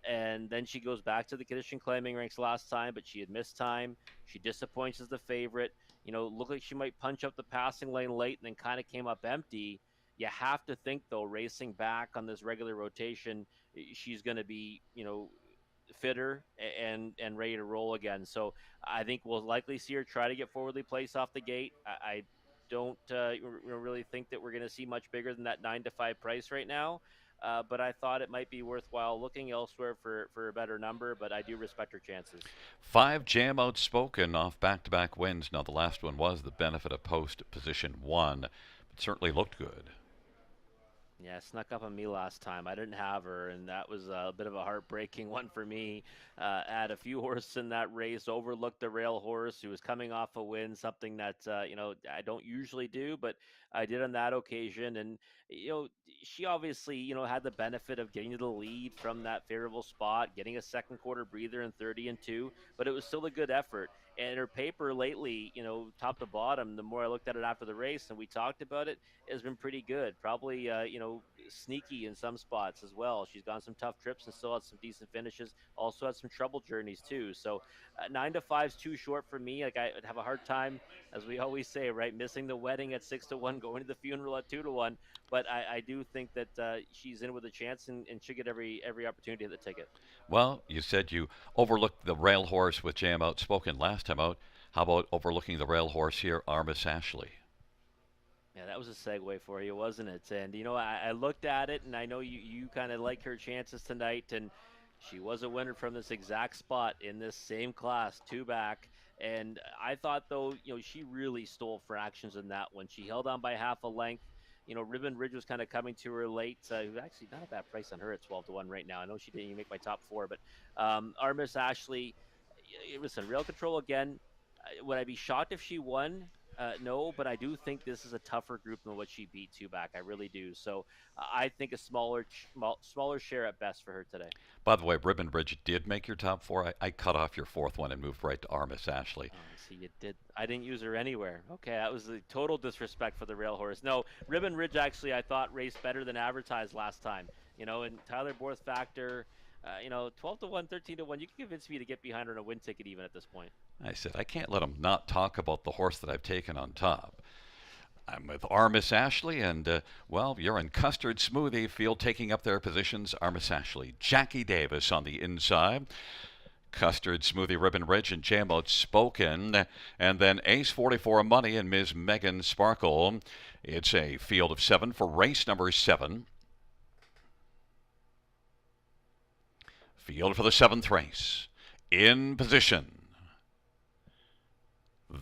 And then she goes back to the condition claiming ranks last time, but she had missed time. She disappoints as the favorite. Looked like she might punch up the passing lane late and then kind of came up empty. You have to think, though, racing back on this regular rotation, she's going to be, fitter and ready to roll again. So I think we'll likely see her try to get forwardly placed off the gate. I don't really think that we're going to see much bigger than that 9-5 price right now. But I thought it might be worthwhile looking elsewhere for a better number, but I do respect her chances. 5, Jam Outspoken off back-to-back wins. Now, the last one was the benefit of post position 1, but certainly looked good. Yeah, snuck up on me last time. I didn't have her, and that was a bit of a heartbreaking one for me. Had a few horses in that race, overlooked the rail horse who was coming off a win, something that, I don't usually do, but I did on that occasion. And, she obviously, had the benefit of getting to the lead from that favorable spot, getting a second quarter breather in 30-2, but it was still a good effort. And her paper lately, top to bottom, the more I looked at it after the race and we talked about it, has been pretty good. Probably, sneaky in some spots as well. She's gone some tough trips and still had some decent finishes. Also had some trouble journeys too. So 9-5 is too short for me. Like, I would have a hard time, as we always say, right, missing the wedding at 6-1, going to the funeral at 2-1. But I do think that she's in with a chance and should get every opportunity at the ticket. Well, you said you overlooked the rail horse with Jam Outspoken last time out. How about overlooking the rail horse here, Armis Ashley? Yeah, that was a segue for you, wasn't it? And, I looked at it, and I know you kind of like her chances tonight, and she was a winner from this exact spot in this same class, 2 back. And I thought, though, she really stole fractions in that one. She held on by half a length. Ribbon Ridge was kind of coming to her late. Actually, not a bad price on her at 12-1 right now. I know she didn't even make my top 4, but Armis Ashley, listen, rail control again. Would I be shocked if she won? No, but I do think this is a tougher group than what she beat 2 back. I really do. So I think a smaller share at best for her today. By the way, Ribbon Bridge did make your top 4. I cut off your 4th one and moved right to Armis Ashley. Oh, see, you did. I didn't use her anywhere. Okay, that was a total disrespect for the rail horse. No, Ribbon Ridge actually I thought raced better than advertised last time. And Tyler Borth factor. 12 to 1, 13 to 1, you can convince me to get behind her on a win ticket even at this point. I said, I can't let him not talk about the horse that I've taken on top. I'm with Armis Ashley, and, well, you're in Custard Smoothie field taking up their positions. Armis Ashley, Jackie Davis on the inside. Custard Smoothie, Ribbon Ridge, and Jam Outspoken. And then Ace 44 Money and Ms. Megan Sparkle. It's a field of 7 for race number 7. Field for the 7th race. In position.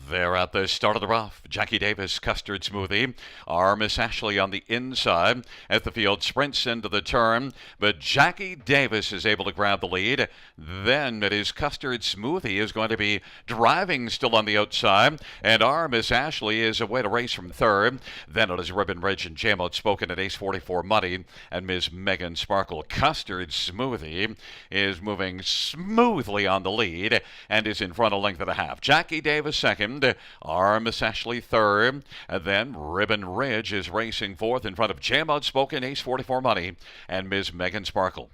They're at the start of the rough. Jackie Davis, Custard Smoothie. Armis Ashley on the inside as the field sprints into the turn. But Jackie Davis is able to grab the lead. Then it is Custard Smoothie is going to be driving still on the outside. And Armis Ashley is away to race from third. Then it is Ribbon Ridge and Jam Outspoken at Ace 44 Money and Ms. Megan Sparkle. Custard Smoothie is moving smoothly on the lead and is in front a length and a half. Jackie Davis second. Armis Ashley third. And then Ribbon Ridge is racing fourth in front of Jam Outspoken, Ace 44 Money, and Ms. Megan Sparkle.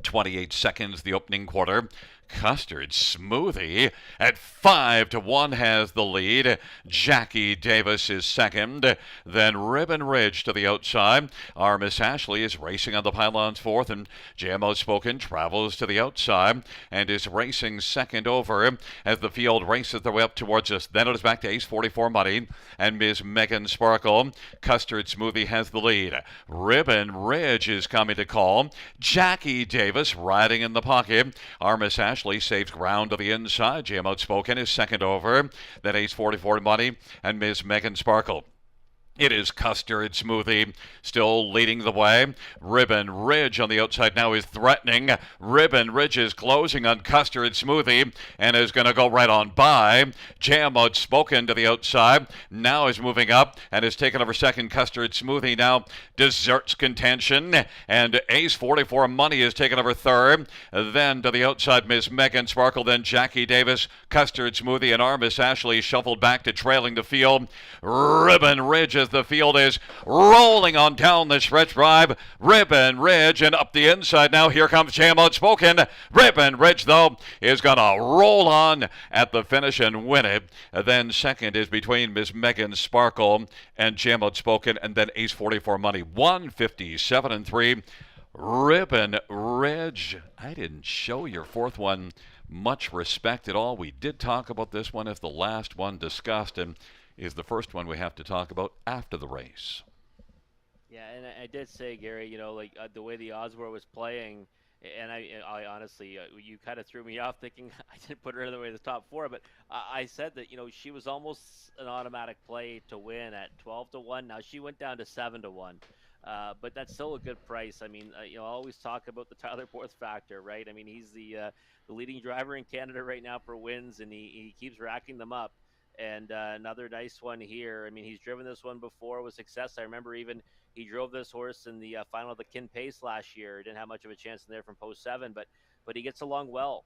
28 seconds the opening quarter. Custard Smoothie at 5 to 1 has the lead. Jackie Davis is second. Then Ribbon Ridge to the outside. Armis Ashley is racing on the pylons fourth, and Jam Outspoken travels to the outside and is racing second over as the field races their way up towards us. Then it is back to Ace 44 Money and Ms. Megan Sparkle. Custard Smoothie has the lead. Ribbon Ridge is coming to call. Jackie Davis riding in the pocket. Armis Ashley saves ground to the inside. Jam Outspoken is second over. Then Ace 44 Money and Ms. Megan Sparkle. It is Custard Smoothie still leading the way. Ribbon Ridge on the outside now is threatening. Ribbon Ridge is closing on Custard Smoothie and is going to go right on by. Jam Outspoken to the outside now is moving up and is taken over second. Custard Smoothie now deserts contention, and Ace 44 Money is taken over third. Then to the outside, Ms. Megan Sparkle, then Jackie Davis, Custard Smoothie, and Armis Ashley shuffled back to trailing the field. Ribbon Ridge as the field is rolling on down the stretch drive. Ribbon Ridge and up the inside now. Here comes Jam Outspoken. Ribbon Ridge, though, is going to roll on at the finish and win it. Then second is between Ms. Megan Sparkle and Jam Outspoken, and then Ace 44 Money. 157-3. Ribbon Ridge. I didn't show your fourth one much respect at all. We did talk about this one as the last one discussed, and is the first one we have to talk about after the race. Yeah, and I did say, Gary, the way the odds were was playing, and I honestly, you kind of threw me off thinking I didn't put her in the way of the top four, but I said that, she was almost an automatic play to win at 12 to 1. Now she went down to 7 to 1. But that's still a good price. I mean, I always talk about the Tyler Borth factor, right? I mean, he's the leading driver in Canada right now for wins, and he keeps racking them up. And another nice one here. I mean, he's driven this one before with success. I remember even he drove this horse in the final of the Kin Pace last year. Didn't have much of a chance in there from post 7, but he gets along well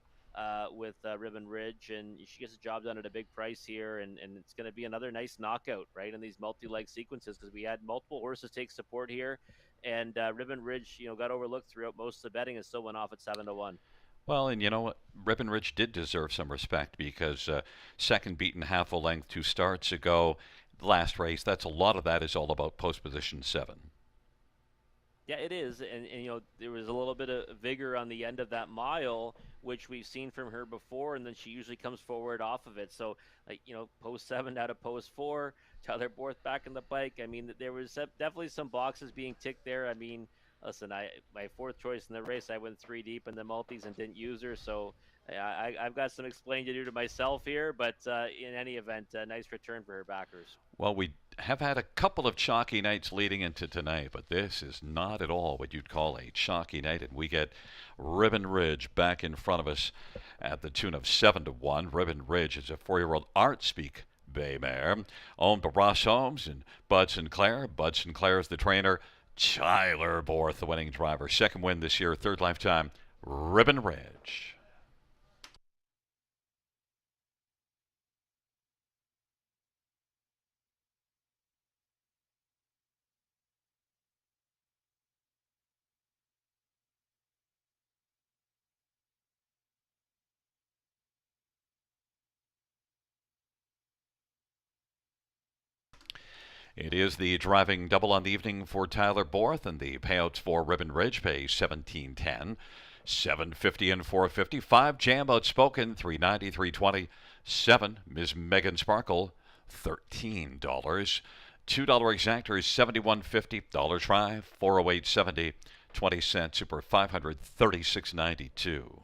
with Ribbon Ridge, and she gets the job done at a big price here, and it's going to be another nice knockout, right, in these multi-leg sequences, because we had multiple horses take support here, and Ribbon Ridge, got overlooked throughout most of the betting and still went off at 7 to 1. Well, and you know what? Ribbon Ridge did deserve some respect because second beaten half a length 2 starts ago. Last race, a lot of that is all about post position 7. Yeah, it is, and there was a little bit of vigor on the end of that mile, which we've seen from her before, and then she usually comes forward off of it. So, post 7 out of post 4, Tyler Borth back in the bike. I mean, there was definitely some boxes being ticked there. I mean, listen, my fourth choice in the race, I went 3 deep in the multis and didn't use her, so I've got some explaining to do to myself here, but in any event, a nice return for her backers. Well, we have had a couple of chalky nights leading into tonight, but this is not at all what you'd call a chalky night, and we get Ribbon Ridge back in front of us at the tune of 7 to 1. Ribbon Ridge is a 4-year-old Art Speak bay mare, owned by Ross Holmes and Bud Sinclair. Bud Sinclair is the trainer. Tyler Borth, the winning driver. Second win this year, third lifetime, Ribbon Ridge. It is the driving double on the evening for Tyler Borth, and the payouts for Ribbon Ridge pay $17.10, $7.50 and $4.50. 5 Jam Outspoken, $3.90, $3.20. 7 Ms. Megan Sparkle, $13. $2 exactors, $71.50. Dollar try, $408.70. 20 cents super 536.92.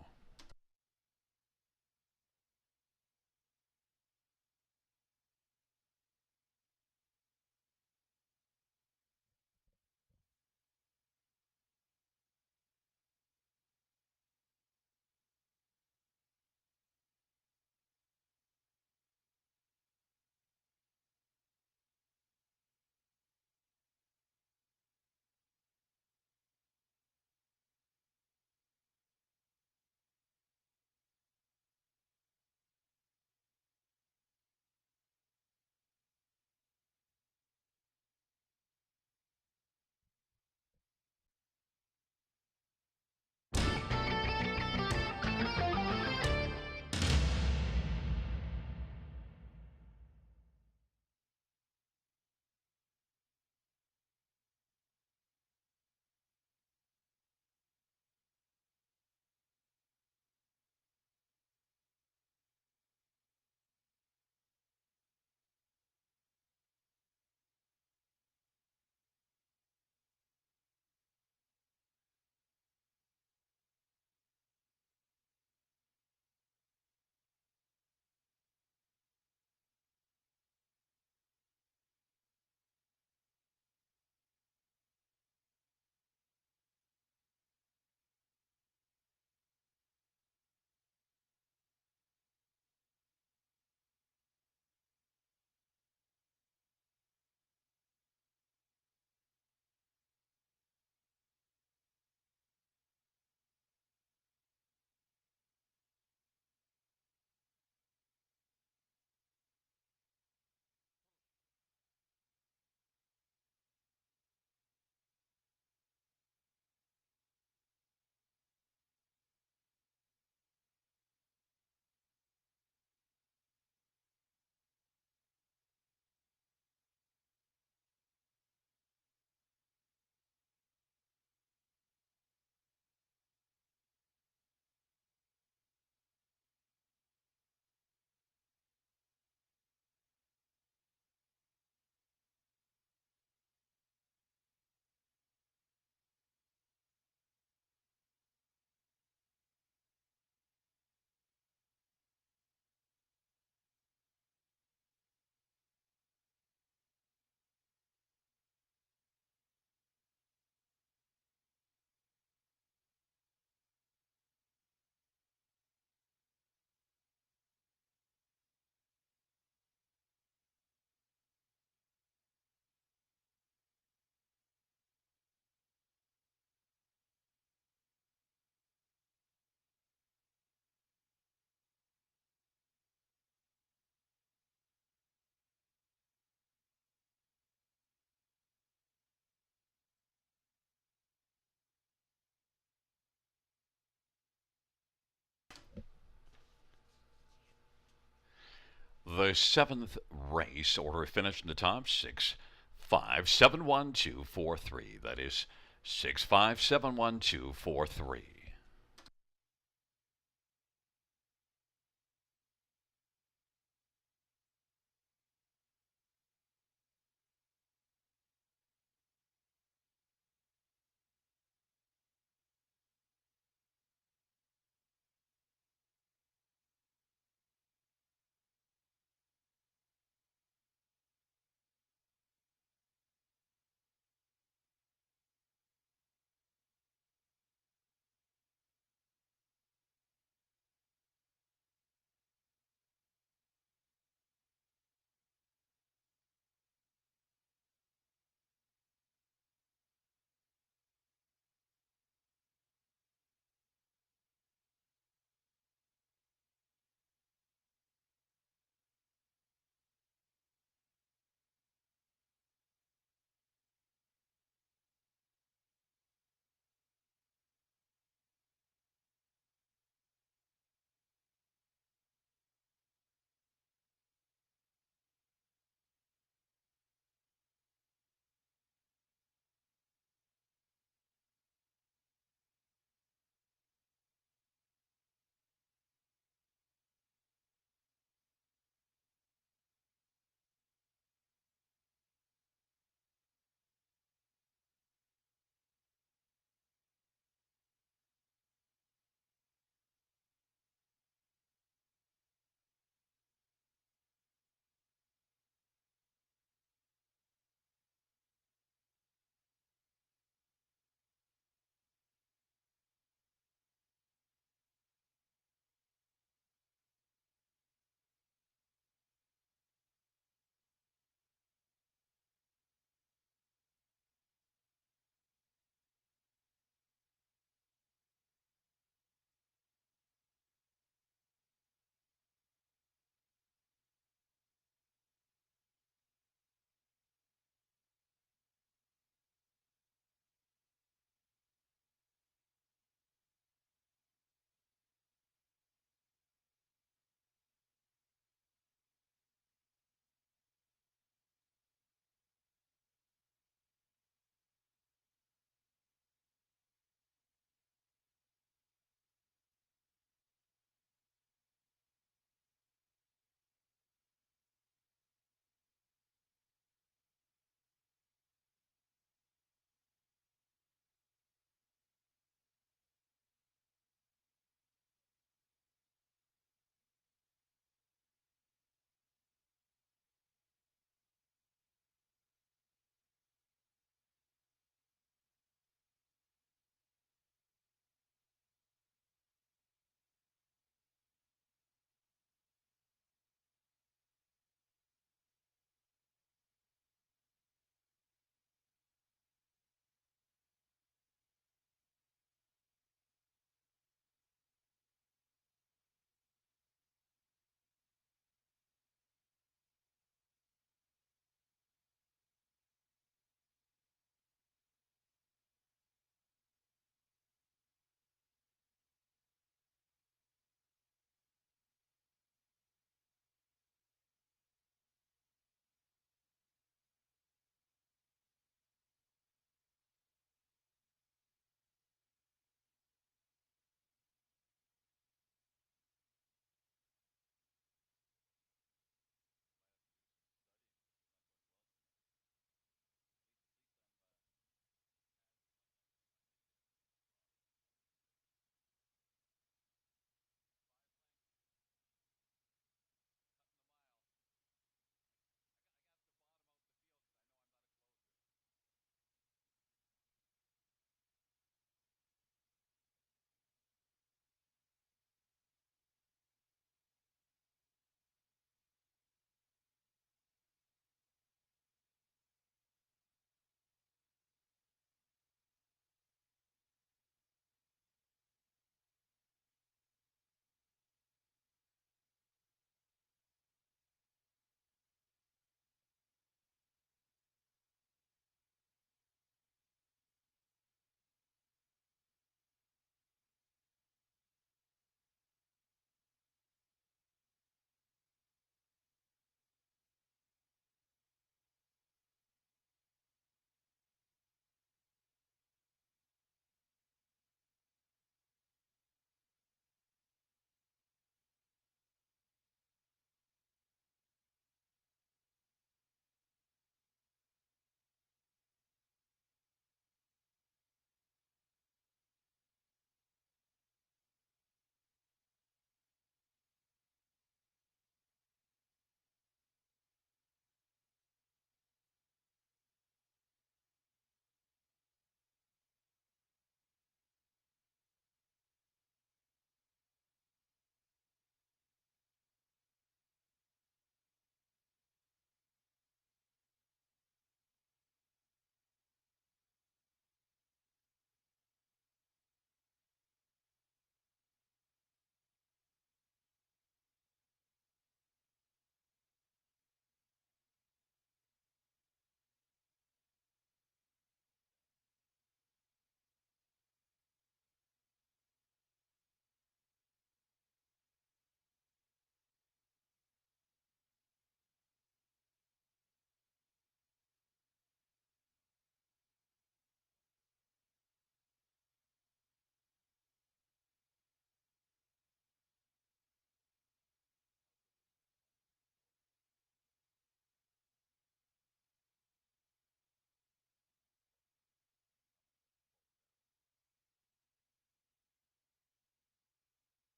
The 7th race order finished in the top 6571243. That is 6571243.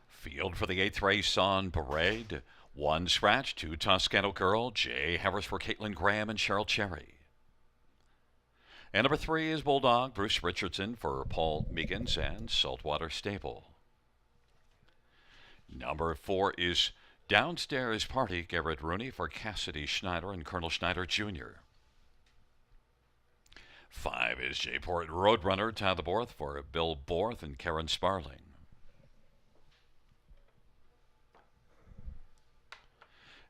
Field for the 8th race on parade. 1 scratch, 2 Toscano Girl, Jay Harris for Caitlin Graham and Cheryl Cherry. And number 3 is Bulldog, Bruce Richardson for Paul Meekins and Saltwater Stable. Number 4 is Downstairs Party, Garrett Rooney for Cassidy Schneider and Colonel Schneider Jr. 5 is Jayport Roadrunner, Tyler Borth for Bill Borth and Karen Sparling.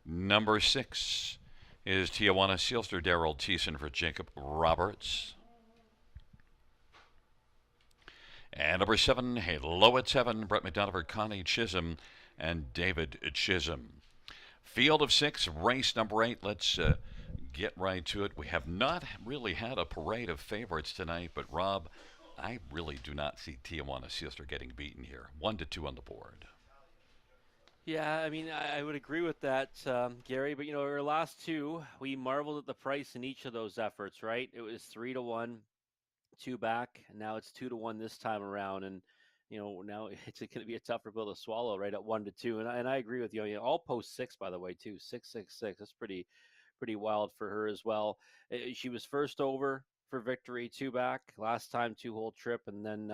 Number 6 is Tijuana Sealster, Daryl Thiessen for Jacob Roberts. And number 7, Hello at 7, Brett McDonough for Connie Chisholm and David Chisholm. Field of 6, race number 8. Let's get right to it. We have not really had a parade of favorites tonight, but Rob, I really do not see Tijuana Sealster getting beaten here. 1-2 on the board. Yeah, I mean, I would agree with that, Gary. But our last two, we marveled at the price in each of those efforts, right? It was 3-1, 2 back, and now it's 2-1 this time around. And now it's going to be a tougher pill to swallow, right, at 1-2. And I agree with you. All post 6, by the way, too. 666. That's pretty wild for her as well. She was first over for victory, 2 back last time, 2-hole trip, and then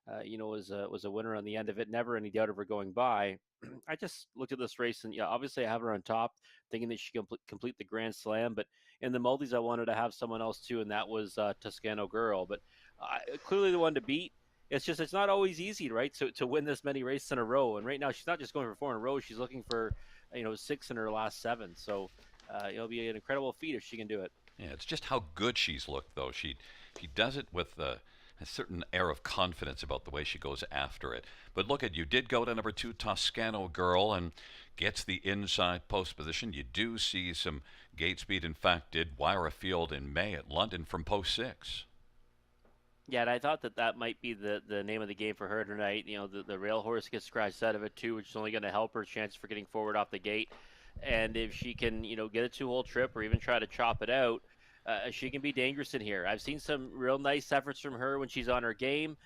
was a winner on the end of it. Never any doubt of her going by. I just looked at this race, and obviously I have her on top, thinking that she can complete the Grand Slam. But in the multis, I wanted to have someone else too, and that was Toscano Girl. But clearly the one to beat. It's not always easy, right? To win this many races in a row, and right now she's not just going for 4 in a row; she's looking for 6 in her last 7. So it'll be an incredible feat if she can do it. Yeah, it's just how good she's looked, though. She does it with a certain air of confidence about the way she goes after it. But look, you did go to number 2, Toscano Girl, and gets the inside post position. You do see some gate speed. In fact, did wire a field in May at London from post 6. Yeah, and I thought that might be the name of the game for her tonight. The rail horse gets scratched out of it too, which is only going to help her chance for getting forward off the gate. And if she can, get a 2-hole trip or even try to chop it out, she can be dangerous in here. I've seen some real nice efforts from her when she's on her game.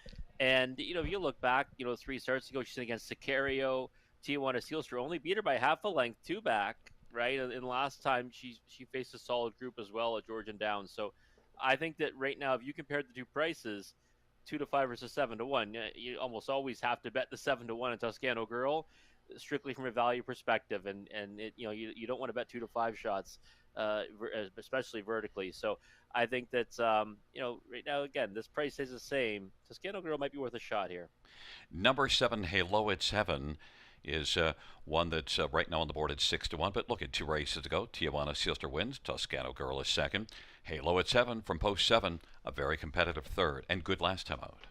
And, if you look back, 3 starts ago, she's against Sicario, Tijuana Sealster, only beat her by half a length, 2 back, right? And last time she faced a solid group as well at Georgian Downs. So I think that right now, if you compare the two prices, 2-5 versus 7-1, you almost always have to bet the 7-1 in Toscano Girl, strictly from a value perspective. And you don't want to bet 2-5 shots, especially vertically. So I think that right now, again, this price stays the same. Toscano Girl might be worth a shot here. Number 7, Hello at 7, is one that's right now on the board at 6-1. But look, at 2 races to go. Tijuana Sealster wins. Toscano Girl is second. Halo at 7 from post 7, a very competitive third, and good last time out.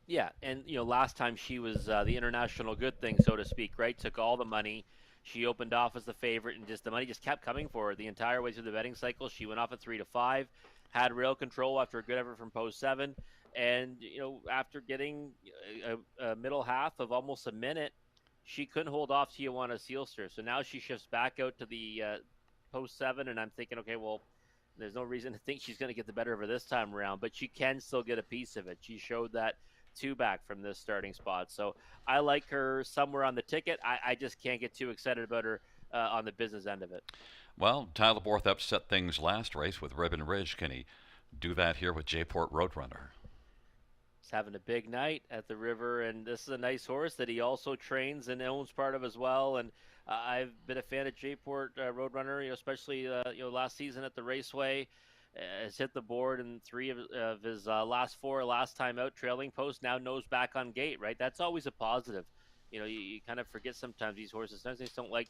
Yeah, and last time she was the international good thing, so to speak, right? Took all the money. She opened off as the favorite, and the money just kept coming for her the entire way through the betting cycle. She went off at 3-5, had rail control after a good effort from post 7, and after getting a middle half of almost a minute, she couldn't hold off Tijuana Sealster. So now she shifts back out to the post 7, and I'm thinking, okay, well, there's no reason to think she's going to get the better of her this time around, but she can still get a piece of it. She showed that 2 back from this starting spot. So I like her somewhere on the ticket. I just can't get too excited about her on the business end of it. Well, Tyler Borth upset things last race with Ribbon Ridge. Can he do that here with Jayport Roadrunner? He's having a big night at the river, and this is a nice horse that he also trains and owns part of as well. And I've been a fan of Jayport Roadrunner, especially last season at the Raceway. Has hit the board in 3 of his last 4 last time out, trailing post, now nose back on gate, right? That's always a positive. You kind of forget sometimes these horses. Sometimes they don't like,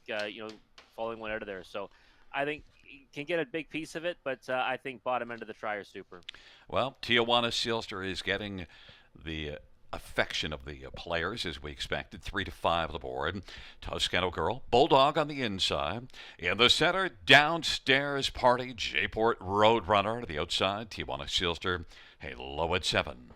falling one out of there. So I think he can get a big piece of it, but I think bottom end of the try or super. Well, Tijuana Sealster is getting the affection of the players as we expected. 3-5 the board. Toscano Girl, Bulldog on the inside. In the center, Downstairs Party, Jayport Roadrunner. To the outside, Tijuana Sealster, Halo at 7.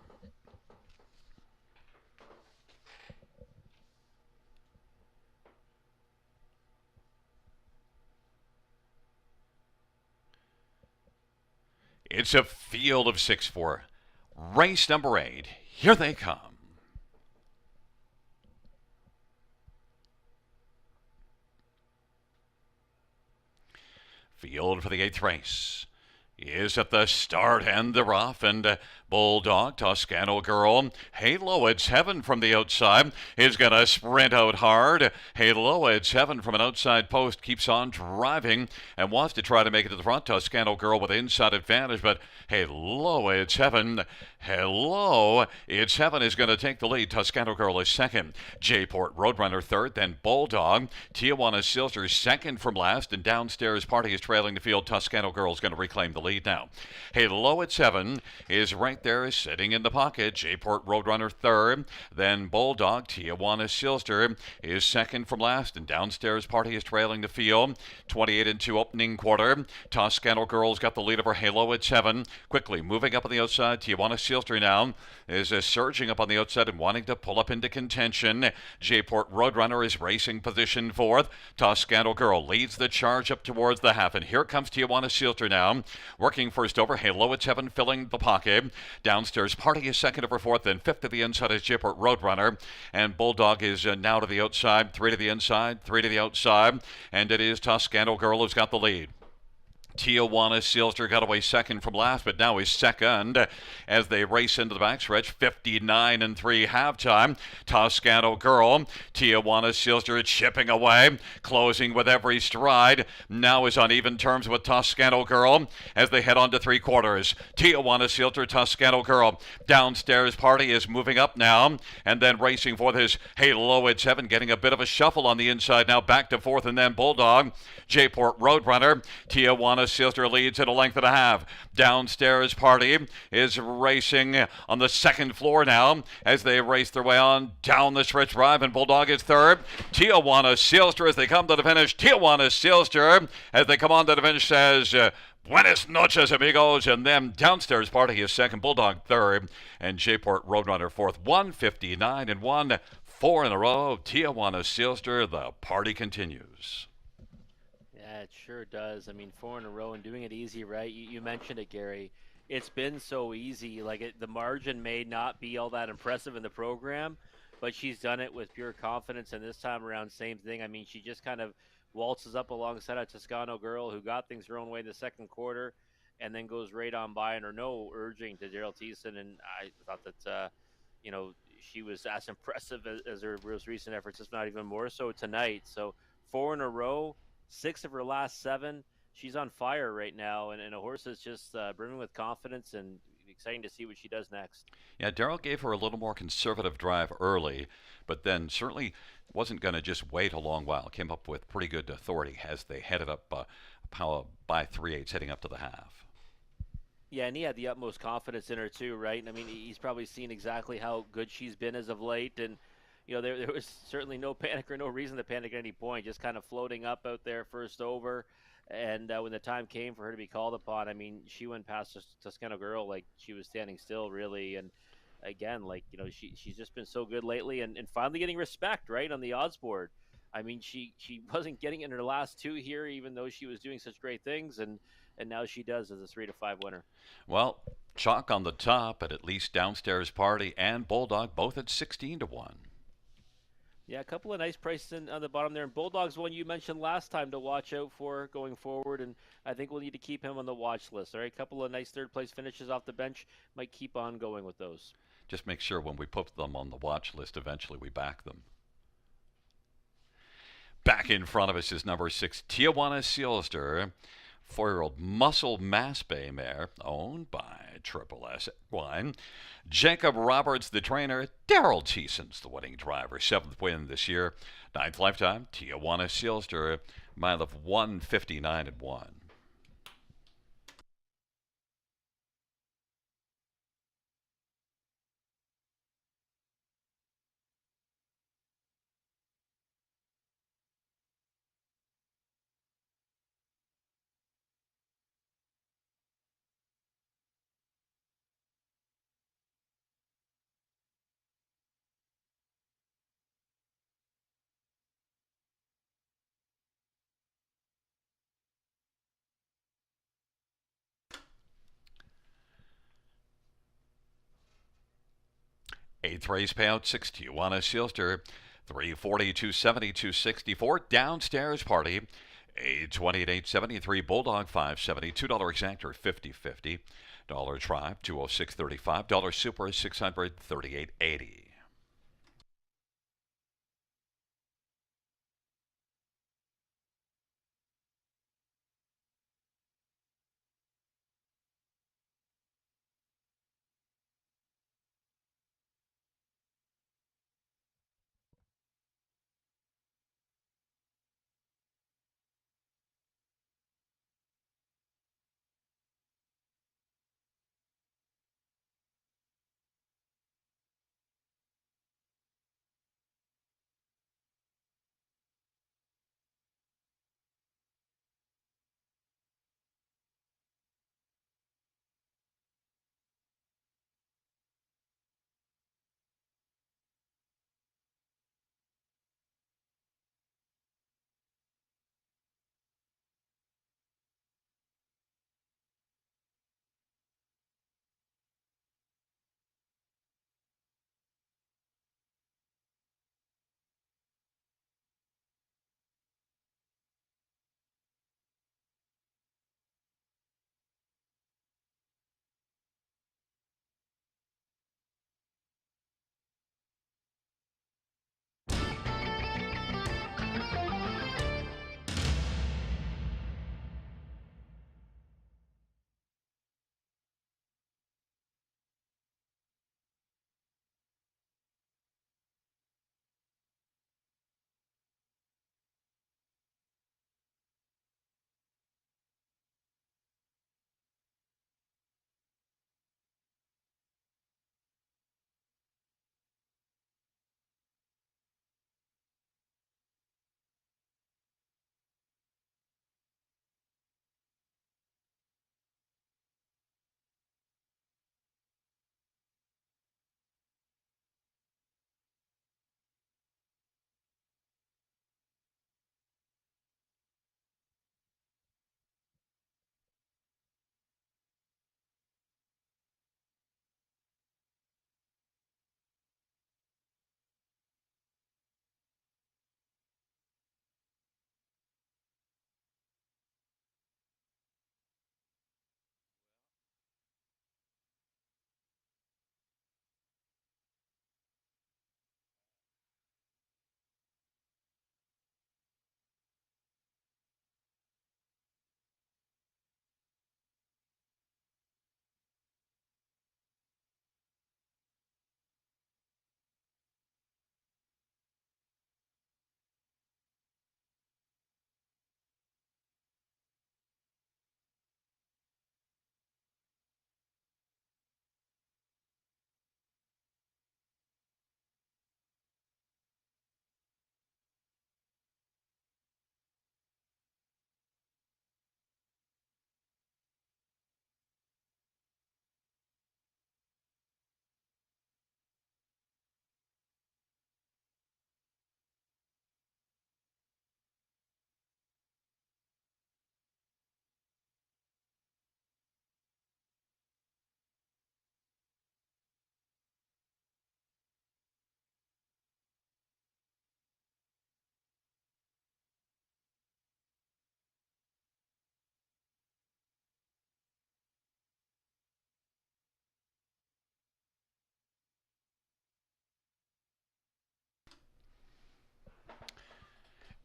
It's a field of 6 for race number 8. Here they come. Field for the 8th race is at the start, and they're off, and Bulldog, Toscano Girl, Halo, it's Heaven from the outside, is going to sprint out hard. Halo, it's Heaven from an outside post, keeps on driving and wants to try to make it to the front. Toscano Girl with inside advantage, but Halo, it's Heaven. Hello, it's Heaven is going to take the lead. Toscano Girl is second. J-Port Roadrunner third, then Bulldog. Tijuana Silver second from last, and Downstairs Party is trailing the field. Toscano Girl is going to reclaim the lead now. Halo, it's Heaven is right there sitting in the pocket. J-Port Roadrunner third, then Bulldog. Tijuana Silster is second from last, and Downstairs Party is trailing the field. 28 into opening quarter. Toscano Girl's got the lead over Halo, it's Heaven. Quickly moving up on the outside. Tijuana Silster now is surging up on the outside and wanting to pull up into contention. J-Port Roadrunner is racing position fourth. Toscano Girl leads the charge up towards the half, and here comes Tijuana Silster now, working first over Halo, it's Heaven filling the pocket. Downstairs Party is second over fourth, then fifth to the inside is J-Port Roadrunner, and Bulldog is now to the outside, three to the inside, three to the outside, and it is Toscano Girl who's got the lead. Tijuana Silster got away second from last, but now is second as they race into the backstretch. 59 and 3 halftime. Toscano Girl, Tijuana Silster chipping away, closing with every stride. Now is on even terms with Toscano Girl as they head on to three quarters. Tijuana Silster, Toscano Girl. Downstairs Party is moving up now, and then racing for this Halo, it's Heaven, getting a bit of a shuffle on the inside now, back to fourth, and then Bulldog. J-Port Roadrunner, Tijuana Silster leads at a length and a half. Downstairs Party is racing on the second floor now as they race their way on down the stretch drive, and Bulldog is third. Tijuana Silster as they come to the finish. Tijuana Silster as they come on to the finish says Buenas noches, amigos, and then Downstairs Party is second, Bulldog third, and J-Port Roadrunner fourth. 159 and 1, 4 in a row. Tijuana Silster, the party continues. Yeah, it sure does. I mean, 4 in a row and doing it easy, right? You mentioned it, Gary. It's been so easy. Like the margin may not be all that impressive in the program, but she's done it with pure confidence. And this time around, same thing. I mean, she just kind of waltzes up alongside a Toscano Girl who got things her own way in the second quarter, and then goes right on by, and no urging to Daryl Thiessen. And I thought that she was as impressive as her most recent efforts, if not even more so tonight. So 4 in a row. 6 of her last 7. She's on fire right now, and a horse is just brimming with confidence, and exciting to see what she does next. Yeah, Daryl gave her a little more conservative drive early, but then certainly wasn't going to just wait a long while. Came up with pretty good authority as they headed up by 3/8 heading up to the half. Yeah, and he had the utmost confidence in her too, right? I mean, he's probably seen exactly how good she's been as of late, and there was certainly no panic or no reason to panic at any point, just kind of floating up out there first over. And when the time came for her to be called upon, I mean, she went past Toscano Girl like she was standing still, really. And again, she's just been so good lately, and finally getting respect, right, on the odds board. I mean, she wasn't getting in her last 2 here, even though she was doing such great things, and now she does as a 3-5 winner. Well, chalk on the top, but at least Downstairs Party and Bulldog both at 16 to 1. Yeah, a couple of nice prices on the bottom there. And Bulldog's one you mentioned last time to watch out for going forward, and I think we'll need to keep him on the watch list. All right, a couple of nice third-place finishes off the bench. Might keep on going with those. Just make sure when we put them on the watch list, eventually we back them. Back in front of us is number 6, Tijuana Silster. 4-year-old Muscle Mass Bay mare, owned by Triple S Wine. Jacob Roberts, the trainer. Daryl Thiessen's the winning driver. 7th win this year. 9th lifetime. Tijuana Silster, mile of 159 and 1. Eighth race payout 6 to Tijuana Sealster. 340, 270, 264. Downstairs party. 828, 873. Bulldog 570. $2 exactor 50.50. Dollar Tribe 206.35. Dollar Super 638.80.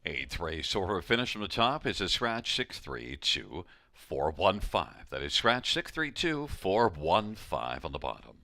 Eighth race order finish from the top is a scratch 632415. That is scratch 632415 on the bottom.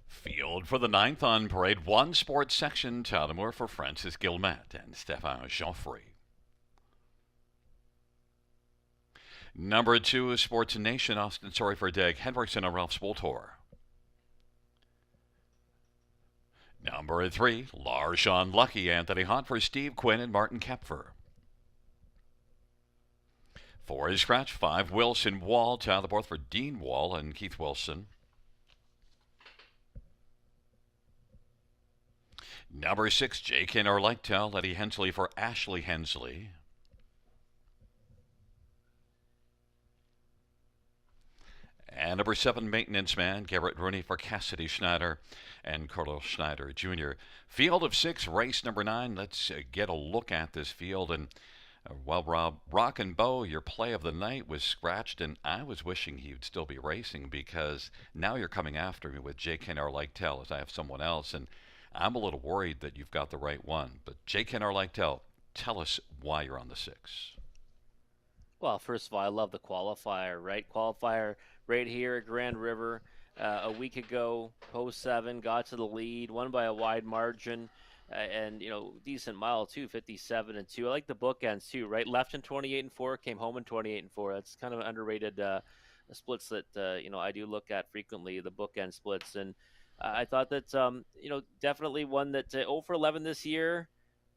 Field for the ninth on parade one sports section. Tallimore for Francis Guillemette and Stéphane Joffre. Number 2 is Sports Nation. Austin Sorry for Dag Henriksen and Ralph Spoltor. Number 3, Lars Lucky, Anthony Hunt for Steve Quinn and Martin Kepfer. 4 is scratch 5, Wilson Wall, Talbot for Dean Wall and Keith Wilson. Number 6, Jake in Orlightel, Eddie Hensley for Ashley Hensley. And number 7, maintenance man, Garrett Rooney for Cassidy Schneider and Carlos Schneider Jr. Field of 6, race number 9. Let's get a look at this field. And well, Rob, Rock and Bo, your play of the night was scratched, and I was wishing he would still be racing because now you're coming after me with Jake Hennar-Lyghtel as I have someone else, and I'm a little worried that you've got the right one. But Jake Hennar-Lyghtel, tell us why you're on the 6. Well, first of all, I love the qualifier, right? Qualifier right here at Grand River. A week ago, post 7, got to the lead, won by a wide margin, and decent mile too, 57 and 2. I like the bookends too, right? Left in 28 and 4, came home in 28 and 4. That's kind of an underrated splits that I do look at frequently, the bookend splits, and I thought that definitely one that 0 for 11 this year.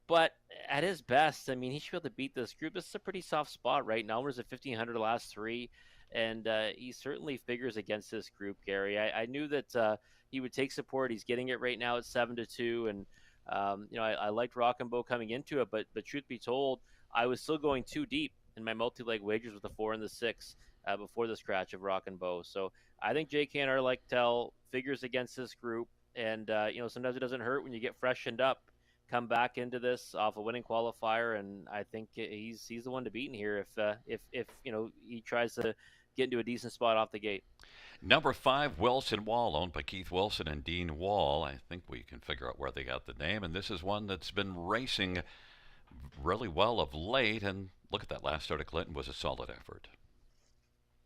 But at his best, I mean, he should be able to beat this group. This is a pretty soft spot right now. There's a 1,500 the last 3, and he certainly figures against this group, Gary. I knew that he would take support. He's getting it right now at 7-2, and I liked Rock and Bow coming into it. But truth be told, I was still going too deep in my multi-leg wagers with the 4 and the 6 before the scratch of Rock and Bow. So I think Jake Hennar-Lyghtel figures against this group, and sometimes it doesn't hurt when you get freshened up. Come back into this off a winning qualifier, and I think he's the one to beat in here if he tries to get into a decent spot off the gate. Number 5, Wilson Wall, owned by Keith Wilson and Dean Wall. I think we can figure out where they got the name, and this is one that's been racing really well of late. And look at that last start at Clinton was a solid effort.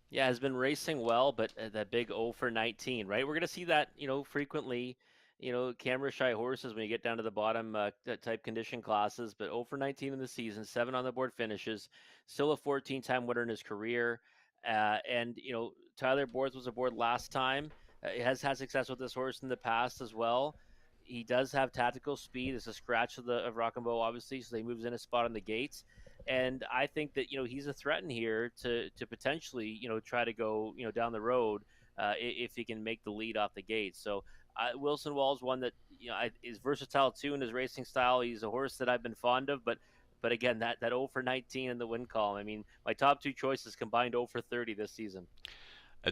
Yeah, has been racing well, but that big 0 for 19, right? We're going to see that frequently. Camera shy horses when you get down to the bottom type condition classes, but 0 for 19 in the season, 7 on the board finishes, still a 14-time winner in his career. And Tyler Boards was aboard last time. He has had success with this horse in the past as well. He does have tactical speed. It's a scratch of Rock and Bow, obviously, so he moves in a spot on the gates. And I think that, he's a threat in here to potentially, try to go, down the road if he can make the lead off the gate. So Wilson Wall is one that is versatile too in his racing style. He's a horse that I've been fond of, but again, that 0 for 19 in the win column. I mean, my top 2 choices combined 0 for 30 this season.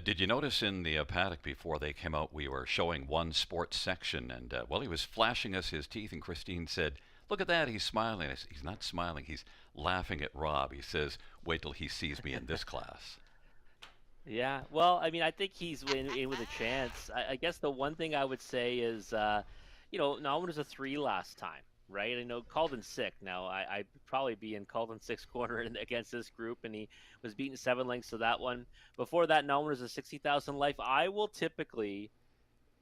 Did you notice in the paddock before they came out, we were showing one sports section, and he was flashing us his teeth, and Christine said, "Look at that, he's smiling." He's not smiling, he's laughing at Rob. He says, "Wait till he sees me in this class." Yeah, well, I mean, I think he's in with a chance. I guess the one thing I would say is, Nalman was a 3 last time, right? I know Calden's sick now. I'd probably be in Calden's 6th corner against this group, and he was beaten 7 lengths to that one. Before that, Nalman was a 60,000 life. I will typically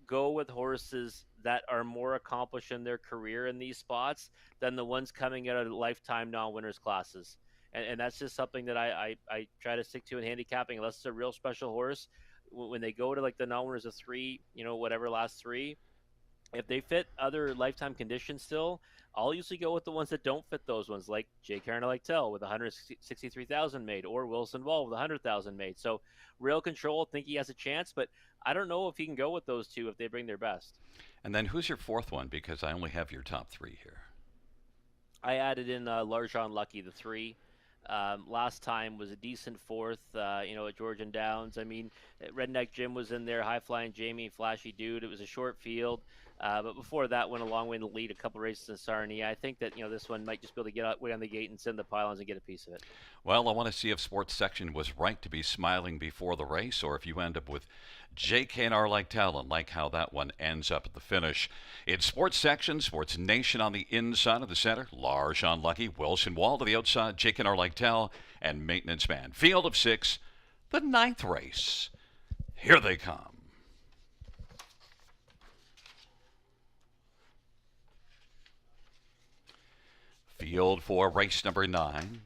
go with horses that are more accomplished in their career in these spots than the ones coming out of lifetime non-winners classes. And that's just something that I try to stick to in handicapping, unless it's a real special horse. When they go to like the non-winners of 3, whatever last 3, if they fit other lifetime conditions still, I'll usually go with the ones that don't fit those ones, like Jake Hennar-Lyghtel with 163,000 made, or Wilson Wall with 100,000 made. So real control, think he has a chance, but I don't know if he can go with those 2 if they bring their best. And then who's your 4th one? Because I only have your top 3 here. I added in Larjan Lucky, the 3. Last time was a decent fourth, at Georgian Downs. I mean, Redneck Jim was in there, high flying Jamie, flashy dude. It was a short field, but before that, went a long way in the lead, a couple races in Sarnia. I think that this one might just be able to get out way on the gate and send the pylons and get a piece of it. Well, I want to see if Sports Section was right to be smiling before the race, or if you end up with JKR like talent, like how that one ends up at the finish. It's Sports Section, Sports Nation on the inside of the center, Large Unlucky, Wilson Wall to the outside, JKR like Tal, and Maintenance Man. Field of 6, the 9th race. Here they come. Field for race number 9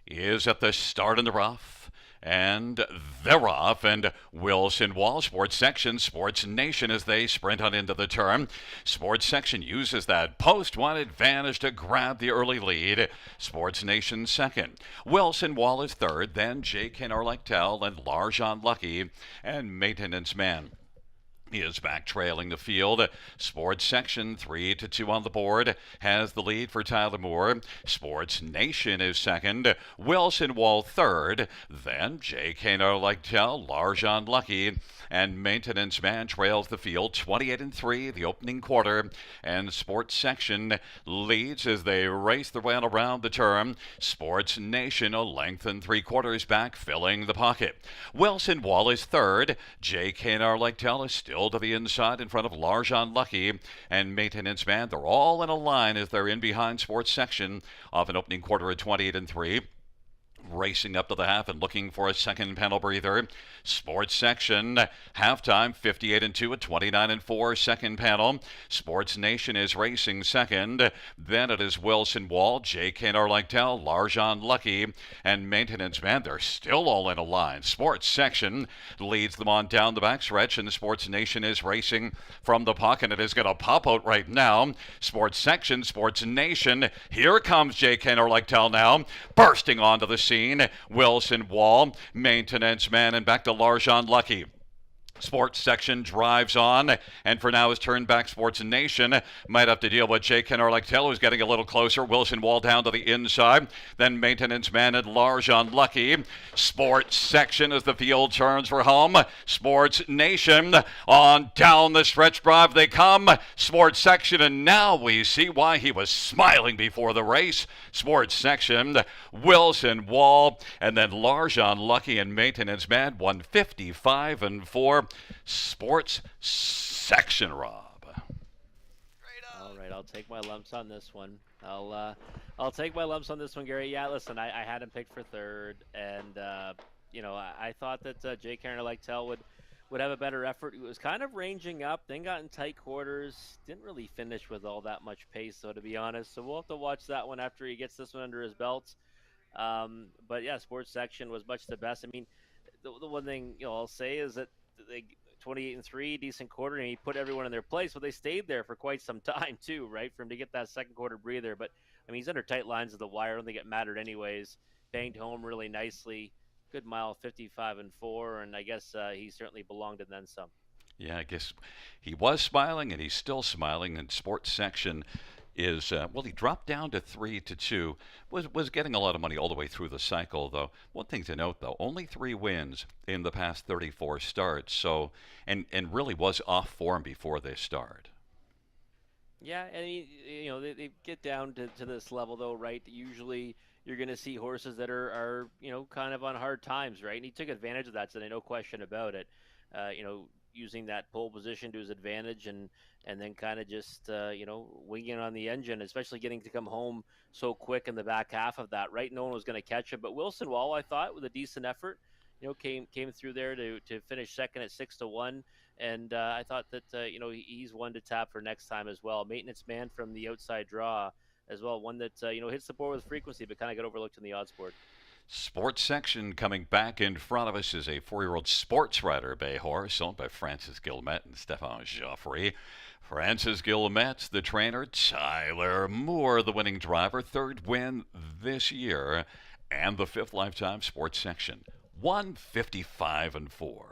is at the start in the rough. And they're off, and Wilson Wall, Sports Section, Sports Nation as they sprint on into the turn. Sports Section uses that post-one advantage to grab the early lead. Sports Nation second. Wilson Wall is third, then Jake Henarlectel and Larjon Lucky and Maintenance Man. He is back trailing the field. Sports Section 3-2 on the board has the lead for Tyler Moore. Sports Nation is second. Wilson Wall third. Then J.K. Narlectel, Larjon Lucky, and Maintenance Man trails the field 28-3 the opening quarter. And Sports Section leads as they race their way around the turn. Sports Nation a length and 3/4 back, filling the pocket. Wilson Wall is third. J.K. Narlectel is still to the inside in front of Larjon Lucky and Maintenance Man. They're all in a line as they're in behind Sports Section off an opening quarter at 28-3. Racing up to the half and looking for a second panel breather. Sports Section, halftime, 58-2 at 29-4, second panel. Sports Nation is racing second. Then it is Wilson Wall, J.K. Narlectel, Larjon Lucky, and Maintenance Man. They're still all in a line. Sports Section leads them on down the backstretch, and the Sports Nation is racing from the pocket. It is going to pop out right now. Sports Section, Sports Nation. Here comes J.K. Narlectel now, bursting onto the scene. Wilson Wall, Maintenance Man, and back to Larjon Lucky. Sports Section drives on, and for now is turned back. Sports Nation might have to deal with Jake Henarlectel, who's getting a little closer. Wilson Wall down to the inside, then Maintenance Man and Larjon Lucky. Sports Section as the field turns for home. Sports Nation on down the stretch drive they come. Sports Section, and now we see why he was smiling before the race. Sports Section, Wilson Wall, and then Larjon Lucky and Maintenance Man, 155-4. Sports Section, Rob. All right, I'll take my lumps on this one. I'll take my lumps on this one, Gary. Yeah, listen, I had him picked for third, and I thought that Jake Henarlectel would have a better effort. He was kind of ranging up, then got in tight quarters. Didn't really finish with all that much pace, though, to be honest. So we'll have to watch that one after he gets this one under his belt. But yeah, Sports Section was much the best. I mean, the one thing I'll say is that they 28-3, decent quarter, and he put everyone in their place. But they stayed there for quite some time too, right? For him to get that second quarter breather. But I mean, he's under tight lines of the wire. I don't think it mattered anyways. Banged home really nicely. Good mile, 55-4, and I guess he certainly belonged and then some. Yeah, I guess he was smiling, and he's still smiling. And Sports Section is he dropped down to 3-2. Was getting a lot of money all the way through the cycle, though. One thing to note, though, only 3 wins in the past 34 starts. So and really was off form before this start. Yeah, and they get down to this level though, right? Usually you're going to see horses that are kind of on hard times, right? And he took advantage of that, so there's no question about it. Using that pole position to his advantage and then kind of just winging on the engine, especially getting to come home so quick in the back half of that, right? No one was going to catch him, but Wilson Wall, I thought, with a decent effort, came through there to finish second at 6-1. And I thought that he's one to tap for next time as well. Maintenance Man from the outside draw as well, one that hits the board with frequency, but kind of got overlooked in the odds board. Sports Section coming back in front of us is a 4-year-old sports rider bay horse owned by Francis Guillemette and Stéphane Joffre. Francis Guillemette, the trainer, Tyler Moore, the winning driver, 3rd win this year, and the 5th lifetime. Sports Section, 155-4.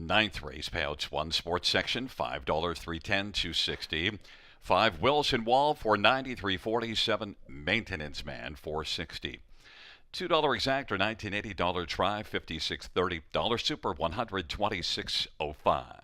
Ninth race payouts one sports section $5 310 260. Five Wilson Wall for 93.47. Maintenance man 460. $2 exactor $19.80 try 56.30. Dollar super 126.05.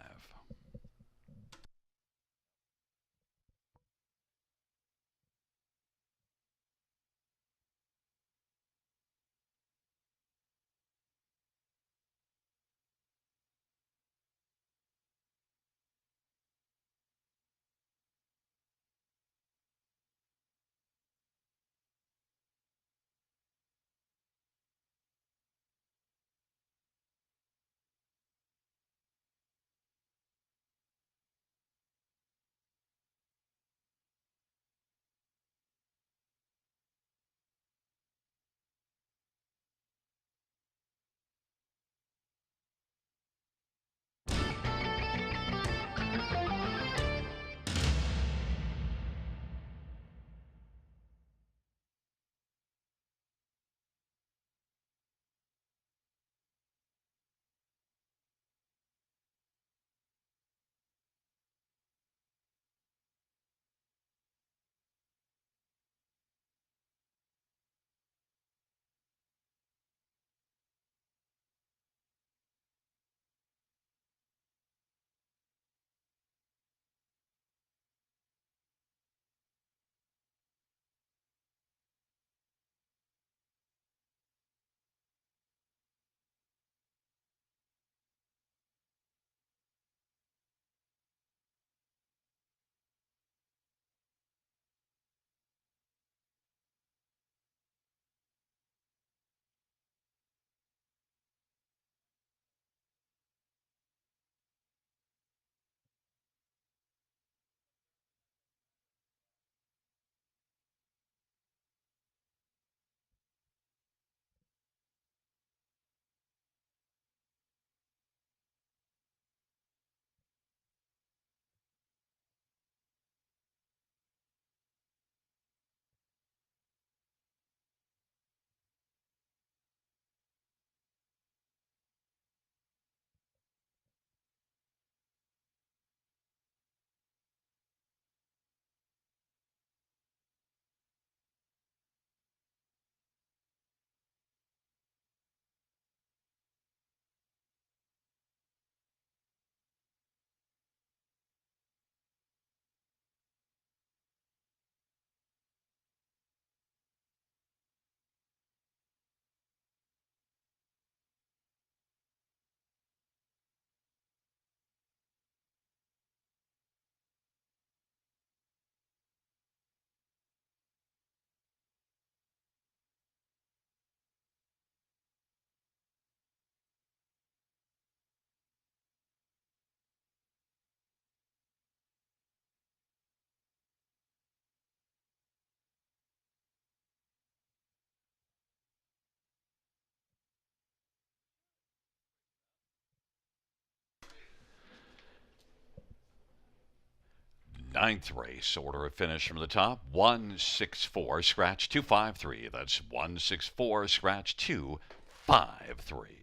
Ninth race order of finish from the top 164 scratch 253. That's 164 scratch 253.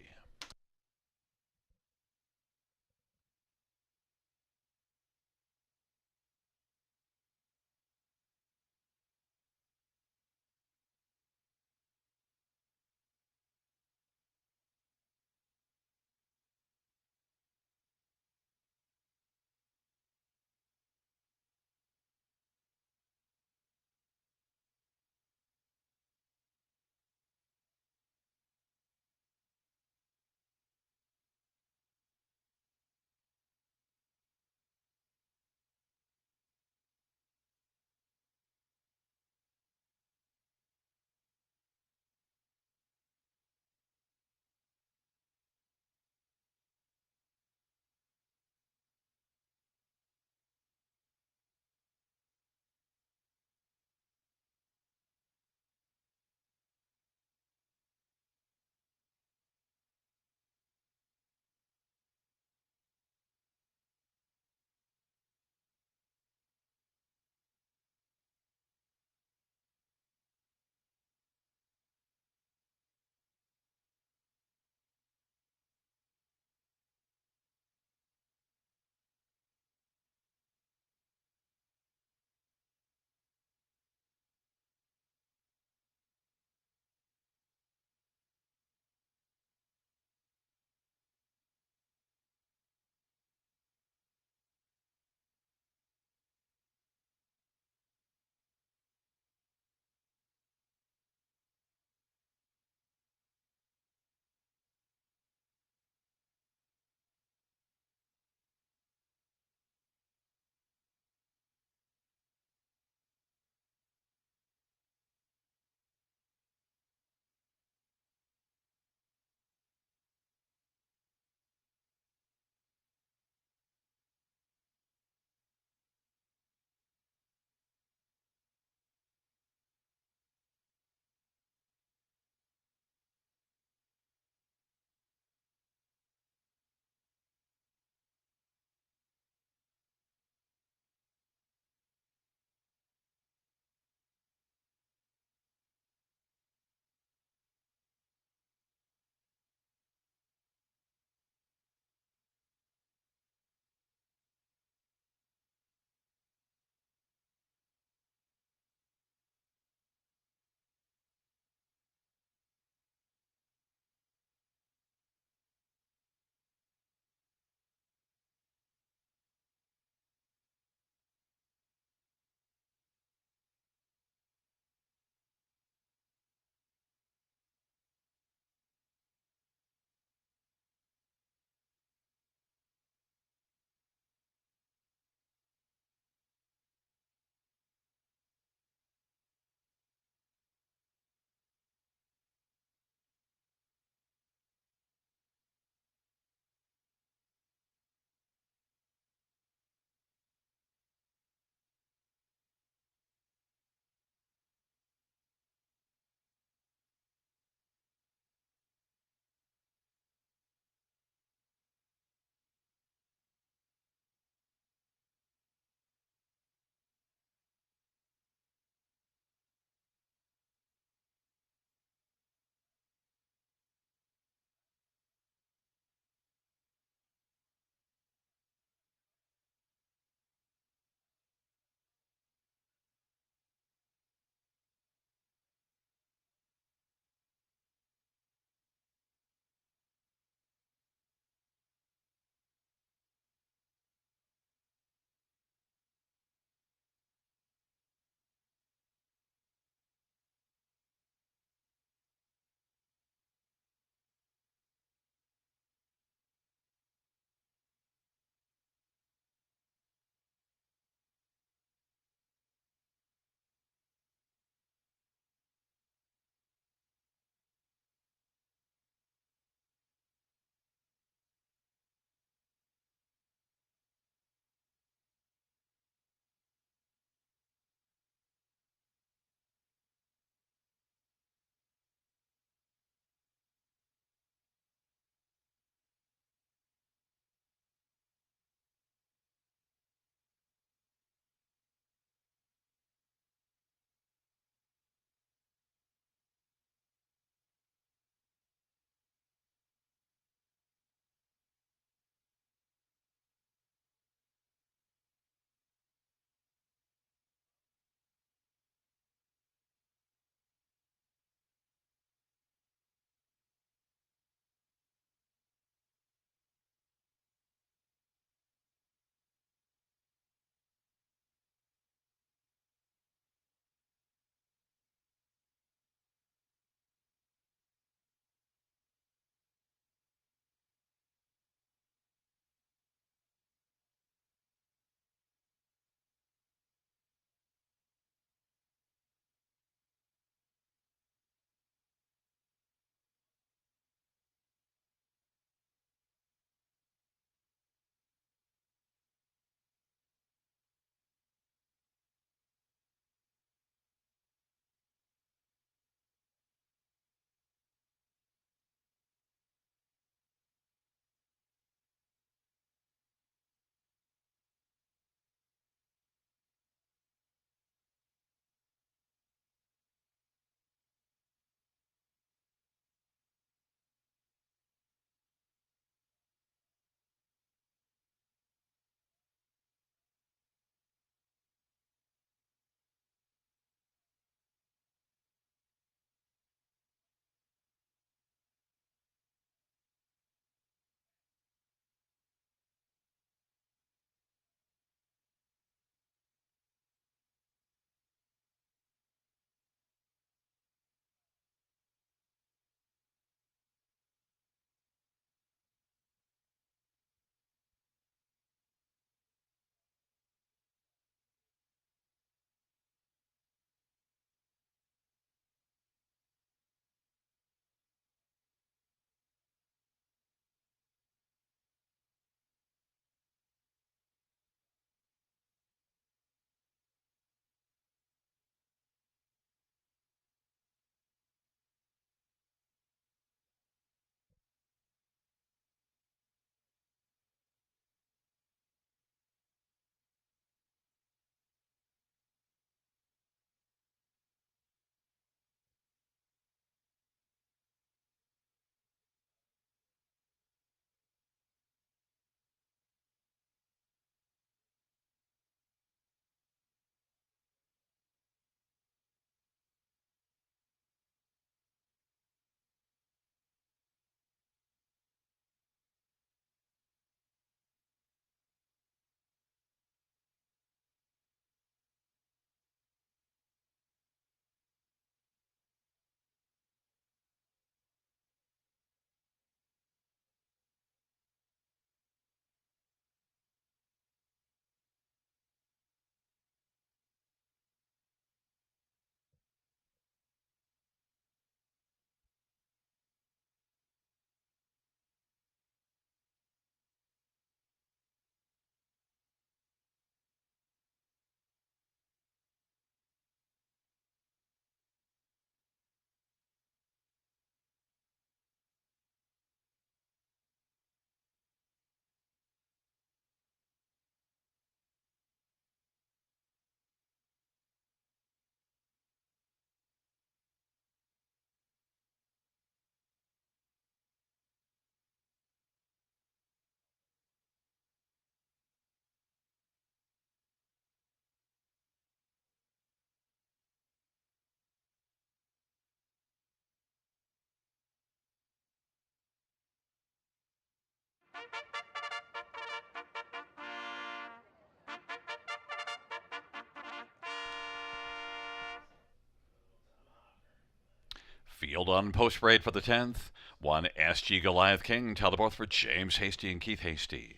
Field on post parade for the 10th. One SG Goliath King. Teleport for James Hasty and Keith Hasty.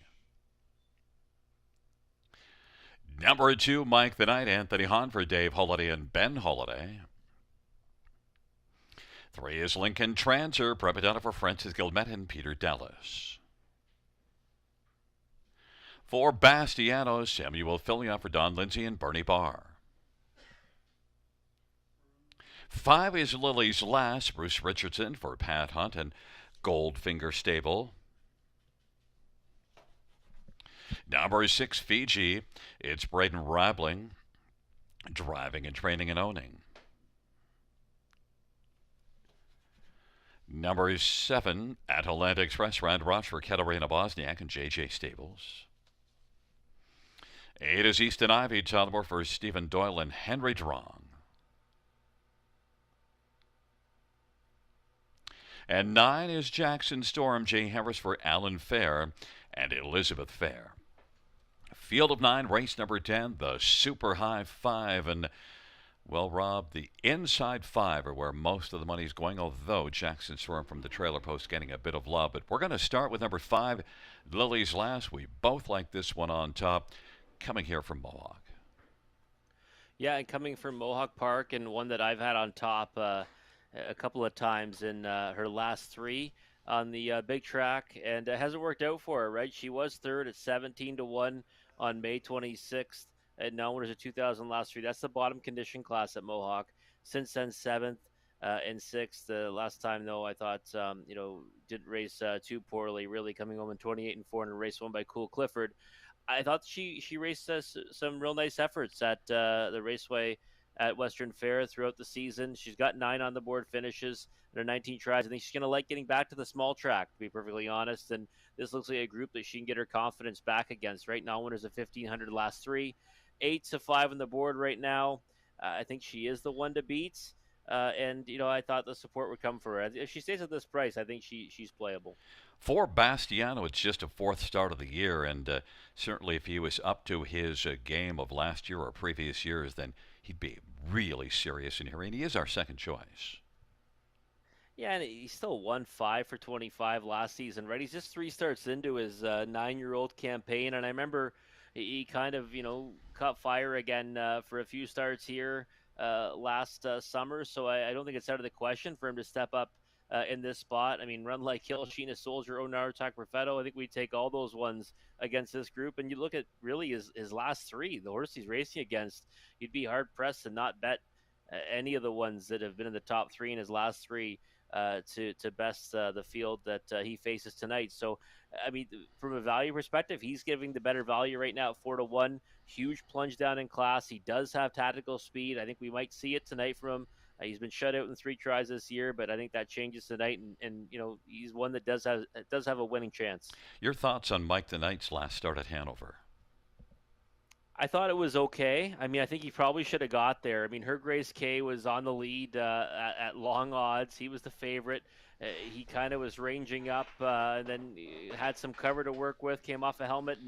Number 2, Mike the Knight, Anthony Hahn for Dave Holiday and Ben Holiday. 3 is Lincoln Transer, Prepadonna for Francis Gilmet and Peter Dallas. 4, Bastiano, Samuel Filia for Don Lindsay and Bernie Barr. 5 is Lily's Last, Bruce Richardson for Pat Hunt and Goldfinger Stable. Number 6, Fiji, it's Braden Rabling, Driving and Training and Owning. Number 7, Atalanta Express, Rand Ross for Katarina Bosniak and JJ Stables. 8 is Easton Ivy, Teleport for Stephen Doyle and Henry Drong. And 9 is Jackson Storm, Jay Harris for Alan Fair and Elizabeth Fair. Field of 9, race number 10, the Super High 5. And, well, Rob, the inside 5 are where most of the money is going, although Jackson Storm from the trailer post getting a bit of love. But we're going to start with number 5, Lily's Last. We both like this one on top, coming here from Mohawk. Yeah, and coming from Mohawk Park, and one that I've had on top a couple of times in her last 3 on the big track, and it hasn't worked out for her, right? She was third at 17-1 on May 26th at Known as a 2000 last 3. That's the bottom condition class at Mohawk. Since then, 7th and 6th. Last time, though, I thought, didn't race too poorly, really coming home in 28-4 in a race won by Cool Clifford. I thought she raced some real nice efforts at the Raceway at Western Fair throughout the season. She's got 9 on the board finishes and her 19 tries. I think she's going to like getting back to the small track, to be perfectly honest. And this looks like a group that she can get her confidence back against. Right now, winners of 1,500 last 3. 8-5 on the board right now. I think she is the one to beat. And I thought the support would come for her. If she stays at this price, I think she's playable. For Bastiano, it's just a 4th start of the year, and certainly if he was up to his game of last year or previous years, then he'd be really serious in here, and he is our second choice. Yeah, and he still won 5 for 25 last season, right? He's just 3 starts into his 9-year-old campaign, and I remember he kind of, caught fire again for a few starts here last summer, so I don't think it's out of the question for him to step up in this spot. I mean, Run Like Hill, Sheena Soldier, Onaratak, Perfetto, I think we take all those ones against this group. And you look at really his last 3, the horse he's racing against, you'd be hard-pressed to not bet any of the ones that have been in the top 3 in his last 3 to best the field that he faces tonight. So, I mean, from a value perspective, he's giving the better value right now at 4-1. Huge plunge down in class. He does have tactical speed. I think we might see it tonight from him. He's been shut out in 3 tries this year, but I think that changes tonight, and he's one that does have a winning chance. Your thoughts on Mike the Knight's last start at Hanover? I thought it was okay. I mean, I think he probably should have got there. I mean, Her Grace K was on the lead at long odds. He was the favorite. He kind of was ranging up, and then had some cover to work with, came off a helmet,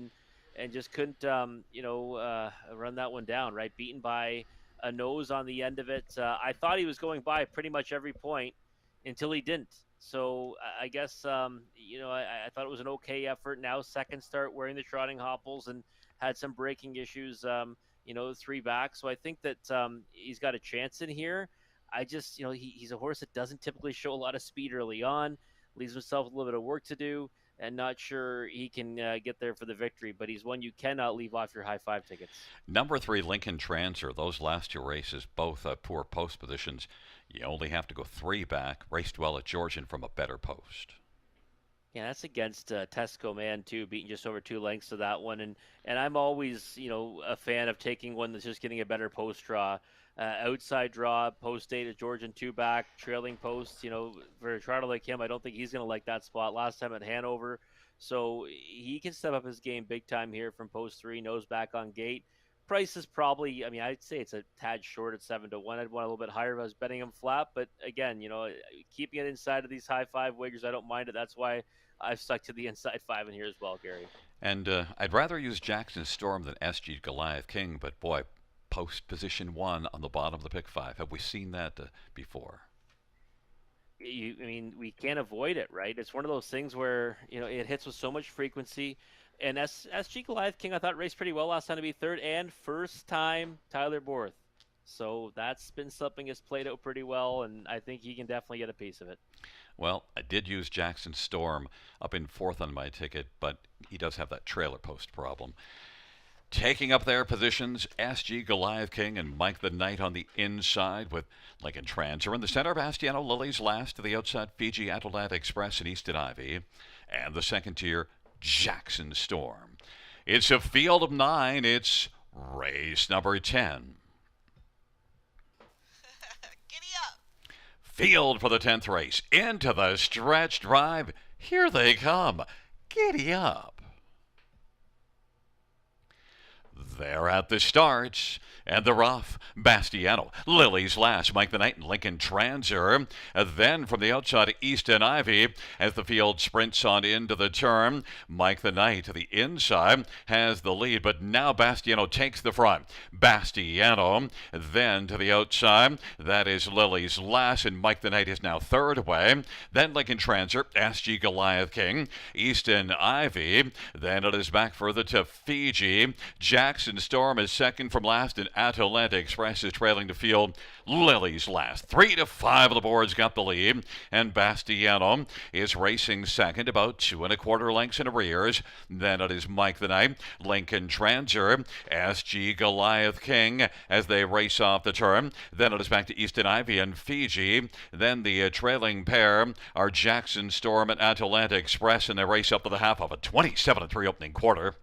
and just couldn't, run that one down, right? Beaten by a nose on the end of it. I thought he was going by pretty much every point until he didn't. So I guess, I thought it was an okay effort. Now second start wearing the trotting hopples and had some braking issues, 3 back. So I think that he's got a chance in here. I just, he's a horse that doesn't typically show a lot of speed early on, leaves himself a little bit of work to do, and not sure he can get there for the victory, but he's one you cannot leave off your high 5 tickets. Number 3, Lincoln Transer. Those last 2 races, both poor post positions. You only have to go 3 back. Raced well at Georgian from a better post. Yeah, that's against Tesco Man, too, beating just over 2 lengths to that one. And I'm always, a fan of taking one that's just getting a better post draw. Outside draw, post 8 at Georgian 2 back, trailing posts, for a trotter like him, I don't think he's going to like that spot. Last time at Hanover. So he can step up his game big time here from post 3, nose back on gate. price is probably, I mean, I'd say it's a tad short at 7-1. I'd want a little bit higher if I was betting him flat. But again, keeping it inside of these high five wagers, I don't mind it. That's why I've stuck to the inside five in here as well, Gary. And I'd rather use Jackson Storm than SG Goliath King, but boy, post position 1 on the bottom of the pick 5. Have we seen that before? I mean, we can't avoid it, right? It's one of those things where it hits with so much frequency. And SG Goliath King, I thought raced pretty well last time to be third and first time Tyler Borth. So that's been something that's played out pretty well, and I think he can definitely get a piece of it. Well, I did use Jackson Storm up in 4th on my ticket, but he does have that trailer post problem. Taking up their positions, SG Goliath King and Mike the Knight on the inside with Lincoln Transer in the center. Bastiano Lilies last to the outside, Fiji Atlantic Express and Easton Ivy. And the second tier, Jackson Storm. It's a field of 9. It's race number 10. Giddy up! Field for the 10th race. Into the stretch drive. Here they come. Giddy up. They're at the start, and they're off. Bastiano, Lily's last, Mike the Knight and Lincoln Transer. Then from the outside, Easton Ivy, as the field sprints on into the turn. Mike the Knight to the inside has the lead, but now Bastiano takes the front. Bastiano, then to the outside, that is Lily's last, and Mike the Knight is now third away. Then Lincoln Transer, SG Goliath King, Easton Ivy. Then it is back further to Fiji. Jackson Storm is second from last, and Atalanta Express is trailing to field. Lily's last. 3-5 of the boards got the lead, and Bastiano is racing second, about 2 1/4 lengths in arrears. Then it is Mike the Knight, Lincoln Transer, SG Goliath King as they race off the turn. Then it is back to Easton Ivy and Fiji. Then the trailing pair are Jackson Storm and Atalanta Express, and they race up to the half of a 27-3 opening quarter.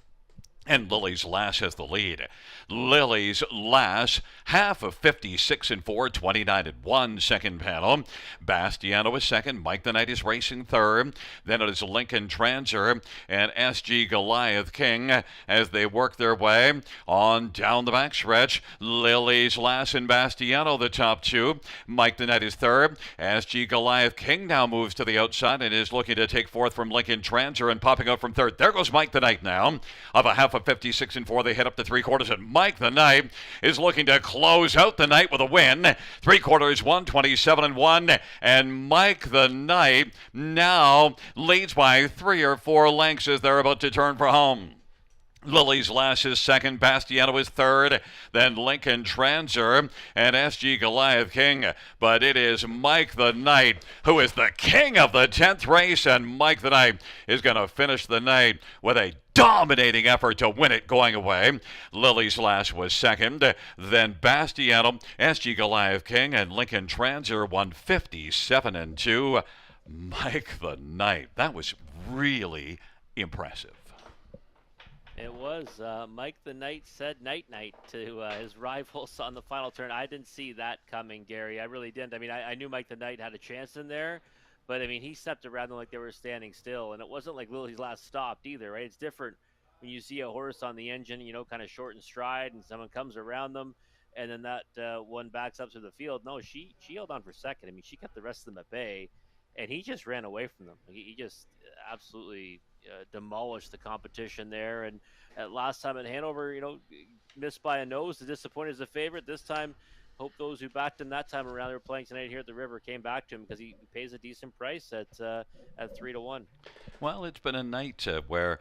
And Lily's Lass has the lead. Lily's Lass, half of 56-4, 29-1, second panel. Bastiano is second. Mike the Knight is racing third. Then it is Lincoln Transer and SG Goliath King as they work their way on down the backstretch. Lily's Lass and Bastiano, the top two. Mike the Knight is third. SG Goliath King now moves to the outside and is looking to take fourth from Lincoln Transer and popping out from third. There goes Mike the Knight now. Of a half of 56-4, they head up to 3/4, and Mike the Knight is looking to close out the night with a win. 3/4, 127-1, and Mike the Knight now leads by 3 or 4 lengths as they're about to turn for home. Lily's Lass is second, Bastiano is third, then Lincoln Transer and SG Goliath King. But it is Mike the Knight who is the king of the 10th race, and Mike the Knight is going to finish the night with a dominating effort to win it going away. Lily's Lass was second, then Bastiano, SG Goliath King, and Lincoln Transer won 57-2. Mike the Knight, that was really impressive. It was. Mike the Knight said night-night to his rivals on the final turn. I didn't see that coming, Gary. I really didn't. I mean, I knew Mike the Knight had a chance in there, but, I mean, he stepped around them like they were standing still, and it wasn't like Lily's Last stopped either, right? It's different when you see a horse on the engine, kind of short in stride, and someone comes around them, and then that one backs up to the field. No, she held on for second. I mean, she kept the rest of them at bay, and he just ran away from them. He just absolutely demolished the competition there. And last time at Hanover, missed by a nose. The disappointed is a favorite. This time, hope those who backed him that time around they were playing tonight here at the River came back to him because he pays a decent price at 3-1. Well, it's been a night where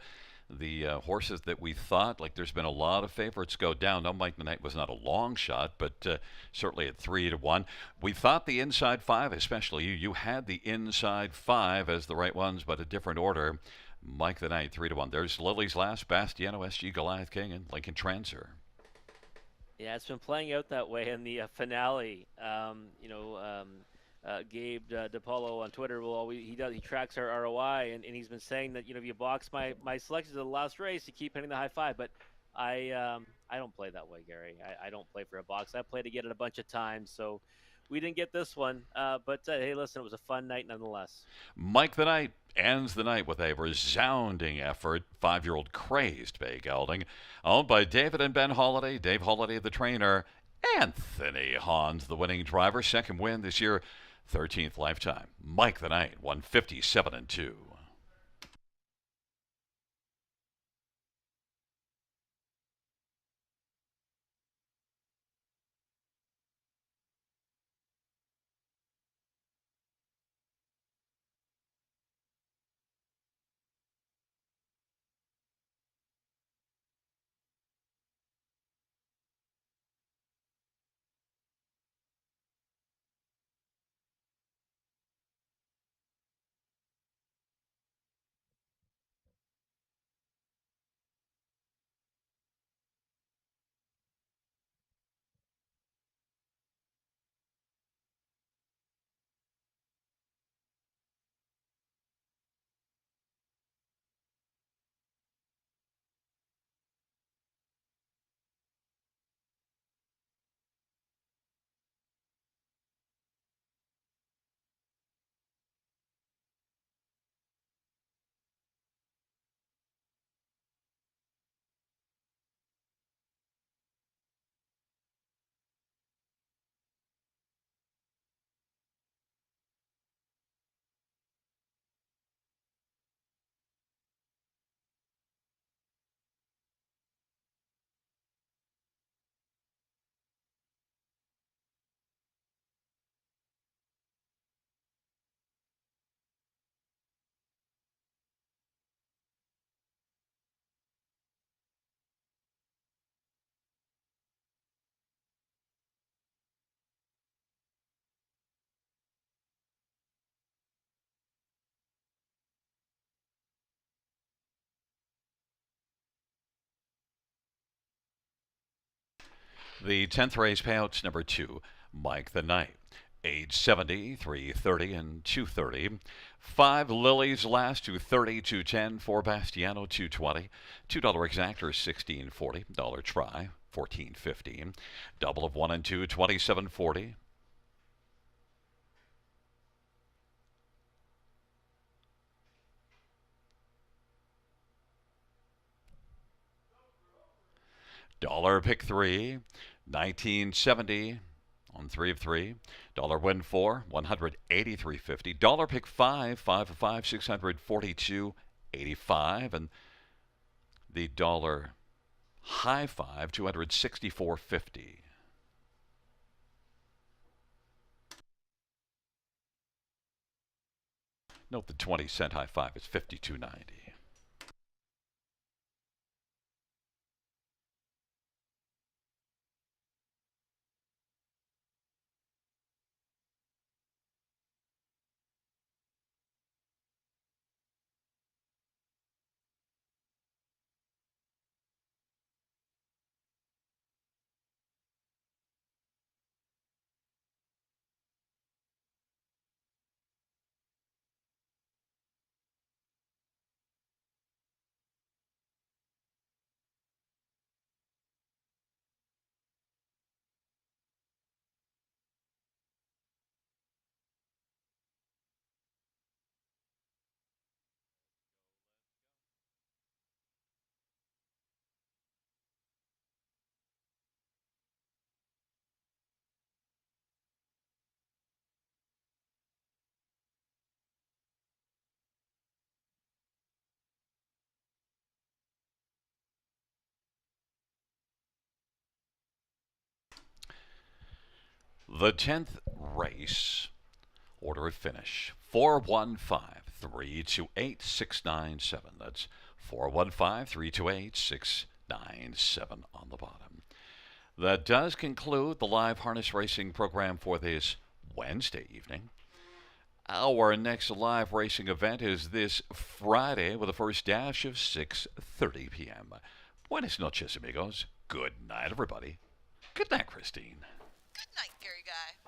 the horses that we thought, like there's been a lot of favorites go down. No, Mike the Knight was not a long shot, but certainly at 3-1. We thought the inside 5, especially you had the inside 5 as the right ones, but a different order. Mike the Knight, 3-1. There's Lily's Last, Bastiano, SG Goliath King, and Lincoln Transer. Yeah, it's been playing out that way in the finale. Gabe DePaulo on Twitter he tracks our ROI, and he's been saying that if you box my selections of the last race, you keep hitting the high five. But I don't play that way, Gary. I don't play for a box. I play to get it a bunch of times. So we didn't get this one, but hey, listen, it was a fun night nonetheless. Mike the Knight ends the night with a resounding effort. 5-year-old Crazed Bay Gelding, owned by David and Ben Holiday. Dave Holiday, the trainer. Anthony Hans, the winning driver. Second win this year, 13th lifetime. Mike the Knight, 157-2. The 10th race payouts number 2, Mike the Knight. Age 70, 330 and 230. 5 Lilies last, 230, 210. 4 Bastiano, 220. $2 exactor, 1640. Dollar try, 1415. Double of 1 and 2, 2740. Dollar pick 3, 1970 on 3 of 3. Dollar win 4, 183.50. Dollar pick 5, 5 of 5, 642.85. And the dollar high 5, 264.50. Note the 20-cent high 5 is 52.90. The 10th race, order of finish, 415-328-697. That's 415-328-697 on the bottom. That does conclude the live harness racing program for this Wednesday evening. Our next live racing event is this Friday with a first dash of 6:30 p.m. Buenas noches, amigos. Good night, everybody. Good night, Christine. Good night, Gary Guy.